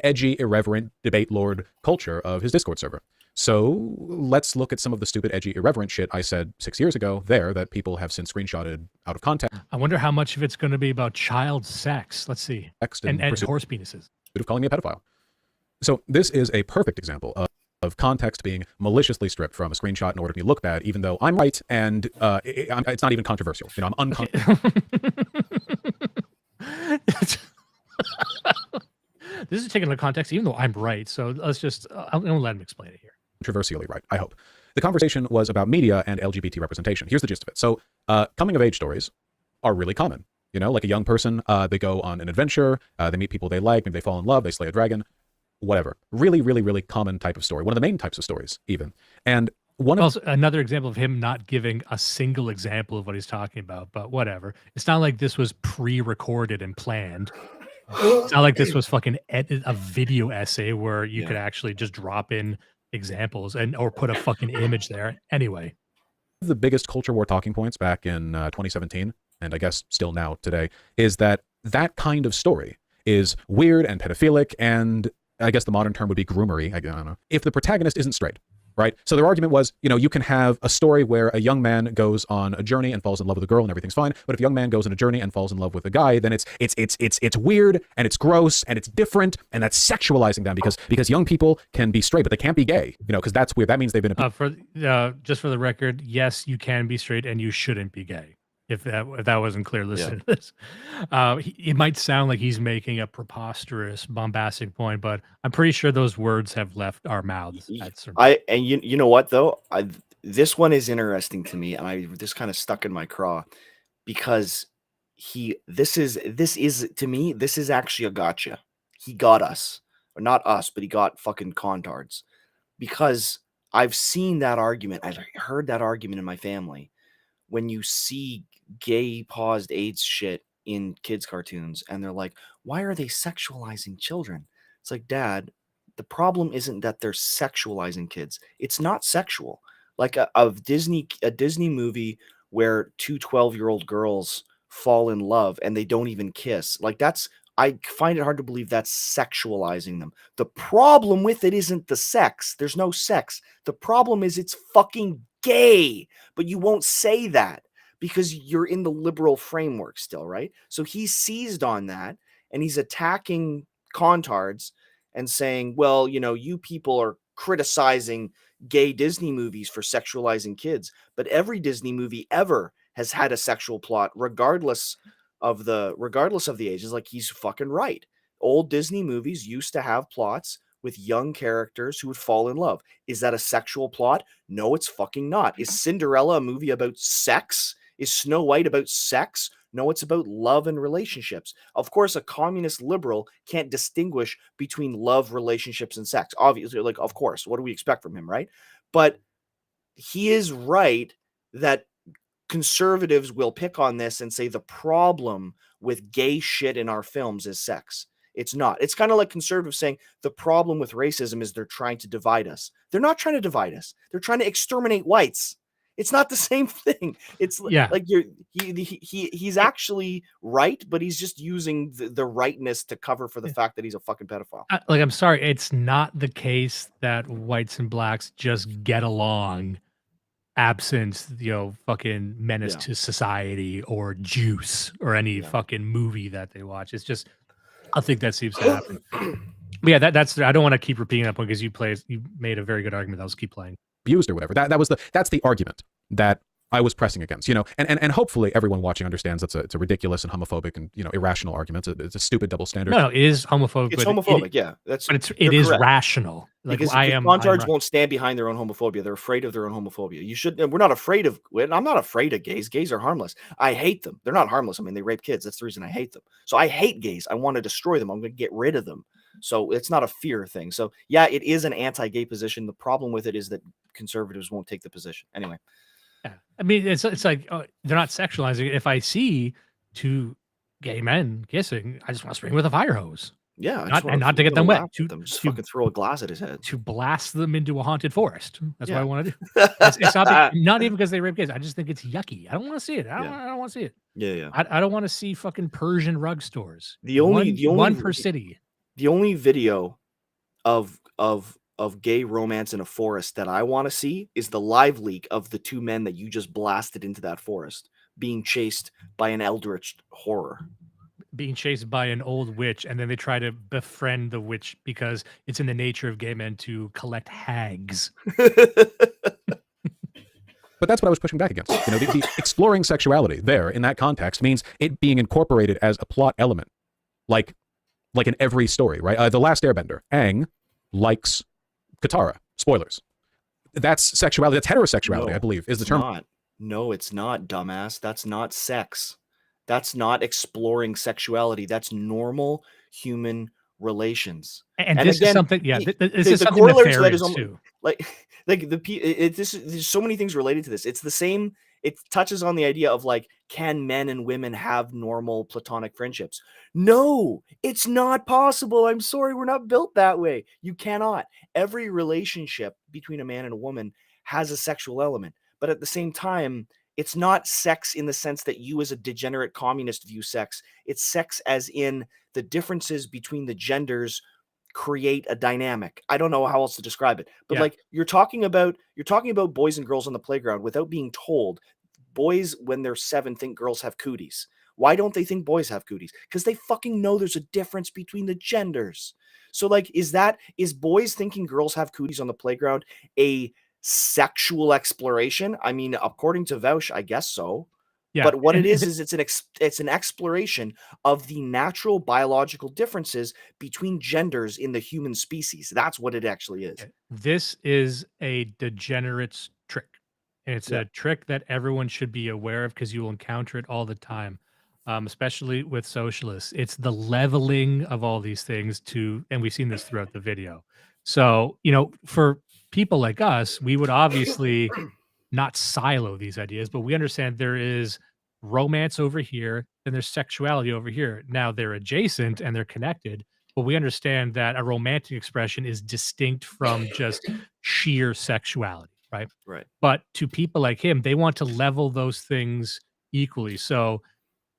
edgy, irreverent debate lord culture of his Discord server. So let's look at some of the stupid, edgy, irreverent shit I said 6 years ago there that people have since screenshotted out of context. I wonder how much of it's going to be about child sex. Let's see. And horse penises. Of calling me a pedophile. So this is a perfect example of context being maliciously stripped from a screenshot in order to look bad, even though I'm right and it's not even controversial. You know, I'm uncontroversial. This is taken into context, even though I'm right. So let's just, I'm going to let him explain it here. Controversially right, I hope. The conversation was about media and LGBT representation. Here's the gist of it. So coming of age stories are really common. You know, like a young person, they go on an adventure, they meet people they like, maybe they fall in love, they slay a dragon, whatever. Really, really, really common type of story. One of the main types of stories, even. And one of another example of him not giving a single example of what he's talking about, but whatever. It's not like this was pre-recorded and planned. It's not like this was fucking a video essay where you could actually just drop in examples or put a fucking image there. Anyway. The biggest culture war talking points back in 2017, and I guess still now today, is that kind of story is weird and pedophilic, and I guess the modern term would be groomery. I don't know. If the protagonist isn't straight, right? So their argument was, you know, you can have a story where a young man goes on a journey and falls in love with a girl and everything's fine. But if a young man goes on a journey and falls in love with a guy, then it's weird and it's gross and it's different, and that's sexualizing them because young people can be straight, but they can't be gay, you know, because that's weird. That means they've been just for the record, yes, you can be straight and you shouldn't be gay. If that wasn't clear, listen to this. It might sound like he's making a preposterous, bombastic point, but I'm pretty sure those words have left our mouths. You know what though, this one is interesting to me, and this kind of stuck in my craw because this is to me, this is actually a gotcha. He got us, or not us, but he got fucking contards, because I've seen that argument. I've heard that argument in my family. When you see gay paused AIDS shit in kids cartoons and they're like, why are they sexualizing children? It's like, Dad, the problem isn't that they're sexualizing kids. It's not sexual. Like a Disney movie where two 12-year-old girls fall in love and they don't even kiss. Like I find it hard to believe that's sexualizing them. The problem with it isn't the sex. There's no sex. The problem is it's fucking gay, but you won't say that because you're in the liberal framework still, right? So he seized on that and he's attacking contards and saying, well, you know, you people are criticizing gay Disney movies for sexualizing kids, but every Disney movie ever has had a sexual plot regardless of the age. Is like, he's fucking right. Old Disney movies used to have plots with young characters who would fall in love. Is that a sexual plot? No, it's fucking not. Is Cinderella a movie about sex? Is Snow White about sex? No, it's about love and relationships. Of course, a communist liberal can't distinguish between love, relationships, and sex. Obviously, like, of course, what do we expect from him, right? But he is right that conservatives will pick on this and say the problem with gay shit in our films is sex. It's not. It's kind of like conservatives saying the problem with racism is they're trying to divide us. They're not trying to divide us. They're trying to exterminate whites. It's not the same thing. It's like he's actually right, but he's just using the rightness to cover for the fact that he's a fucking pedophile. I'm sorry. It's not the case that whites and blacks just get along absent, you know, fucking Menace to Society or Juice or any fucking movie that they watch. It's just, I think that seems to happen. But yeah, that's. I don't want to keep repeating that point because you made a very good argument. Let's keep playing. abused or whatever. That's the argument that I was pressing against, and hopefully everyone watching understands it's a ridiculous and homophobic and irrational argument. It's a stupid double standard. No, it is homophobic. It's but homophobic, it, yeah. but it is correct. rational. Like Because contards won't stand behind their own homophobia. They're afraid of their own homophobia. You should. We're not afraid of. I'm not afraid of gays. Gays are harmless. I hate them. They're not harmless. I mean, they rape kids. That's the reason I hate them. So I hate gays. I want to destroy them. I'm going to get rid of them. So it's not a fear thing. So yeah, it is an anti-gay position. The problem with it is that conservatives won't take the position. Anyway. Yeah. I mean, it's like they're not sexualizing it. If I see two gay men kissing, I just want to spring with a fire hose. Yeah, not to get them wet. Just fucking throw a glass at his head. To blast them into a haunted forest. That's what I want to do. It's not even because they rape kids. I just think it's yucky. I don't want to see it. I don't want to see it. Yeah. I don't want to see fucking Persian rug stores. The only one per city. The only video of gay romance in a forest that I want to see is the live leak of the two men that you just blasted into that forest being chased by an eldritch horror. Being chased by an old witch, and then they try to befriend the witch because it's in the nature of gay men to collect hags. But that's what I was pushing back against. The exploring sexuality there in that context means it being incorporated as a plot element, like in every story, right? The Last Airbender, Aang likes Katara. Spoilers. That's sexuality. That's heterosexuality, No, I believe, is the it's term. not. No, it's not, dumbass. That's not sex. That's not exploring sexuality. That's normal human relations. And this is something, yeah, this is something corollary to that nefarious is too. there's so many things related to this. It's the same. It touches on the idea of like, can men and women have normal platonic friendships? No, it's not possible. I'm sorry, we're not built that way. You cannot. Every relationship between a man and a woman has a sexual element, but at the same time, it's not sex in the sense that you as a degenerate communist view sex. It's sex as in the differences between the genders create a dynamic. I don't know how else to describe it, but like you're talking about boys and girls on the playground without being told. Boys, when they're 7, think girls have cooties. Why don't they think boys have cooties? Because they fucking know there's a difference between the genders. So like, is boys thinking girls have cooties on the playground a sexual exploration? I mean, according to Vaush, I guess so. Yeah, but what it is it's an exploration of the natural biological differences between genders in the human species. That's what it actually is. This is a degenerate's trick. And it's a trick that everyone should be aware of because you will encounter it all the time, especially with socialists. It's the leveling of all these things and we've seen this throughout the video. So, for people like us, we would obviously not silo these ideas, but we understand there is romance over here and there's sexuality over here. Now they're adjacent and they're connected, but we understand that a romantic expression is distinct from just sheer sexuality. Right. But to people like him, they want to level those things equally. So,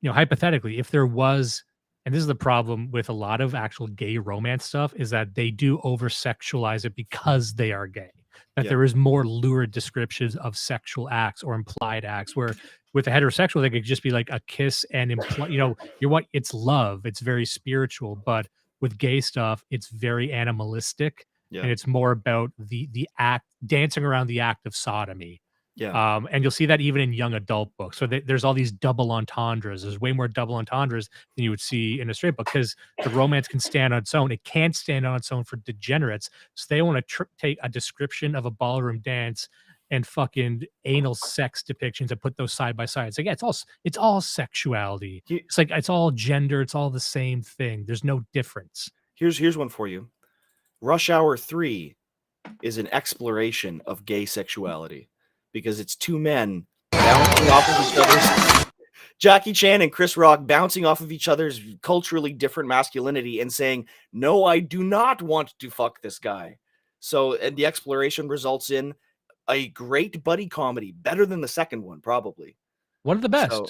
hypothetically, if there was, and this is the problem with a lot of actual gay romance stuff, is that they do over sexualize it because they are gay. That there is more lurid descriptions of sexual acts or implied acts, where with a heterosexual, they could just be like a kiss and it's love. It's very spiritual. But with gay stuff, it's very animalistic. And it's more about the act, dancing around the act of sodomy. And you'll see that even in young adult books. So there's all these double entendres. There's way more double entendres than you would see in a straight book because the romance can stand on its own. It can't stand on its own for degenerates. So they want to take a description of a ballroom dance and fucking anal sex depictions and put those side by side. It's like, it's all sexuality. It's like, it's all gender. It's all the same thing. There's no difference. Here's one for you. Rush Hour 3 is an exploration of gay sexuality because it's two men bouncing off of each other's Jackie Chan and Chris Rock bouncing off of each other's culturally different masculinity and saying, no, I do not want to fuck this guy. So, and the exploration results in a great buddy comedy, better than the second one, probably. One of the best. So,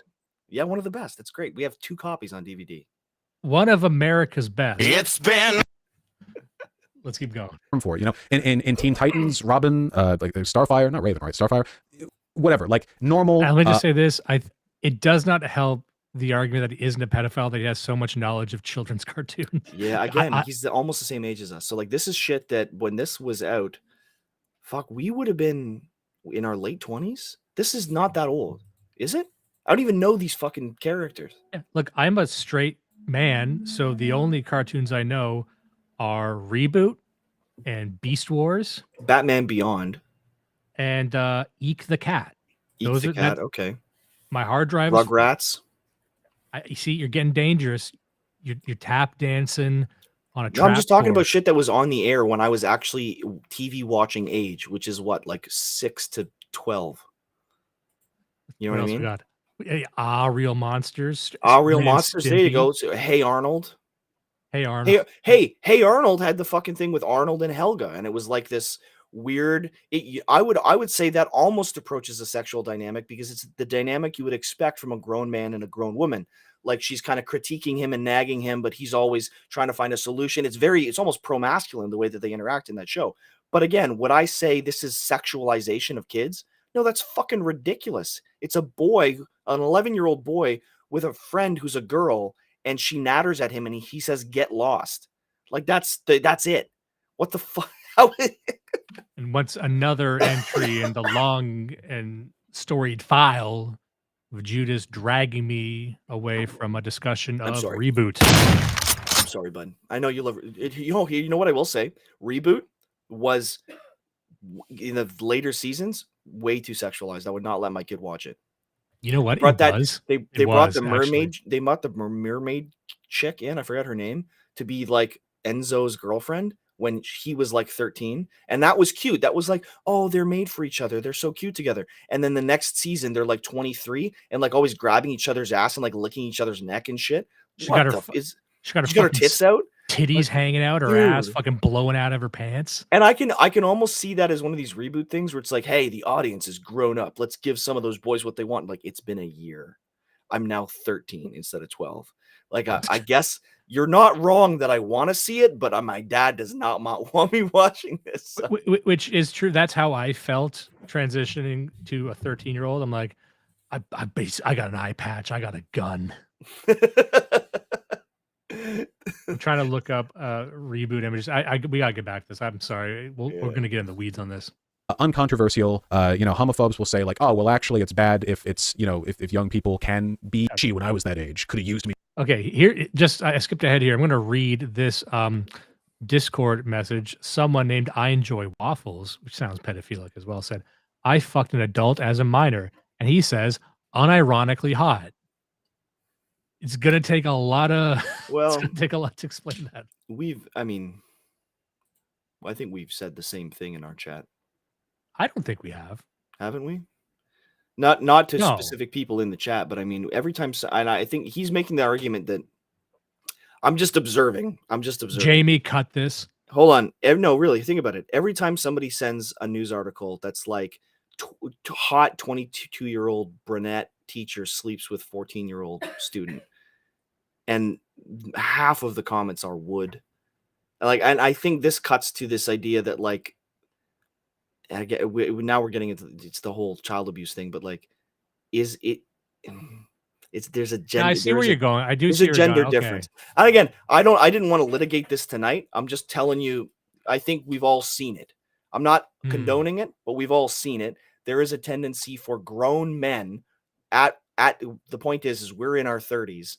yeah, one of the best. It's great. We have 2 copies on DVD. One of America's best. It's been... Let's keep going. For in Teen Titans, Robin, like Starfire, not Raven, right? Starfire, whatever. Like normal. Let me just say this: it does not help the argument that he isn't a pedophile that he has so much knowledge of children's cartoons. Yeah, again, he's almost the same age as us. So like, this is shit that when this was out fuck, we would have been in our late 20s. This is not that old, is it? I don't even know these fucking characters. Yeah, look, I'm a straight man, so the only cartoons I know are Reboot and Beast Wars Batman Beyond. and Eek the Cat. Eek Those the are Cat, that, okay. my hard drive is full. Rugrats. You see, you're getting dangerous. You're tap dancing on a No, I'm just talking board. about shit that was on the air when I was actually TV watching age, which is what, like 6 to 12. You know what I else we mean? got? Real Monsters. Real Ren and Monsters. There you Stimpy. go. So, Hey Arnold. Hey Arnold. Hey Arnold had the fucking thing with Arnold and Helga, and it was like this weird. I would say that almost approaches a sexual dynamic because it's the dynamic you would expect from a grown man and a grown woman. Like she's kind of critiquing him and nagging him, but he's always trying to find a solution. It's almost pro-masculine the way that they interact in that show. But again, would I say this is sexualization of kids? No, that's fucking ridiculous. It's a boy, an 11-year-old boy with a friend who's a girl, and she natters at him and he says, "Get lost." Like that's it. What the fuck? And what's another entry in the long and storied file of Judas dragging me away from a discussion of sorry. Reboot? I'm sorry, bud. I know you love it. You know what I will say? Reboot was in the later seasons way too sexualized. I would not let my kid watch it. You know what? They brought It brought was, the actually. mermaid. They brought the mermaid chick in. I forgot her name, to be like Enzo's girlfriend when he was like 13, and that was cute. That was like, oh, they're made for each other. They're so cute together. And then the next season, they're like 23 and like always grabbing each other's ass and like licking each other's neck and shit. She got her her tits out, titties like, hanging out, her ass dude. fucking blowing out of her pants. And I can almost see that as one of these reboot things where it's like, hey, the audience is grown up. Let's give some of those boys what they want. Like, it's been a year. I'm now 13 instead of 12. Like, I guess you're not wrong that I want to see it, but my dad does not want me watching this. So. Which is true. That's how I felt transitioning to a 13-year-old. I'm like, I got an eye patch. I got a gun. I'm trying to look up reboot images. We gotta get back to this. I'm sorry. We're gonna get in the weeds on this. Uncontroversial. Homophobes will say like, oh, well, actually, it's bad if it's if young people can be. Gee, when I was that age, could have used me. Okay, here, I skipped ahead here. I'm gonna read this Discord message. Someone named I Enjoy Waffles, which sounds pedophilic as well, said, "I fucked an adult as a minor," and he says, unironically hot. It's gonna take a lot of. It's gonna take a lot to explain that. I think we've said the same thing in our chat. I don't think we have. Haven't we? Not to specific people in the chat, but I mean, every time, and I think he's making the argument that I'm just observing. Jamie, cut this. Hold on. No, really, think about it. Every time somebody sends a news article that's like hot 22-year-old brunette teacher sleeps with 14-year-old student, and half of the comments are wood. Like, and I think this cuts to this idea that like, now we're getting into it's the whole child abuse thing, but like, is it? There's a gender. I see where you're going. I do there's see a gender going. Okay. difference. And again, I didn't want to litigate this tonight. I'm just telling you. I think we've all seen it. I'm not condoning it, but we've all seen it. There is a tendency for grown men at the point is we're in our 30s.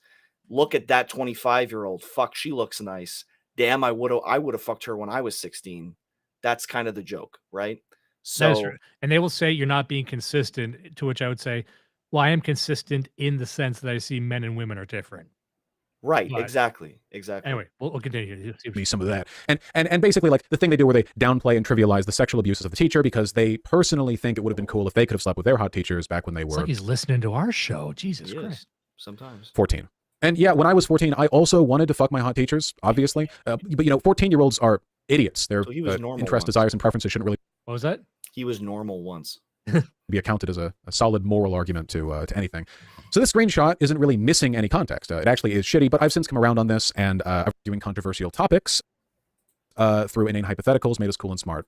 Look at that 25-year-old. Fuck, she looks nice. Damn, I would have fucked her when I was 16. That's kind of the joke, right? So, that's true. And they will say you're not being consistent, to which I would say, well, I am consistent in the sense that I see men and women are different. Right, But exactly. Anyway, we'll continue. Me some of that, and basically like the thing they do where they downplay and trivialize the sexual abuses of the teacher because they personally think it would have been cool if they could have slept with their hot teachers back when they were. Like he's listening to our show. Jesus Yes, Christ. sometimes 14. And yeah, when I was 14, I also wanted to fuck my hot teachers, obviously. But 14-year-olds are idiots. Their So he was normal interests, once. desires, and preferences shouldn't really. What was that? He was normal once. Be accounted as a solid moral argument to anything. So this screenshot isn't really missing any context. It actually is shitty, but I've since come around on this and doing controversial topics through inane hypotheticals made us cool and smart.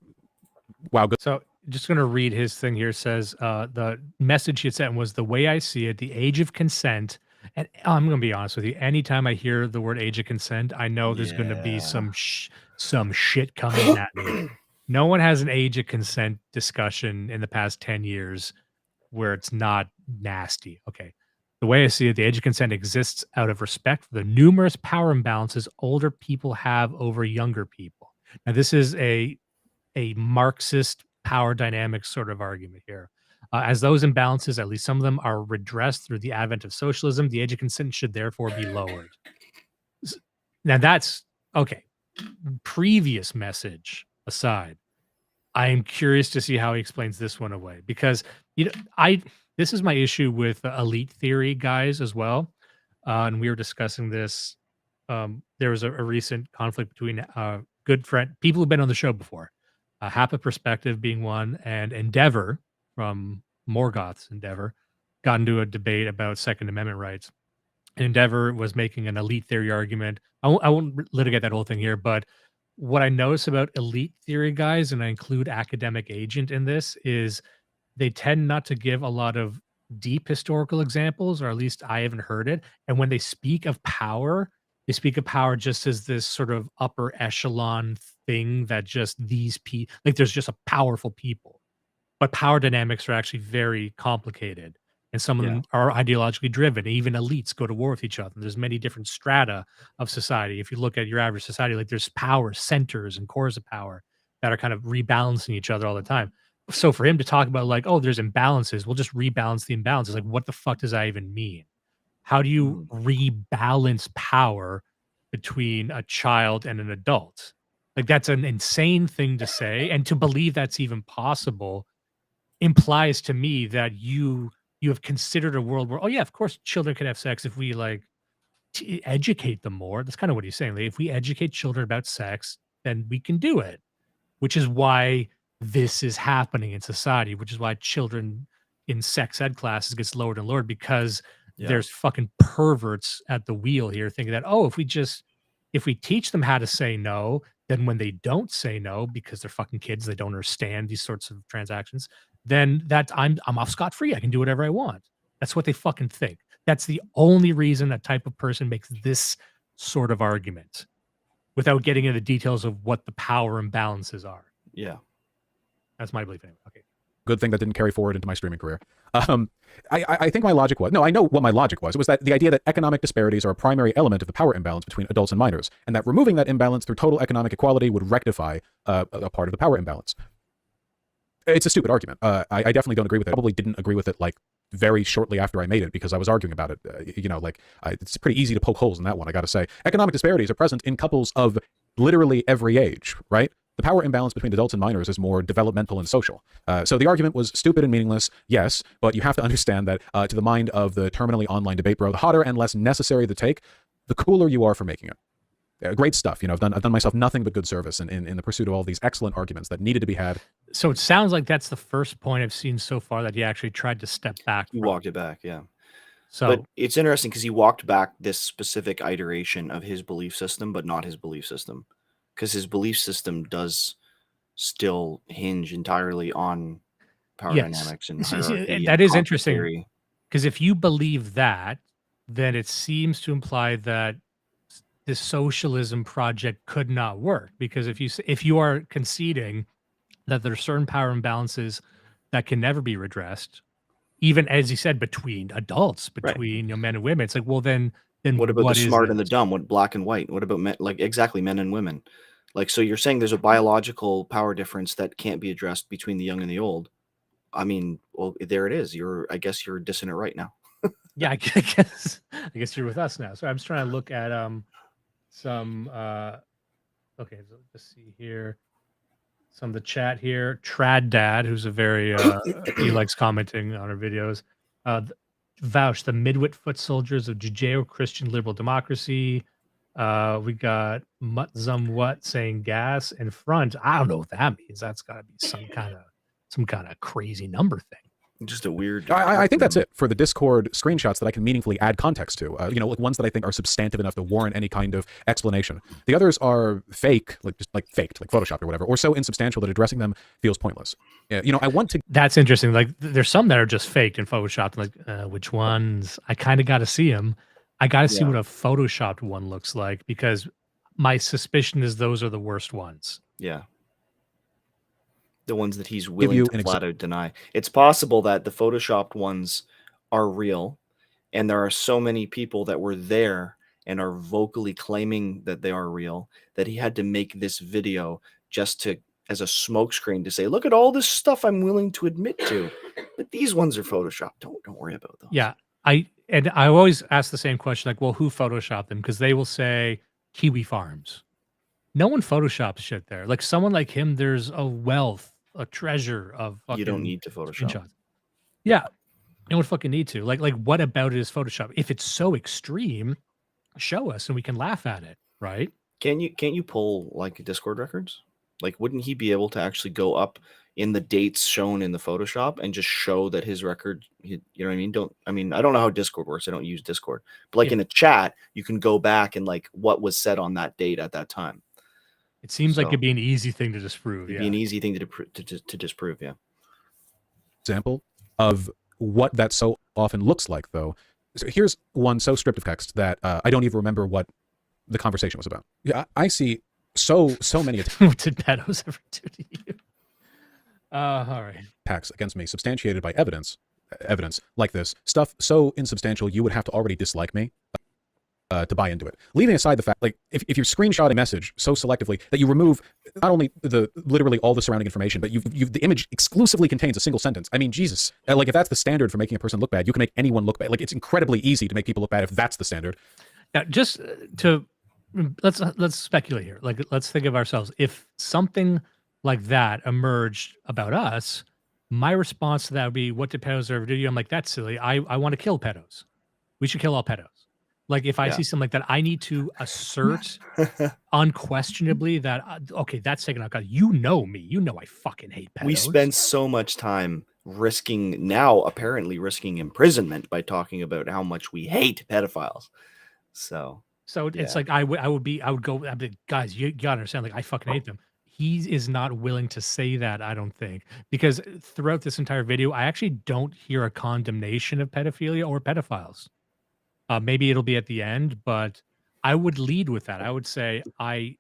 Wow. Good. So just going to read his thing here. It says the message he sent was, the way I see it, the age of consent. And I'm going to be honest with you. Anytime I hear the word age of consent, I know there's going to be some shit coming at me. No one has an age of consent discussion in the past 10 years where it's not nasty. Okay. The way I see it, the age of consent exists out of respect for the numerous power imbalances older people have over younger people. Now, this is a Marxist power dynamics sort of argument here. As those imbalances, at least some of them, are redressed through the advent of socialism, the age of consent should therefore be lowered. Now, that's okay. Previous message aside, I am curious to see how he explains this one away, because this is my issue with elite theory guys as well, and we were discussing this. There was a recent conflict between good friend people who've been on the show before, Hapa Perspective being one, and Endeavor from Morgoth's Endeavor got into a debate about Second Amendment rights. And Endeavor was making an elite theory argument. I won't litigate that whole thing here, but what I notice about elite theory guys, and I include academic agent in this, is they tend not to give a lot of deep historical examples, or at least I haven't heard it. And when they speak of power, they speak of power just as this sort of upper echelon thing that just these people, like there's just a powerful people. But power dynamics are actually very complicated. And some of them are ideologically driven. Even elites go to war with each other. There's many different strata of society. If you look at your average society, like there's power centers and cores of power that are kind of rebalancing each other all the time. So for him to talk about like, oh, there's imbalances, we'll just rebalance the imbalances. Like, what the fuck does that even mean? How do you rebalance power between a child and an adult? Like, that's an insane thing to say. And to believe that's even possible implies to me that you have considered a world where, oh yeah, of course children can have sex if we like educate them more. That's kind of what he's saying. Like, if we educate children about sex, then we can do it, which is why this is happening in society, which is why children in sex ed classes gets lowered and lowered, because there's fucking perverts at the wheel here thinking that, oh, if we teach them how to say no, then when they don't say no because they're fucking kids, they don't understand these sorts of transactions, then that I'm off scot-free. I can do whatever I want. That's what they fucking think. That's the only reason that type of person makes this sort of argument without getting into the details of what the power imbalances are. Yeah. That's my belief anyway. Okay. Good thing that didn't carry forward into my streaming career. I think my logic was, no, I know what my logic was. It was that the idea that economic disparities are a primary element of the power imbalance between adults and minors, and that removing that imbalance through total economic equality would rectify a part of the power imbalance. It's a stupid argument. I definitely don't agree with it. I probably didn't agree with it like very shortly after I made it, because I was arguing about it. It's pretty easy to poke holes in that one, I got to say. Economic disparities are present in couples of literally every age, right? The power imbalance between adults and minors is more developmental and social. So the argument was stupid and meaningless, yes, but you have to understand that to the mind of the terminally online debate bro, the hotter and less necessary the take, the cooler you are for making it. Great stuff. I've done myself nothing but good service in the pursuit of all these excellent arguments that needed to be had. So it sounds like that's the first point I've seen so far that he actually tried to step back. He walked it back, yeah. So but it's interesting because he walked back this specific iteration of his belief system, but not his belief system, because his belief system does still hinge entirely on power dynamics and hierarchy. That is interesting, because if you believe that, then it seems to imply that the socialism project could not work, because if you are conceding that there are certain power imbalances that can never be redressed, even as he said, between adults, between men and women, it's like, well, then what about the smart and the dumb? What black and white? What about men, like exactly men and women? Like, so you're saying there's a biological power difference that can't be addressed between the young and the old. I mean, well, there it is. I guess you're dissonant right now. Yeah, I guess you're with us now. So I'm just trying to look at some okay, so let's see here. Some of the chat here. Trad Dad, who's a very he likes commenting on our videos. Vaush, the midwit foot soldiers of Judeo-Christian liberal democracy. We got Mutzumwhat saying gas in front. I don't know what that means. That's got to be some kind of crazy number thing. Just a weird. I think that's it for the Discord screenshots that I can meaningfully add context to. Like ones that I think are substantive enough to warrant any kind of explanation. The others are fake, like faked, like Photoshopped or whatever, or so insubstantial that addressing them feels pointless. I want to. That's interesting. Like, there's some that are just faked and photoshopped. Like, which ones? I kind of got to see them. I got to see what a photoshopped one looks like, because my suspicion is those are the worst ones. Yeah. The ones that he's willing you to an flat out deny. It's possible that the photoshopped ones are real, and there are so many people that were there and are vocally claiming that they are real that he had to make this video just to as a smokescreen to say, look at all this stuff I'm willing to admit to. But these ones are photoshopped. Don't worry about those. Yeah, I always ask the same question, like, well, who photoshopped them? Because they will say Kiwi Farms. No one photoshops shit there. Like someone like him, there's a wealth, a treasure of fucking You don't need to Photoshop. screenshots. Yeah, you don't fucking need to. Like what about it is Photoshop? If it's so extreme, show us and we can laugh at it, right? Can't you pull like Discord records? Like, wouldn't he be able to actually go up in the dates shown in the Photoshop and just show that his record, you know what I mean? I don't know how Discord works. I don't use Discord. But like in a chat, you can go back and like what was said on that date at that time. It seems like it'd be an easy thing to disprove. It'd be an easy thing to disprove, yeah. Example of what that so often looks like, though. So here's one so stripped of text that I don't even remember what the conversation was about. Yeah, I see so many What did pedos ever do to you? All right. attacks against me substantiated by evidence like this stuff so insubstantial you would have to already dislike me to buy into it. Leaving aside the fact, like, if you screenshot a message so selectively that you remove not only literally all the surrounding information, but the image exclusively contains a single sentence. I mean, Jesus, like if that's the standard for making a person look bad, you can make anyone look bad. Like it's incredibly easy to make people look bad if that's the standard. Now, just to let's speculate here. Like, let's think of ourselves. If something like that emerged about us, my response to that would be, "What did pedos ever do to you?" I'm like, "That's silly. I want to kill pedos. We should kill all pedos." Like, if I see something like that, I need to assert unquestionably that, okay, that's taken out. God, you know me. You know I fucking hate pedos. We spend so much time apparently risking imprisonment by talking about how much we hate pedophiles. So it's like I would go, I'd be, guys, you gotta understand, like, I fucking hate them. He is not willing to say that, I don't think, because throughout this entire video, I actually don't hear a condemnation of pedophilia or pedophiles. Maybe it'll be at the end, but I would lead with that. I would say I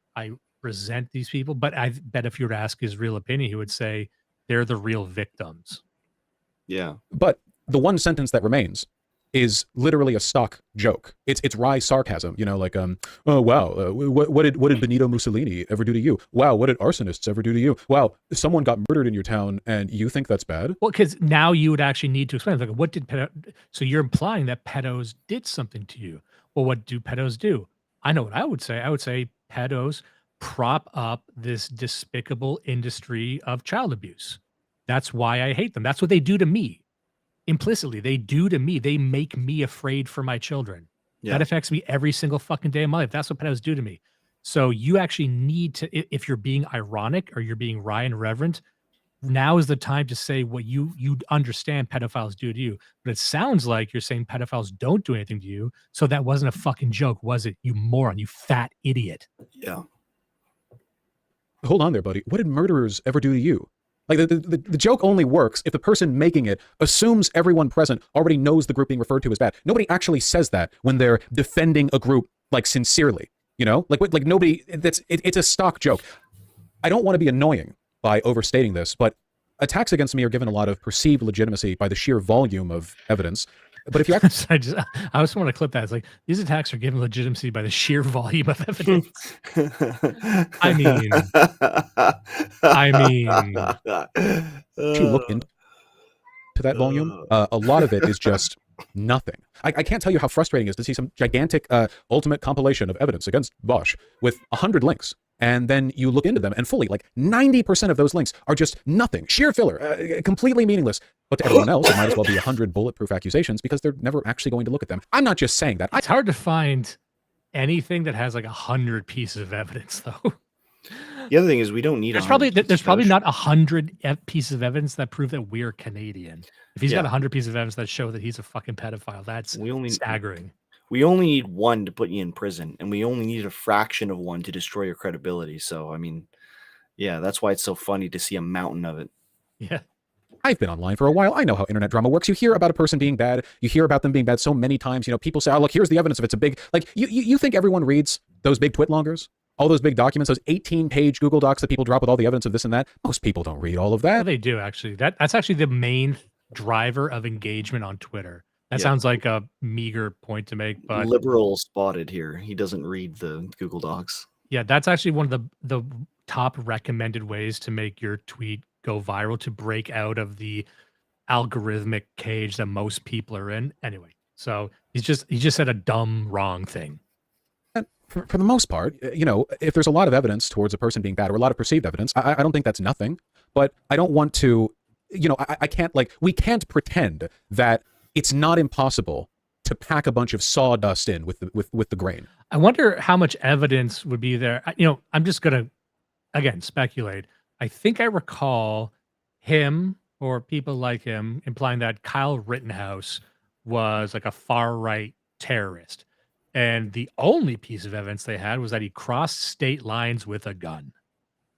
resent these people, but I bet if you were to ask his real opinion, he would say they're the real victims. Yeah. But the one sentence that remains is literally a stock joke. It's wry sarcasm, you know, like oh wow, what did Benito Mussolini ever do to you? Wow, what did arsonists ever do to you? Wow, someone got murdered in your town and you think that's bad? Well, because now you would actually need to explain, like, what did so you're implying that pedos did something to you. Well, what do pedos do? I know what I would say. I would say pedos prop up this despicable industry of child abuse. That's why I hate them. That's what they do to me. Implicitly, they do to me. They make me afraid for my children. Yeah. That affects me every single fucking day of my life. That's what pedos do to me. So you actually need to, if you're being ironic or you're being wry and reverent, now is the time to say what you understand pedophiles do to you. But it sounds like you're saying pedophiles don't do anything to you. So that wasn't a fucking joke, was it? You moron, you fat idiot. Yeah. Hold on there, buddy. What did murderers ever do to you? Like the joke only works if the person making it assumes everyone present already knows the group being referred to as bad. Nobody actually says that when they're defending a group, like, sincerely, you know, like nobody, it's a stock joke. I don't want to be annoying by overstating this, but attacks against me are given a lot of perceived legitimacy by the sheer volume of evidence. But if you actually, I just want to clip that. It's like, these attacks are given legitimacy by the sheer volume of evidence. I mean, if you look into that volume, a lot of it is just nothing. I can't tell you how frustrating it is to see some gigantic ultimate compilation of evidence against Vaush with 100 links. And then you look into them and fully, like 90% of those links are just nothing, sheer filler, completely meaningless. But to everyone else, it might as well be 100 bulletproof accusations because they're never actually going to look at them. I'm not just saying that. It's hard to find anything that has like 100 pieces of evidence, though. The other thing is we don't need. There's probably not 100 pieces of evidence that prove that we're Canadian. If he's got 100 pieces of evidence that show that he's a fucking pedophile, that's staggering. We only need one to put you in prison, and we only need a fraction of one to destroy your credibility. So, I mean, yeah, that's why it's so funny to see a mountain of it. Yeah. I've been online for a while. I know how internet drama works. You hear about a person being bad. You hear about them being bad so many times. You know, people say, oh, look, here's the evidence of it's a big, like, you think everyone reads those big twit longers? all those big documents, those 18-page Google Docs that people drop with all the evidence of this and that. Most people don't read all of Yeah, that. they do actually. That's actually the main driver of engagement on Twitter. That Yeah. sounds like a meager point to make, but Liberal spotted here. He doesn't read the Google Docs. yeah, that's actually one of the top recommended ways to make your tweet go viral, to break out of the algorithmic cage that most people are in. Anyway, so he just said a dumb wrong thing. And for the most part, you know, if there's a lot of evidence towards a person being bad or a lot of perceived evidence, I don't think that's nothing. But I don't want to, you know, I can't, like, we can't pretend that it's not impossible to pack a bunch of sawdust in with the grain. I wonder how much evidence would be there. You know, I'm just gonna again speculate. I think I recall him or people like him implying that Kyle Rittenhouse was like a far right terrorist, and the only piece of evidence they had was that he crossed state lines with a gun.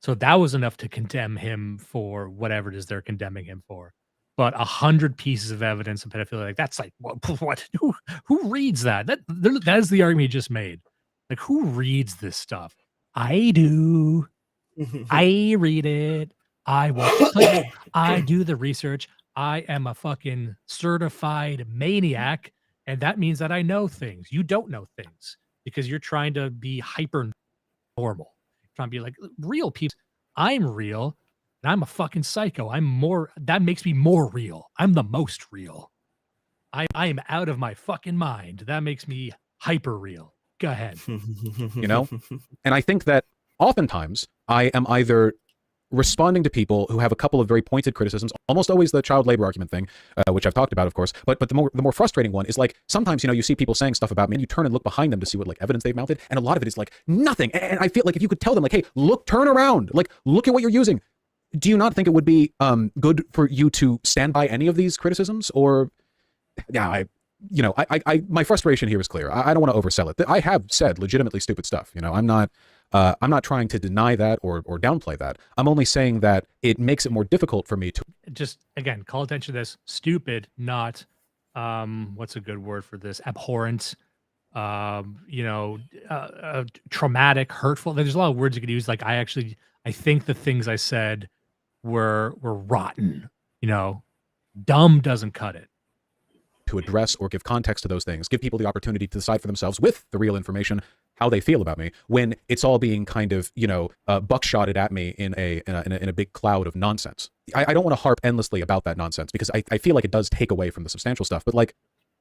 So that was enough to condemn him for whatever it is they're condemning him for. But 100 pieces of evidence of pedophilia, like that's like what? Who reads that? That is the argument he just made. Like, who reads this stuff? I do. I read it. I watch. Like, I do the research. I am a fucking certified maniac, and that means that I know things. You don't know things because you're trying to be hyper normal. Trying to be like real people. I'm real. And I'm a fucking psycho. That makes me more real. I'm the most real. I am out of my fucking mind. That makes me hyper real. Go ahead. You know? And I think that oftentimes I am either responding to people who have a couple of very pointed criticisms, almost always the child labor argument thing, which I've talked about, of course. But the more frustrating one is, like, sometimes, you know, you see people saying stuff about me and you turn and look behind them to see what, like, evidence they've mounted. And a lot of it is like nothing. And I feel like if you could tell them, like, hey, turn around, like, look at what you're using. Do you not think it would be good for you to stand by any of these criticisms? Or, yeah, my frustration here is clear. I don't want to oversell it. I have said legitimately stupid stuff. You know, I'm not trying to deny that or downplay that. I'm only saying that it makes it more difficult for me to just, again, call attention to this. Stupid, not what's a good word for this? Abhorrent, traumatic, hurtful. There's a lot of words you could use. Like, I think the things I said were rotten. You know, dumb doesn't cut it. to address or give context to those things, give people the opportunity to decide for themselves with the real information how they feel about me, when it's all being kind of, buckshotted at me in a big cloud of nonsense. I don't want to harp endlessly about that nonsense because I feel like it does take away from the substantial stuff. But like,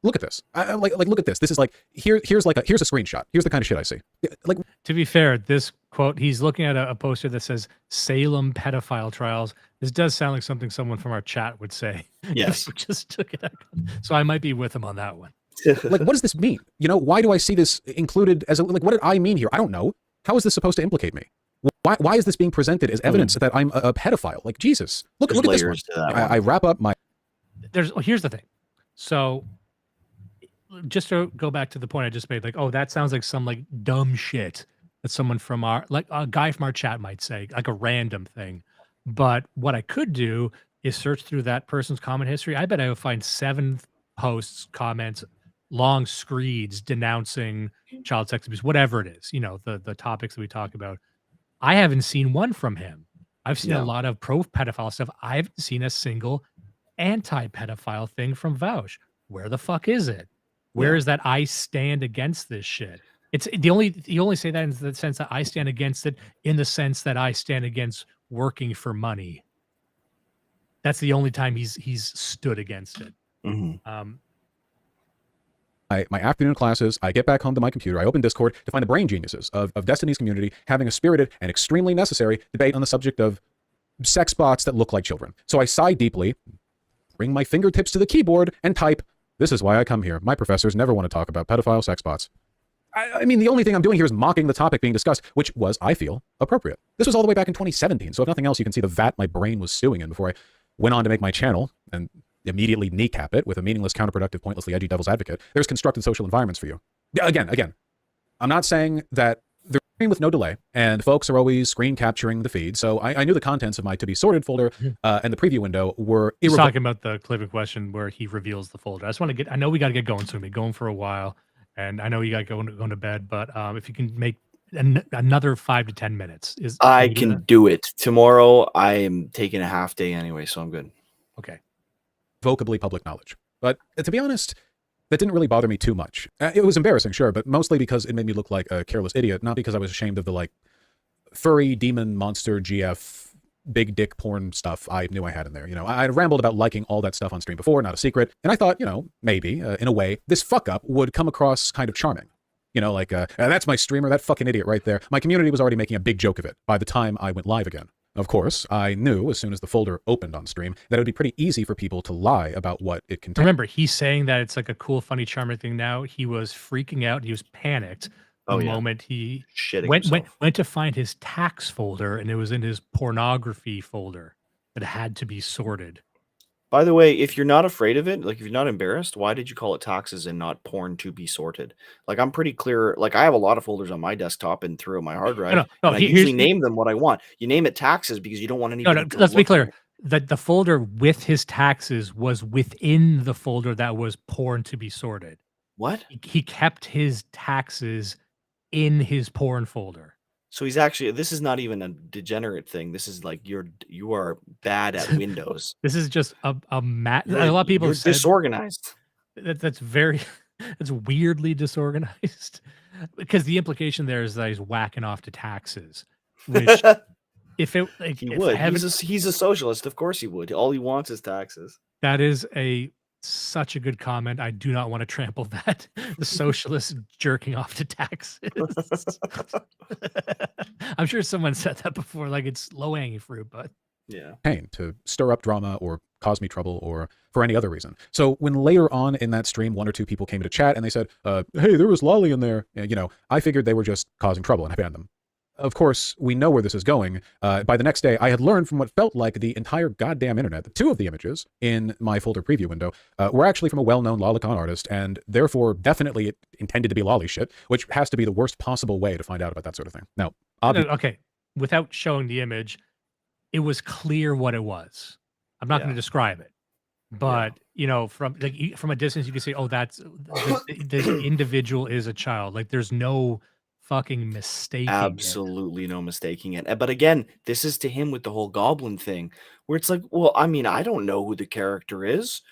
look at this. Look at this. This is like, here's a screenshot. Here's the kind of shit I see. Like, to be fair, this quote, he's looking at a poster that says Salem pedophile trials. This does sound like something someone from our chat would say. Yes. We just took it out. So I might be with him on that one. like, what does this mean? Why do I see this included as what did I mean here? I don't know. How is this supposed to implicate me? Why is this being presented as evidence that I'm a pedophile? Like, Jesus, look at this one. I wrap up my. Here's the thing. So just to go back to the point I just made, like, oh, that sounds like some like dumb shit that someone from like a guy from our chat might say, like a random thing. But what I could do is search through that person's comment history. I bet I would find 7 posts, comments, long screeds denouncing child sex abuse, whatever it is, the topics that we talk about. I haven't seen one from him. I've seen a lot of pro-pedophile stuff. I haven't seen a single anti-pedophile thing from Vaush. Where the fuck is it? Where is that I stand against this shit? It's you only say that in the sense that I stand against it, in the sense that I stand against working for money. That's the only time he's stood against it. Mm-hmm. My afternoon classes, I get back home to my computer, I open Discord to find the brain geniuses of Destiny's community having a spirited and extremely necessary debate on the subject of sex bots that look like children. So I sigh deeply, bring my fingertips to the keyboard, and type, "This is why I come here. My professors never want to talk about pedophile sex bots." I mean, the only thing I'm doing here is mocking the topic being discussed, which was, I feel, appropriate. This was all the way back in 2017, so if nothing else, you can see the vat my brain was stewing in before I went on to make my channel and immediately kneecap it with a meaningless, counterproductive, pointlessly edgy devil's advocate. There's constructed social environments for you. Again, I'm not saying that they're screen with no delay, and folks are always screen capturing the feed, so I knew the contents of my to be sorted folder and the preview window were He's talking about the clip in question where he reveals the folder. I know we got to get going soon. We've been going for a while, and I know you got going to bed, but if you can make another 5 to 10 minutes. I you do can that? do it. Tomorrow I am taking a half day anyway, so I'm good. Okay. Vocably public knowledge. But to be honest, that didn't really bother me too much. It was embarrassing, sure, but mostly because it made me look like a careless idiot, not because I was ashamed of the, like, furry, demon, monster, GF, big dick porn stuff I knew I had in there. You know, I rambled about liking all that stuff on stream before, not a secret, and I thought, you know, maybe, in a way, this fuck-up would come across kind of charming. You know, like, that's my streamer, that fucking idiot right there. My community was already making a big joke of it by the time I went live again. Of course, I knew as soon as the folder opened on stream that it would be pretty easy for people to lie about what it contained. Remember, he's saying that it's like a cool, funny, charming thing now. He was freaking out. He was panicked the moment he went to find his tax folder, and it was in his pornography folder that had to be sorted. By the way, if you're not afraid of it, like if you're not embarrassed, why did you call it taxes and not porn to be sorted? Like I'm pretty clear. Like I have a lot of folders on my desktop and through my hard drive. No, and I usually name them what I want. You name it taxes because you don't want anybody. No, let's be clear. That the folder with his taxes was within the folder that was porn to be sorted. What? He kept his taxes in his porn folder. So he's actually, this is not even a degenerate thing. This is like you are bad at Windows. This is just a lot of people you're said disorganized. That's very it's weirdly disorganized because the implication there is that he's whacking off to taxes, which if it like, he if would. heaven, He's a socialist. Of course he would. All he wants is taxes. that is such a good comment. I do not want to trample that. The socialists jerking off to taxes. I'm sure someone said that before, like it's low hanging fruit, but yeah. Pain to stir up drama or cause me trouble or for any other reason. So when later on in that stream, 1 or 2 people came to chat and they said, hey, there was lolly in there. You know, I figured they were just causing trouble and I banned them. Of course, we know where this is going. By the next day, I had learned from what felt like the entire goddamn internet that 2 of the images in my folder preview window were actually from a well-known lolicon artist, and therefore definitely intended to be lolly shit, which has to be the worst possible way to find out about that sort of thing. Now, okay, without showing the image, it was clear what it was. I'm not going to describe it, but you know, from a distance, you can say, "Oh, that's the individual is a child." Like, there's no fucking mistaking absolutely no mistaking it. But again, this is to him with the whole goblin thing where it's like, well, I mean, I don't know who the character is.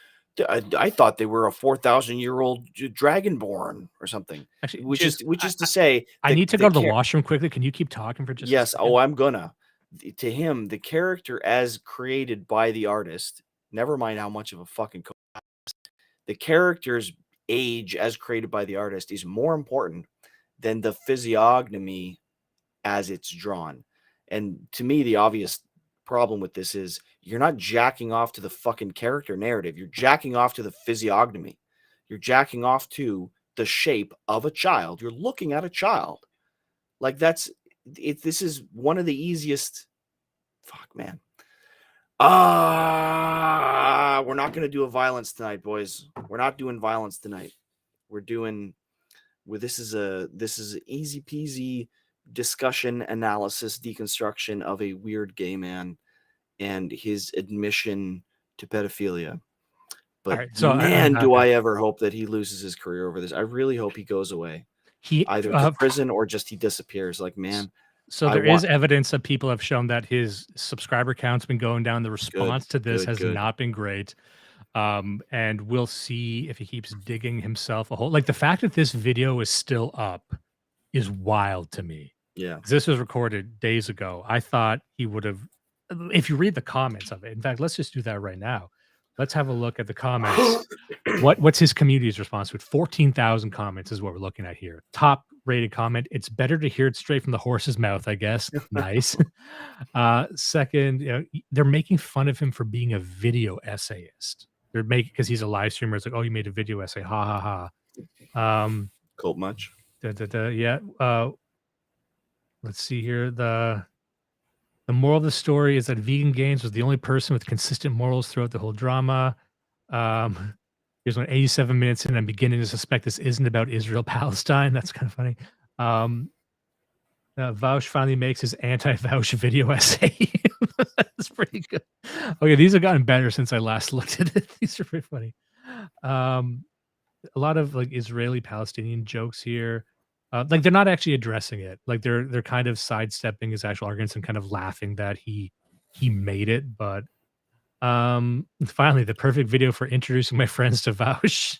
I thought they were a 4,000-year-old dragonborn or something. Actually, which is to say, I need to go to the washroom quickly. Can you keep talking for just yes? a second? Oh, I'm gonna. To him, the character as created by the artist, never mind how much of a fucking the character's age as created by the artist is more important than the physiognomy as it's drawn. And to me, the obvious problem with this is you're not jacking off to the fucking character narrative. You're jacking off to the physiognomy. You're jacking off to the shape of a child. You're looking at a child. Like this is one of the easiest. Fuck, man. We're not going to do a violence tonight, boys. We're not doing violence tonight. We're doing this is easy peasy discussion, analysis, deconstruction of a weird gay man and his admission to pedophilia. But right, so man, do I ever hope that he loses his career over this. I really hope he goes away. Either to prison or just he disappears. Like, man. So there is evidence that people have shown that his subscriber count's been going down. The response to this has not been great. And we'll see if he keeps digging himself a hole. Like, the fact that this video is still up is wild to me. Yeah. This was recorded days ago. I thought he would have, if you read the comments of it, in fact, let's just do that right now. Let's have a look at the comments. What's his community's response to it? 14,000 comments is what we're looking at here. Top rated comment. It's better to hear it straight from the horse's mouth, I guess. Nice. Second, you know, they're making fun of him for being a video essayist. They're making, because he's a live streamer. It's like, oh, you made a video essay. Ha ha ha. Cult much? Yeah. Let's see here. The moral of the story is that Vegan Games was the only person with consistent morals throughout the whole drama. Here's 87 minutes in. I'm beginning to suspect this isn't about Israel-Palestine. That's kind of funny. Vaush finally makes his anti-Vaush video essay. That's pretty good. Okay, these have gotten better since I last looked at it. These are pretty funny. A lot of like Israeli-Palestinian jokes here. Like they're not actually addressing it. Like they're kind of sidestepping his actual arguments and kind of laughing that he made it. But finally, the perfect video for introducing my friends to Vaush.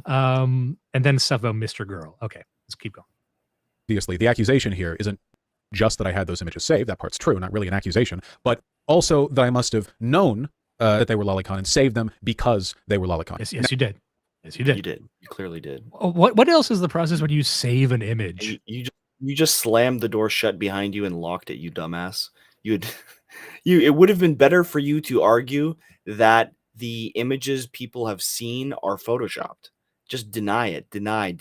And then stuff about Mr. Girl. Okay, let's keep going. Obviously, the accusation here isn't just that I had those images saved. That part's true, not really an accusation, but also that I must have known that they were lolicon and saved them because they were lolicon. Yes, you did. Yes, you did. You did. You clearly did. What else is the process when you save an image? You just slammed the door shut behind you and locked it, you dumbass. It would have been better for you to argue that the images people have seen are photoshopped. Just deny it. Deny,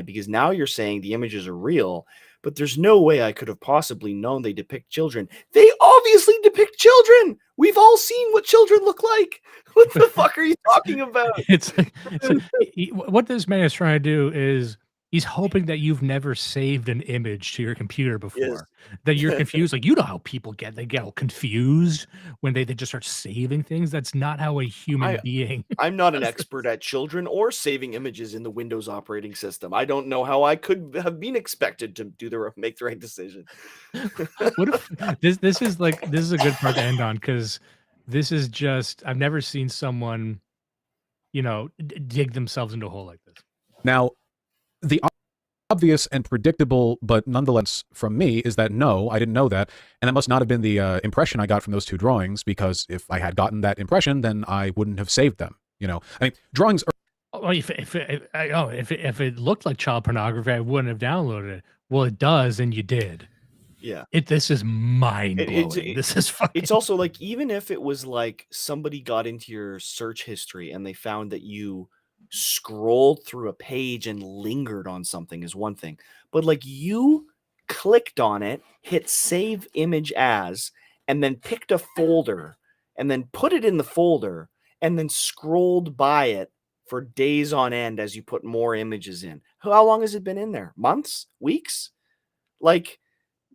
because now you're saying the images are real, but there's no way I could have possibly known they depict children. They obviously depict children. We've all seen what children look like. What the fuck are you talking about? It's like what this man is trying to do is he's hoping that you've never saved an image to your computer before. Yes. That you're confused. Like, you know how people get all confused when they just start saving things. That's not how a human being. I'm not an expert at children or saving images in the Windows operating system. I don't know how I could have been expected to make the right decision. What if this is a good part to end on, because this is just, I've never seen someone, dig themselves into a hole like this. Now, the obvious and predictable, but nonetheless from me, is that no, I didn't know that, and that must not have been the impression I got from those two drawings, because if I had gotten that impression, then I wouldn't have saved them. I mean, drawings are... Well, if it looked like child pornography, I wouldn't have downloaded it. Well, it does, and you did. Yeah. This is mind blowing. This is fucking. It's also like, even if it was like somebody got into your search history and they found that you scrolled through a page and lingered on something, is one thing, but like you clicked on it, hit save image as, and then picked a folder and then put it in the folder and then scrolled by it for days on end as you put more images in. How long has it been in there? Months? Weeks? Like,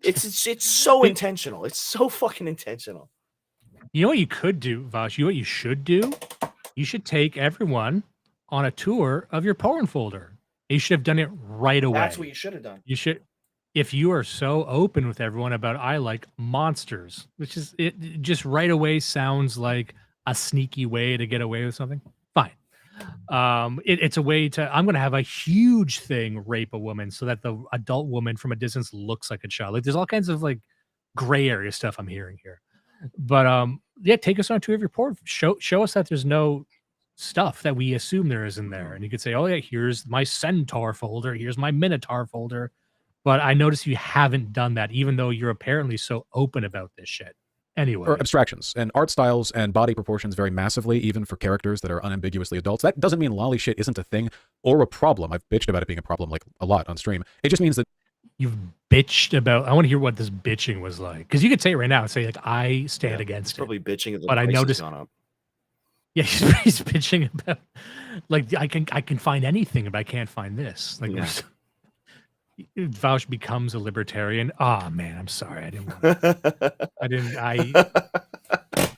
it's so intentional. It's so fucking intentional. You know what you could do, Vaush? You know what you should do? You should take everyone on a tour of your porn folder. You should have done it right away. That's what you should have done. You should, if you are so open with everyone about I like monsters, which is it just right away sounds like a sneaky way to get away with something. Fine. It's a way to, I'm going to have a huge thing rape a woman so that the adult woman from a distance looks like a child. Like, there's all kinds of like gray area stuff I'm hearing here. But yeah, take us on a tour of your porn. Show us that there's no stuff that we assume there is in there. And you could say, oh yeah, here's my Centaur folder, here's my Minotaur folder. But I notice you haven't done that, even though you're apparently so open about this shit. Anyway. Or abstractions and art styles and body proportions vary massively, even for characters that are unambiguously adults. That doesn't mean lolly shit isn't a thing or a problem. I've bitched about it being a problem like a lot on stream. It just means that you've bitched about. I want to hear what this bitching was like, because you could say it right now and say like I stand against probably it. Bitching at the but I price has noticed gone up. Yeah, he's bitching about like I can find anything, but I can't find this. Like Vaush becomes a libertarian. Oh man, I'm sorry.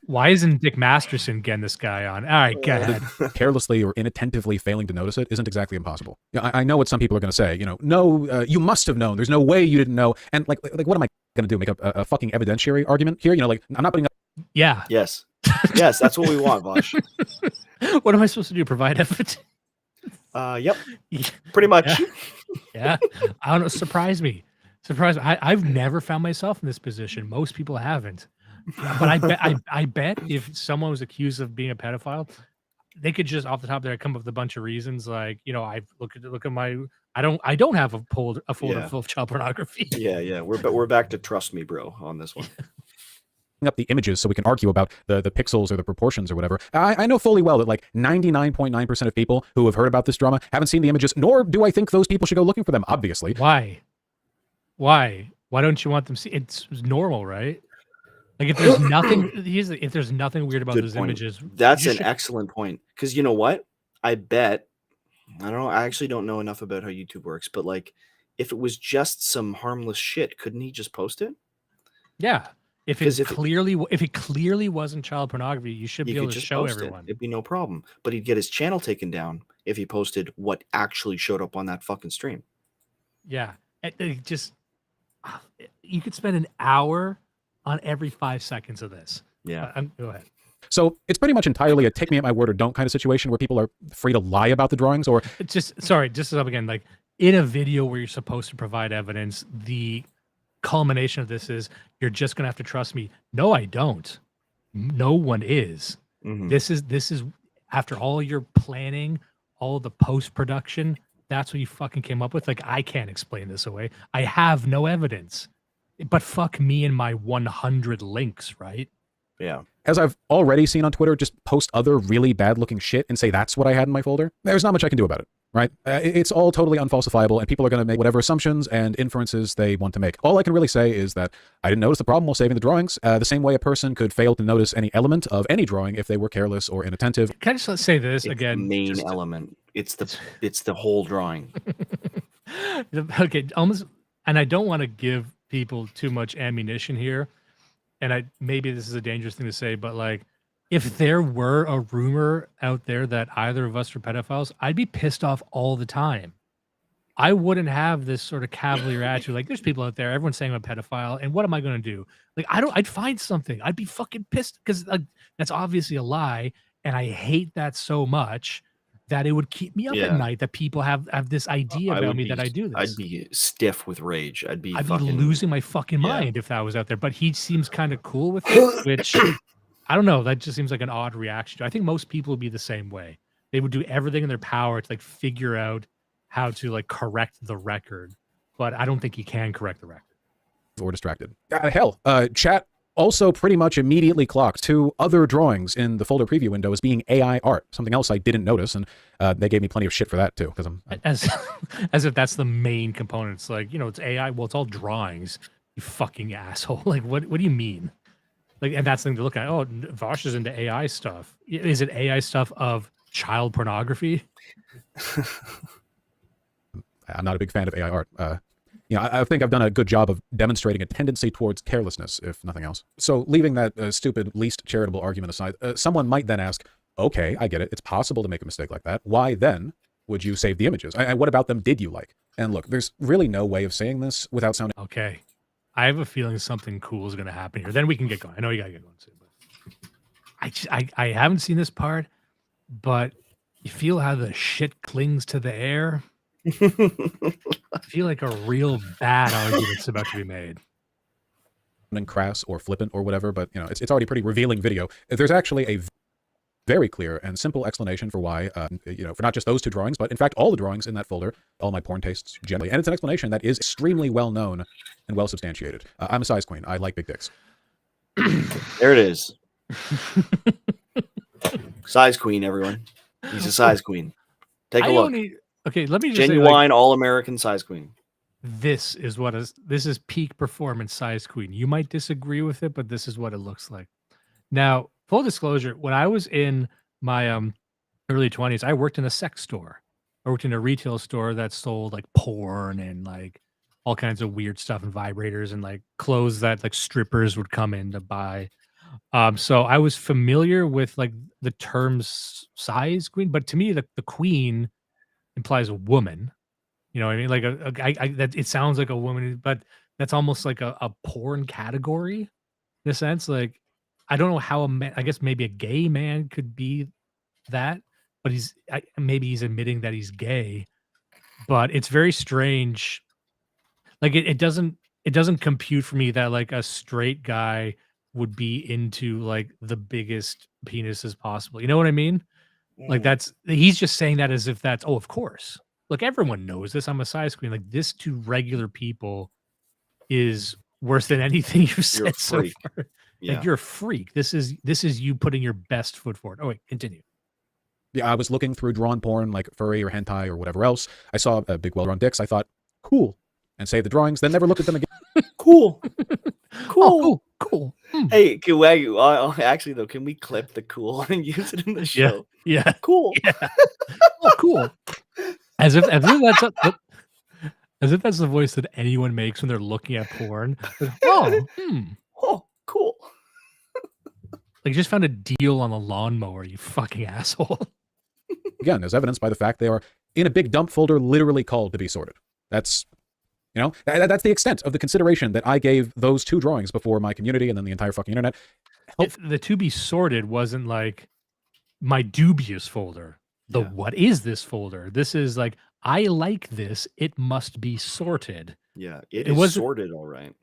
Why isn't Dick Masterson getting this guy on? All right, go ahead. Carelessly or inattentively failing to notice it isn't exactly impossible. I know what some people are going to say. No, you must have known. There's no way you didn't know. And like what am I going to do? Make up a fucking evidentiary argument here? Like I'm not putting up. Yeah. Yes. Yes, that's what we want, Vaush. What am I supposed to do? Provide evidence? Yep. Pretty much. Yeah. I don't know. Surprise me. I've never found myself in this position. Most people haven't. But I bet if someone was accused of being a pedophile, they could just off the top of their head come up with a bunch of reasons. Like, I look at my I don't have a folder full of child pornography. Yeah. We're back to trust me, bro, on this one. Up the images so we can argue about the pixels or the proportions or whatever. I know fully well that like 99.9% of people who have heard about this drama haven't seen the images, nor do I think those people should go looking for them, obviously. Why don't you want them see? It's normal, right? Like if there's nothing weird about those images. That's an excellent point, because you know what, I bet, I don't know, I actually don't know enough about how YouTube works, but like if it was just some harmless shit, couldn't he just post it? Yeah. If it clearly wasn't child pornography, you should be able to show everyone. It'd be no problem. But he'd get his channel taken down if he posted what actually showed up on that fucking stream. Yeah. It just you could spend an hour on every 5 seconds of this. Yeah. Go ahead. So it's pretty much entirely a take me at my word or don't kind of situation where people are free to lie about the drawings, or It's just sorry, just to up again, like in a video where you're supposed to provide evidence, the culmination of this is you're just gonna have to trust me. No, I don't. No one is. Mhm. This is after all your planning, all the post-production, that's what you fucking came up with. Like, I can't explain this away. I have no evidence. But fuck me and my 100 links, right? Yeah. as I've already seen on Twitter, just post other really bad looking shit and say that's what I had in my folder. There's not much I can do about it, right? It's all totally unfalsifiable, and people are going to make whatever assumptions and inferences they want to make. All I can really say is that I didn't notice the problem while saving the drawings, the same way a person could fail to notice any element of any drawing if they were careless or inattentive. Can I just say this It's again? the main element. It's the whole drawing. Okay, almost, and I don't want to give people too much ammunition here, and maybe this is a dangerous thing to say, but like, if there were a rumor out there that either of us were pedophiles, I'd be pissed off all the time. I wouldn't have this sort of cavalier attitude. Like, there's people out there, everyone's saying I'm a pedophile, and what am I going to do? Like, I'd find something. I'd be fucking pissed because that's obviously a lie, and I hate that so much that it would keep me up at night that people have this idea about me that I do this. I'd be stiff with rage. I'd be losing my fucking mind if that was out there. But he seems kind of cool with it, which I don't know. That just seems like an odd reaction. I think most people would be the same way. They would do everything in their power to like figure out how to like correct the record, but I don't think you can correct the record. Or distracted. Hell, chat also pretty much immediately clocked two other drawings in the folder preview window as being AI art, something else I didn't notice, and they gave me plenty of shit for that too, because I'm as if that's the main component. It's like, it's AI. Well, it's all drawings. You fucking asshole. Like, what do you mean? Like, and that's the thing to look at. Oh, Vaush is into AI stuff. Is it AI stuff of child pornography? I'm not a big fan of AI art. I think I've done a good job of demonstrating a tendency towards carelessness, if nothing else. So leaving that stupid, least charitable argument aside, someone might then ask, okay, I get it. It's possible to make a mistake like that. Why then would you save the images? And what about them did you like? And look, there's really no way of saying this without sounding... Okay. I have a feeling something cool is going to happen here. Then we can get going. I know you got to get going soon. But I haven't seen this part, but you feel how the shit clings to the air? I feel like a real bad argument's about to be made. And crass or flippant or whatever, but it's already pretty revealing video. There's actually a very clear and simple explanation for why, for not just those two drawings, but in fact all the drawings in that folder, all my porn tastes generally, and it's an explanation that is extremely well known and well substantiated. I'm a size queen. I like big dicks. There it is. Size queen, everyone. He's a size queen. Take a look. Okay, let me just genuine say, all-American size queen. This is peak performance size queen. You might disagree with it, but this is what it looks like. Now, full disclosure, when I was in my early 20s, I worked in a sex store. I worked in a retail store that sold like porn and like all kinds of weird stuff and vibrators and like clothes that like strippers would come in to buy. So I was familiar with like the terms size queen, but to me, the queen implies a woman. You know what I mean? Like that it sounds like a woman, but that's almost like a porn category in a sense. Like, I don't know how a man, I guess maybe a gay man could be that, but maybe he's admitting that he's gay, but it's very strange. Like it doesn't compute for me that like a straight guy would be into like the biggest penises possible. You know what I mean? Like he's just saying that as if that's, of course. Look, everyone knows this. I'm a size queen. Like, this to regular people is worse than anything you've said so far. Yeah. Like, you're a freak. This is you putting your best foot forward. Oh wait, continue. Yeah, I was looking through drawn porn like furry or hentai or whatever else. I saw big well-drawn dicks. I thought, cool, and saved the drawings. Then never looked at them again. Cool. Cool. Cool. Hey, actually though, can we clip the cool and use it in the show? Yeah. Cool. Yeah. Oh, cool. As if that's the voice that anyone makes when they're looking at porn. Oh, cool. Like, you just found a deal on a lawnmower, you fucking asshole. Again, as evidenced by the fact they are in a big dump folder literally called to be sorted. That's You know, that's the extent of the consideration that I gave those 2 drawings before my community and then the entire fucking internet. If the to be sorted wasn't like my dubious folder. The what is this folder? This is like, I like this. It must be sorted. Yeah, It is wasn't sorted all right.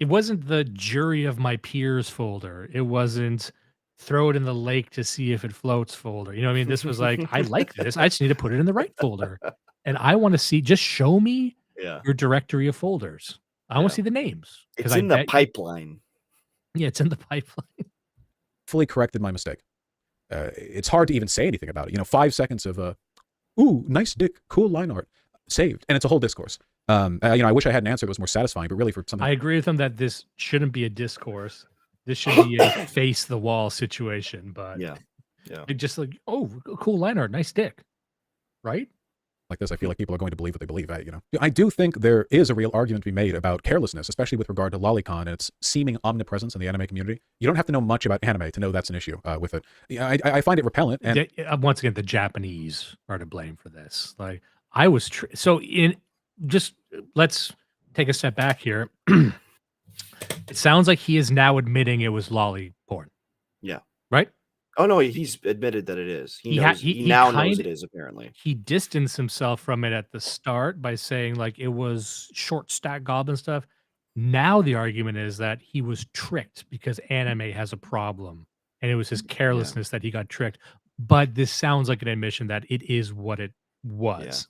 it wasn't the jury of my peers folder. It wasn't throw it in the lake to see if it floats folder. You know what I mean? This was like, I like this. I just need to put it in the right folder. And I want to see, just show me Yeah. your directory of folders. I want to see the names. It's I in the bet you- pipeline. Yeah, it's in the pipeline. Fully corrected my mistake. It's hard to even say anything about it. You know, 5 seconds of ooh, nice dick, cool line art, saved, and it's a whole discourse. You know, I wish I had an answer that was more satisfying, but really for something. I agree with him that this shouldn't be a discourse. This should be a face the wall situation. But yeah, it just like, oh, cool line art, nice dick, right? Like this, I feel like people are going to believe what they believe. You know, I do think there is a real argument to be made about carelessness, especially with regard to lolicon and its seeming omnipresence in the anime community. You don't have to know much about anime to know that's an issue with it. Yeah, I find it repellent. And Once again, the Japanese are to blame for this. Like I was let's take a step back here. It sounds like he is now admitting it was lolly porn. Yeah. Right? Oh no, he's admitted that it is. He now knows it is, apparently. He distanced himself from it at the start by saying like it was short stack goblin stuff. Now the argument is that he was tricked because anime has a problem and it was his carelessness that he got tricked. But this sounds like an admission that it is what it was.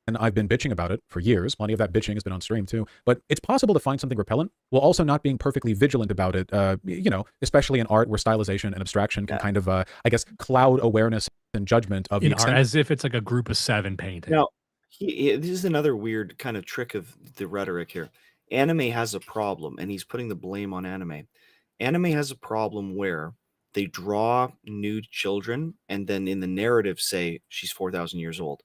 And I've been bitching about it for years. Plenty of that bitching has been on stream too. But it's possible to find something repellent while also not being perfectly vigilant about it. You know, especially in art where stylization and abstraction can kind of, I guess, cloud awareness and judgment of the extent. As if it's like a group of 7 painting. Now, this is another weird kind of trick of the rhetoric here. Anime has a problem, and he's putting the blame on anime. Anime has a problem where they draw nude children and then in the narrative say she's 4,000 years old.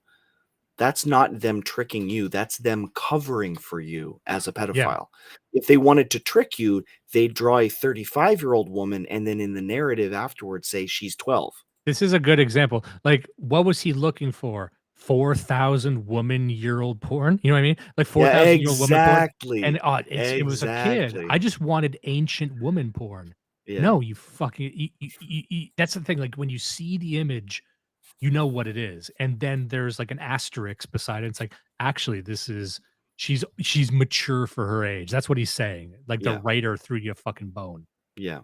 That's not them tricking you. That's them covering for you as a pedophile. If they wanted to trick you, they'd draw a 35-year-old woman and then in the narrative afterwards say she's 12. This is a good example. Like, what was he looking for? 4,000 woman-year-old porn? You know what I mean? Like 4,000-year-old woman porn. Exactly. And it was a kid. I just wanted ancient woman porn. Yeah. No, you fucking... that's the thing. Like, when you see the image, you know what it is. And then there's like an asterisk beside it. It's like, actually, this is... She's mature for her age. That's what he's saying. Like the writer threw you a fucking bone. Yeah.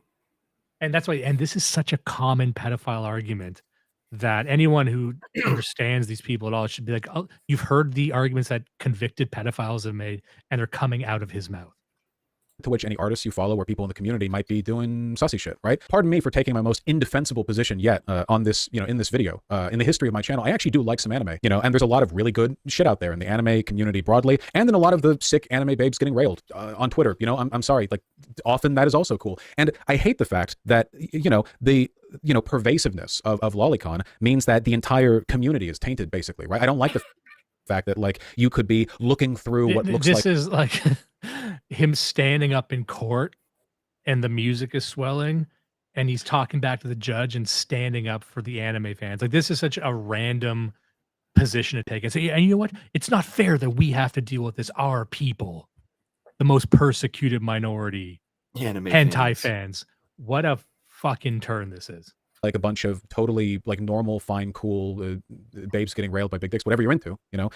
And that's why, and this is such a common pedophile argument that anyone who understands these people at all should be like, oh, you've heard the arguments that convicted pedophiles have made, and they're coming out of his mouth. To which any artists you follow or people in the community might be doing sussy shit, right? Pardon me for taking my most indefensible position yet on this, you know, in this video. In the history of my channel, I actually do like some anime, you know, and there's a lot of really good shit out there in the anime community broadly, and then a lot of the sick anime babes getting railed on Twitter. You know, I'm sorry, like often that is also cool. And I hate the fact that, you know, the pervasiveness of lolicon means that the entire community is tainted, basically, right? I don't like the fact that like you could be looking through what looks like... This is like him standing up in court and the music is swelling and he's talking back to the judge and standing up for the anime fans. Like, this is such a random position to take. And say, and you know what? It's not fair that we have to deal with this. Our people, the most persecuted minority, anime hentai fans. What a fucking turn this is. Like a bunch of totally like normal, fine, cool babes getting railed by big dicks, whatever you're into, you know,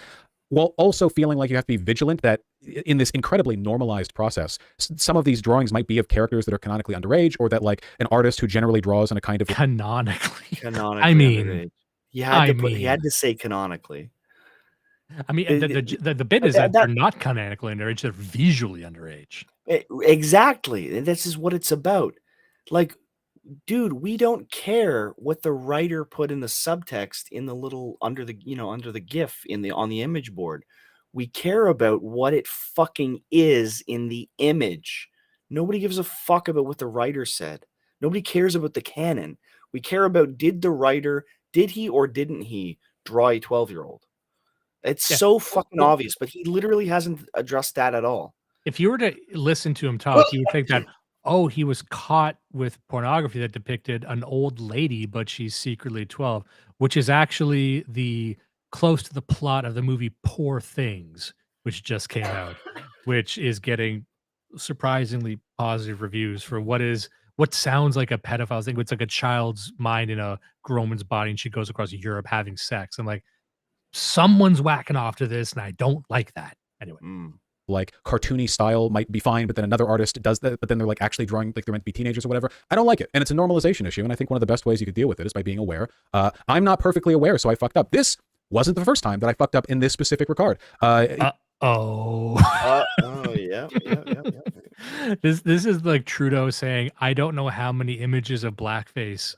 while also feeling like you have to be vigilant that in this incredibly normalized process, some of these drawings might be of characters that are canonically underage, or that like an artist who generally draws in a kind of canonically. I mean, underage. He had to say canonically. I mean, the bit is that they're not canonically underage; they're visually underage. Exactly, and this is what it's about. Like, dude, we don't care what the writer put in the subtext in the little under the GIF on the image board. We care about what it fucking is in the image. Nobody gives a fuck about what the writer said. Nobody cares about the canon. We care about, did he or didn't he draw a 12-year-old? It's so fucking obvious, but he literally hasn't addressed that at all. If you were to listen to him talk, you would think that, oh, he was caught with pornography that depicted an old lady, but she's secretly 12, which is actually close to the plot of the movie Poor Things, which just came out, which is getting surprisingly positive reviews for what sounds like a pedophile thing. It's like a child's mind in a grown woman's body, and she goes across Europe having sex. I'm like, someone's whacking off to this, and I don't like that. Anyway. Like cartoony style might be fine, but then another artist does that, but then they're like actually drawing like they're meant to be teenagers or whatever. I don't like it. And it's a normalization issue. And I think one of the best ways you could deal with it is by being aware. I'm not perfectly aware, so I fucked up. This wasn't the first time that I fucked up in this specific regard. Yeah. This is like Trudeau saying, I don't know how many images of blackface,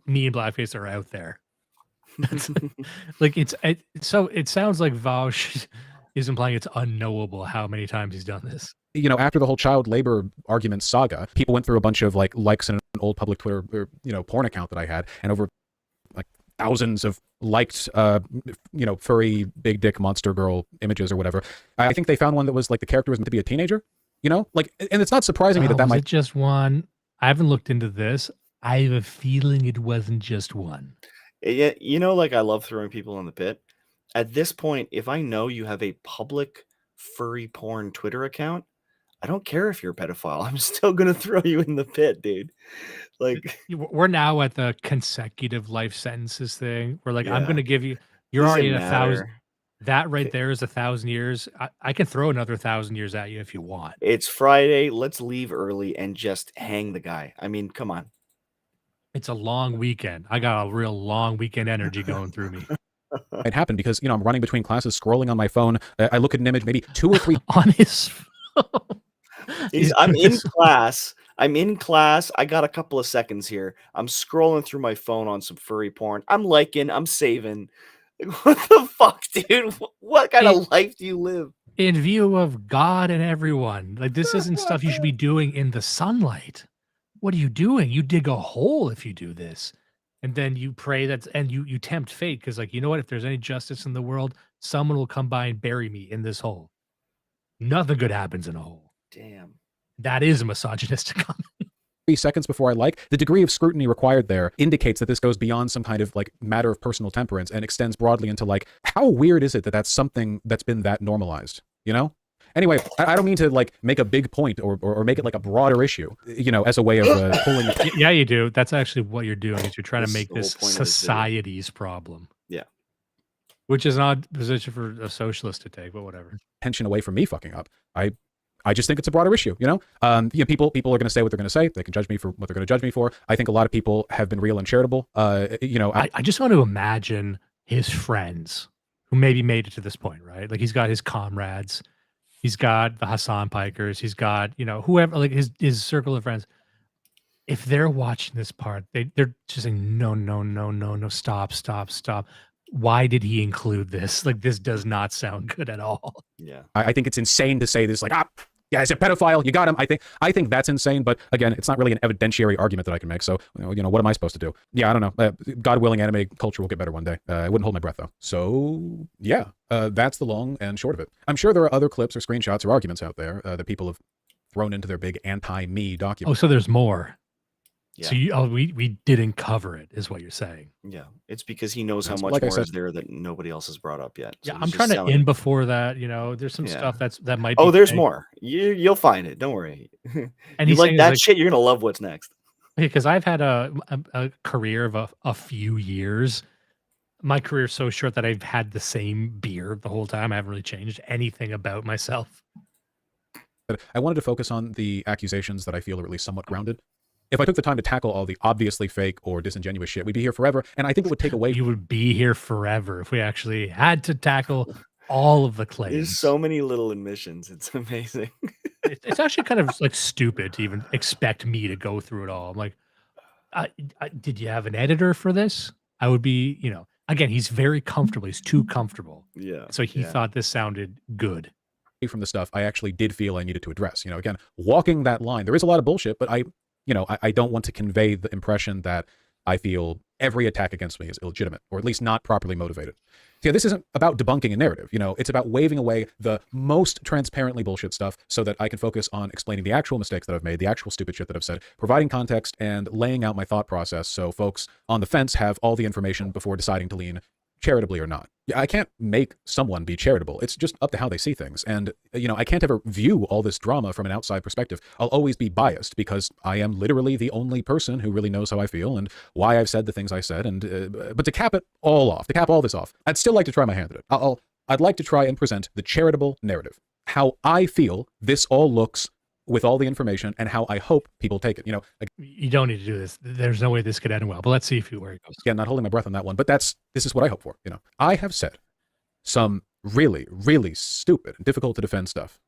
me and blackface are out there. Like so it sounds like Vaush is implying it's unknowable how many times he's done this. You know, after the whole child labor argument saga, people went through a bunch of like likes in an old public Twitter or, porn account that I had, and over like thousands of liked, furry big dick monster girl images or whatever. I think they found one that was like the character was meant to be a teenager, and it's not surprising me that might. It just one. I haven't looked into this. I have a feeling it wasn't just one. Yeah, I love throwing people in the pit. At this point, if I know you have a public furry porn Twitter account, I don't care if you're a pedophile. I'm still gonna throw you in the pit, dude. Like, we're now at the consecutive life sentences thing. We're like, I'm Yeah. gonna give you. You're Doesn't already at 1,000. matter. That right there is 1,000 years. I can throw another 1,000 years at you if you want. It's Friday. Let's leave early and just hang the guy. I mean, come on. It's a long weekend. I got a real long weekend energy going through me. It happened because I'm running between classes, scrolling on my phone. I look at an image, maybe 2 or 3 on his phone. I'm in class. I got a couple of seconds here. I'm scrolling through my phone on some furry porn. I'm liking. I'm saving. What the fuck, dude? What kind of life do you live? In view of God and everyone, like this isn't stuff you should be doing in the sunlight. What are you doing? You dig a hole if you do this. And then you pray and you tempt fate because, like, you know what? If there's any justice in the world, someone will come by and bury me in this hole. Nothing good happens in a hole. Damn. That is a misogynistic comment. 3 seconds before I like. The degree of scrutiny required there indicates that this goes beyond some kind of like matter of personal temperance and extends broadly into like, how weird is it that that's something that's been that normalized, Anyway, I don't mean to like make a big point or make it like a broader issue, as a way of pulling it. Yeah, you do. That's actually what you're doing is you're trying to That's make the whole this point of this video. society's problem. Yeah. Which is an odd position for a socialist to take, but whatever. Attention away from me fucking up. I just think it's a broader issue, people are going to say what they're going to say. They can judge me for what they're going to judge me for. I think a lot of people have been real and charitable. I just want to imagine his friends who maybe made it to this point, right? Like he's got his comrades, he's got the Hassan Pikers, he's got, whoever, like his circle of friends. If they're watching this part, they're just saying, no, stop. Why did he include this? Like, this does not sound good at all. Yeah. I think it's insane to say this, like, yeah, he's a pedophile. You got him. I think that's insane. But again, it's not really an evidentiary argument that I can make. So, what am I supposed to do? Yeah, I don't know. God willing, anime culture will get better one day. I wouldn't hold my breath though. So yeah, that's the long and short of it. I'm sure there are other clips or screenshots or arguments out there that people have thrown into their big anti-me document. Oh, so there's more. Yeah. So we didn't cover it, is what you're saying. Yeah. It's because he knows how much like I more said- is there that nobody else has brought up yet. So Yeah, he's I'm just trying to selling end it. before that. There's some Yeah. stuff that might. Be Oh, there's fake. more. You'll find it. Don't worry. And you he's like saying that like, shit? You're gonna love what's next. because I've had a career of a few years. My career is so short that I've had the same beer the whole time. I haven't really changed anything about myself. But I wanted to focus on the accusations that I feel are at least somewhat grounded. If I took the time to tackle all the obviously fake or disingenuous shit, we'd be here forever. And I think it would take away. You would be here forever if we actually had to tackle all of the claims. There's so many little admissions. It's amazing. It's actually kind of like stupid to even expect me to go through it all. I'm like, did you have an editor for this? I would be, again, he's very comfortable. He's too comfortable. Yeah. So he yeah. thought this sounded good. From the stuff I actually did feel I needed to address. Again, walking that line, there is a lot of bullshit, but I don't want to convey the impression that I feel every attack against me is illegitimate, or at least not properly motivated. See, this isn't about debunking a narrative. It's about waving away the most transparently bullshit stuff so that I can focus on explaining the actual mistakes that I've made, the actual stupid shit that I've said, providing context and laying out my thought process so folks on the fence have all the information before deciding to lean charitably or not. I can't make someone be charitable. It's just up to how they see things. And, I can't ever view all this drama from an outside perspective. I'll always be biased because I am literally the only person who really knows how I feel and why I've said the things I said. And but to cap all this off, I'd still like to try my hand at it. I'd like to try and present the charitable narrative, how I feel this all looks with all the information and how I hope people take it. You don't need to do this. There's no way this could end well, but let's see where it goes. Again, not holding my breath on that one, but this is what I hope for. I have said some really, really stupid and difficult to defend stuff.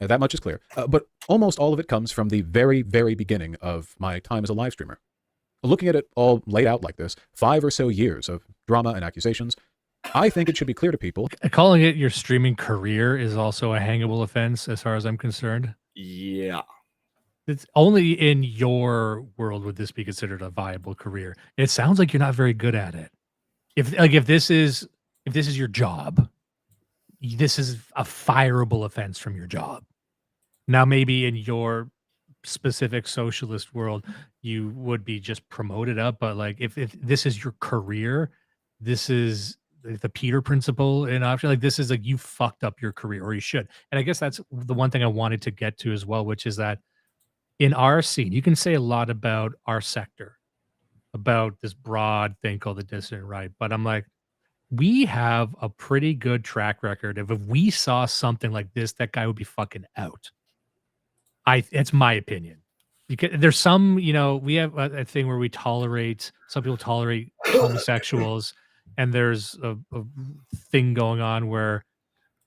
That much is clear. But almost all of it comes from the very, very beginning of my time as a live streamer. Looking at it all laid out like this, 5 or so years of drama and accusations, I think it should be clear to people. Calling it your streaming career is also a hangable offense as far as I'm concerned. Yeah. It's only in your world would this be considered a viable career. It sounds like you're not very good at it. If this is your job, this is a fireable offense from your job. Now, maybe in your specific socialist world, you would be just promoted up. But like, if this is your career, this is the Peter principle in option. Like, this is like you fucked up your career, or you should. And I guess that's the one thing I wanted to get to as well, which is that in our scene, you can say a lot about our sector, about this broad thing called the dissident right. But I'm like, we have a pretty good track record of if we saw something like this, that guy would be fucking out. It's my opinion. Because there's some, we have a thing where some people tolerate homosexuals, and there's a thing going on where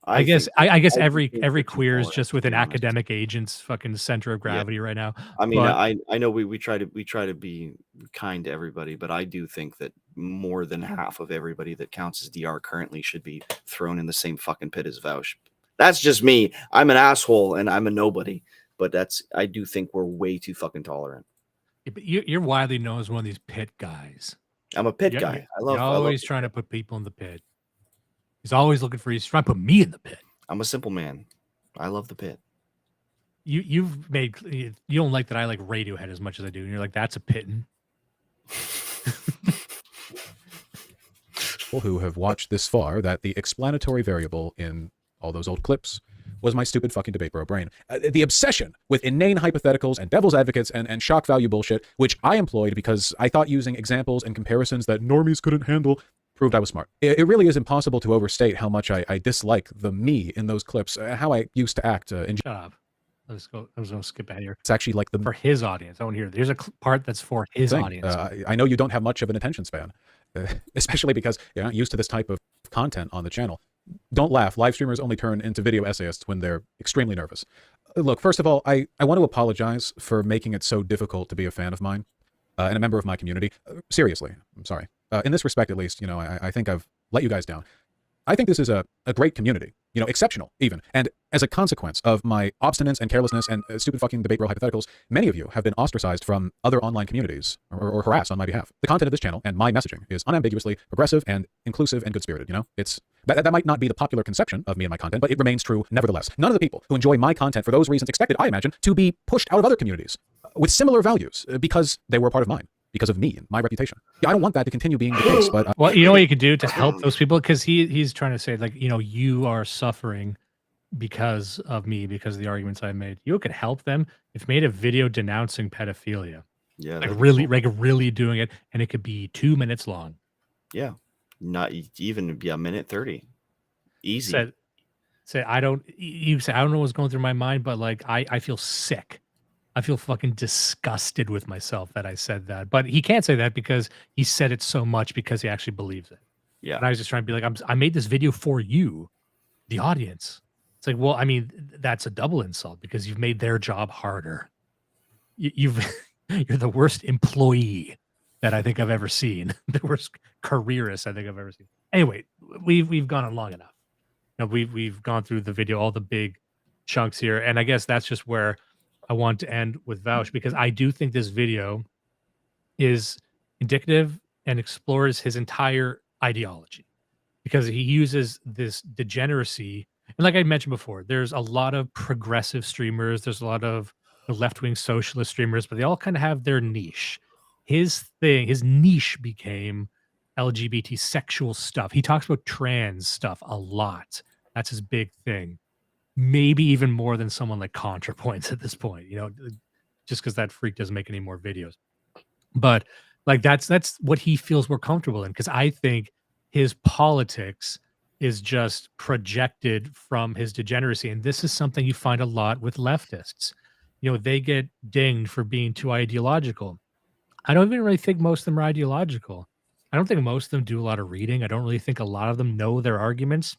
I guess every queer is just with an academic agent's fucking center of gravity right now. I mean, I know we try to be kind to everybody, but I do think that more than half of everybody that counts as DR currently should be thrown in the same fucking pit as Vaush. That's just me. I'm an asshole and I'm a nobody, but I do think we're way too fucking tolerant. Yeah, but you're widely known as one of these pit guys. I'm a pit guy. You're always trying to put people in the pit. He's always he's trying to put me in the pit. I'm a simple man. I love the pit. You don't like that I like Radiohead as much as I do, and you're like, that's a pittin'. People who have watched this far, that the explanatory variable in all those old clips was my stupid fucking debate bro brain. The obsession with inane hypotheticals and devil's advocates and shock value bullshit, which I employed because I thought using examples and comparisons that normies couldn't handle proved I was smart. It really is impossible to overstate how much I dislike the me in those clips, how I used to act. Shut up. I was going to skip ahead here. It's actually like for his audience. I want to hear. There's a part that's for his audience. I know you don't have much of an attention span, especially because you're not used to this type of content on the channel. Don't laugh. Live streamers only turn into video essayists when they're extremely nervous. Look, first of all, I want to apologize for making it so difficult to be a fan of mine and a member of my community. Seriously, I'm sorry. In this respect, at least, I think I've let you guys down. I think this is a great community, exceptional even. And as a consequence of my obstinance and carelessness and stupid fucking debate bro hypotheticals, many of you have been ostracized from other online communities or harassed on my behalf. The content of this channel and my messaging is unambiguously progressive and inclusive and good-spirited, It's that might not be the popular conception of me and my content, but it remains true nevertheless. None of the people who enjoy my content for those reasons expected, I imagine, to be pushed out of other communities with similar values because they were a part of mine. Because of me and my reputation. Yeah, I don't want that to continue being the case, but... well, you know what you could do to help those people? Because he's trying to say, like, you are suffering because of me, because of the arguments I made. You could help them if you made a video denouncing pedophilia. Yeah. Really doing it, and it could be 2 minutes long. Yeah. Not even be a minute 30. Easy. I don't know what's going through my mind, but like, I feel sick. I feel fucking disgusted with myself that I said that. But he can't say that because he said it so much because he actually believes it. Yeah. And I was just trying to be like, I made this video for you, the audience. It's like, well, I mean, that's a double insult because you've made their job harder. You're the worst employee that I think I've ever seen. The worst careerist I think I've ever seen. Anyway, we've gone on long enough. We've gone through the video, all the big chunks here. And I guess that's just where I want to end with Vaush, because I do think this video is indicative and explores his entire ideology, because he uses this degeneracy. And like I mentioned before, there's a lot of progressive streamers. There's a lot of left-wing socialist streamers, but they all kind of have their niche. His niche became LGBT sexual stuff. He talks about trans stuff a lot. That's his big thing. Maybe even more than someone like ContraPoints at this point, just because that freak doesn't make any more videos. But like that's what he feels more comfortable in, because I think his politics is just projected from his degeneracy. And this is something you find a lot with leftists. They get dinged for being too ideological. I don't even really think most of them are ideological. I don't think most of them do a lot of reading. I don't really think a lot of them know their arguments.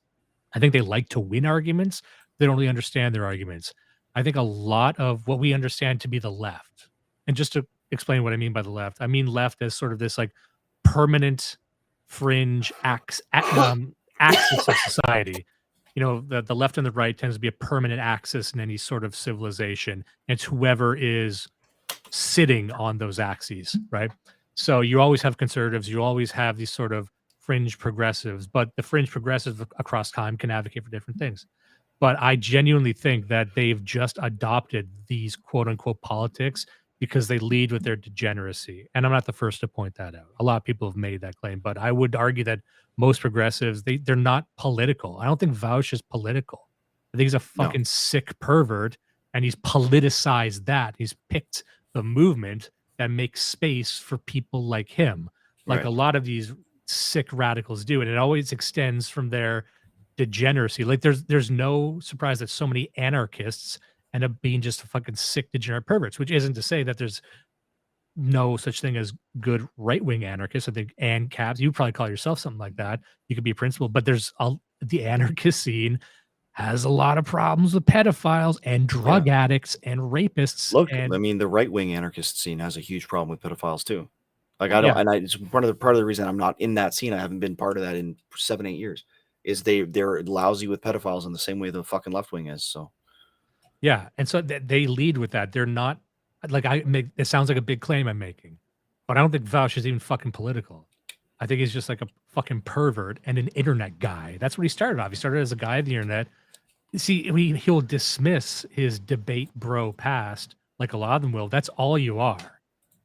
I think they like to win arguments. They don't really understand their arguments. I think a lot of what we understand to be the left, and just to explain what I mean by the left, I mean left as sort of this like permanent fringe axis of society. The left and the right tends to be a permanent axis in any sort of civilization. It's whoever is sitting on those axes, right? So you always have conservatives, you always have these sort of fringe progressives, but the fringe progressives across time can advocate for different things. But I genuinely think that they've just adopted these quote unquote politics because they lead with their degeneracy. And I'm not the first to point that out. A lot of people have made that claim, but I would argue that most progressives, they're not political. I don't think Vaush is political. I think he's a fucking sick pervert, and he's politicized that. He's picked the movement that makes space for people like him, like a lot of these sick radicals do. And it always extends from their degeneracy. Like there's no surprise that so many anarchists end up being just fucking sick degenerate perverts, which isn't to say that there's no such thing as good right-wing anarchists. I think ANCAPs, you probably call yourself something like that. You could be a principal, but the anarchist scene has a lot of problems with pedophiles and drug addicts and rapists. Look, and I mean, the right-wing anarchist scene has a huge problem with pedophiles too. Like I don't, and it's part of the reason I'm not in that scene. I haven't been part of that in 7-8 years. Is they're lousy with pedophiles in the same way the fucking left wing is. So yeah, and so they lead with that. They're not like it sounds like a big claim I'm making, but I don't think Vaush is even fucking political. I think he's just like a fucking pervert and an internet guy. That's what he started off. He started as a guy of the internet. See, he'll dismiss his debate bro past like a lot of them will. That's all you are.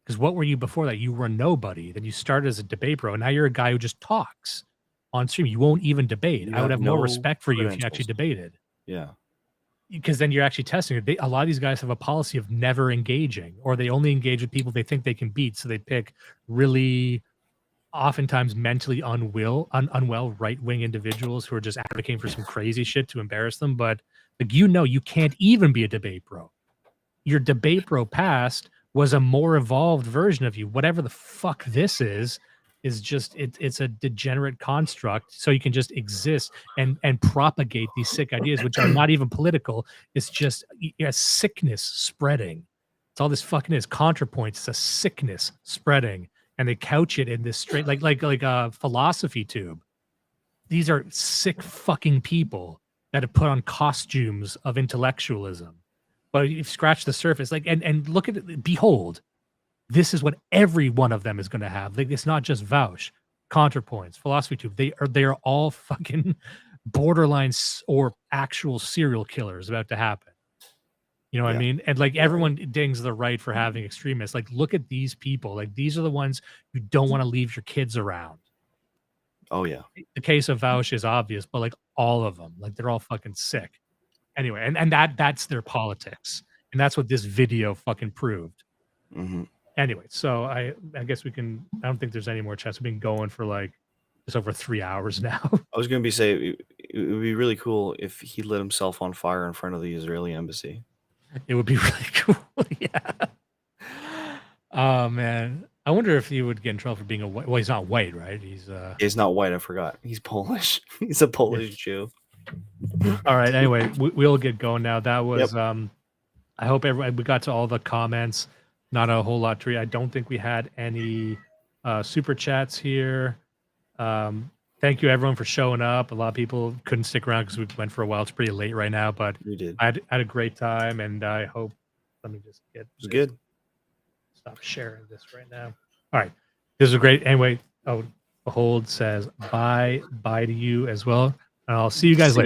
Because what were you before that? You were nobody. Then you started as a debate bro, and now you're a guy who just talks on stream. You won't even debate. I would have more respect for you if you actually debated. Yeah. Because then you're actually testing it. A lot of these guys have a policy of never engaging, or they only engage with people they think they can beat. So they pick really oftentimes mentally unwell right-wing individuals who are just advocating for some crazy shit to embarrass them. But like, you can't even be a debate bro. Your debate bro past was a more evolved version of you. Whatever the fuck this is just it's a degenerate construct, so you can just exist and propagate these sick ideas, which are not even political. It's just a sickness spreading. It's all this fucking is. ContraPoints, it's a sickness spreading, and they couch it in this straight like a philosophy tube. These are sick fucking people that have put on costumes of intellectualism. But you've scratched the surface, like and look at it, behold. This is what every one of them is going to have. Like, it's not just Vaush, ContraPoints, Philosophy Tube. They are all fucking borderline or actual serial killers about to happen. You know what I mean? And like everyone dings the right for having extremists. Like, look at these people. Like, these are the ones you don't want to leave your kids around. Oh yeah. The case of Vaush is obvious, but like all of them, like they're all fucking sick. Anyway, and that's their politics, and that's what this video fucking proved. Mm-hmm. Anyway, so I guess we can. I don't think there's any more chats. We've been going for like just over 3 hours now. I was going to say it would be really cool if he lit himself on fire in front of the Israeli embassy. It would be really cool. Yeah. Oh man, I wonder if he would get in trouble for being a white. Well, he's not white, right? He's not white. I forgot. He's Polish. He's a Polish Jew. All right. Anyway, we'll get going now. That was. I hope everybody we got to all the comments. Not a whole lot to read. I don't think we had any super chats here. Thank you everyone for showing up. A lot of people couldn't stick around because we went for a while. It's pretty late right now, but we did. I had a great time, and I hope. Let me just get. It was good. Stop sharing this right now. All right, this was great. Anyway, Behold says bye to you as well, and I'll see you guys later.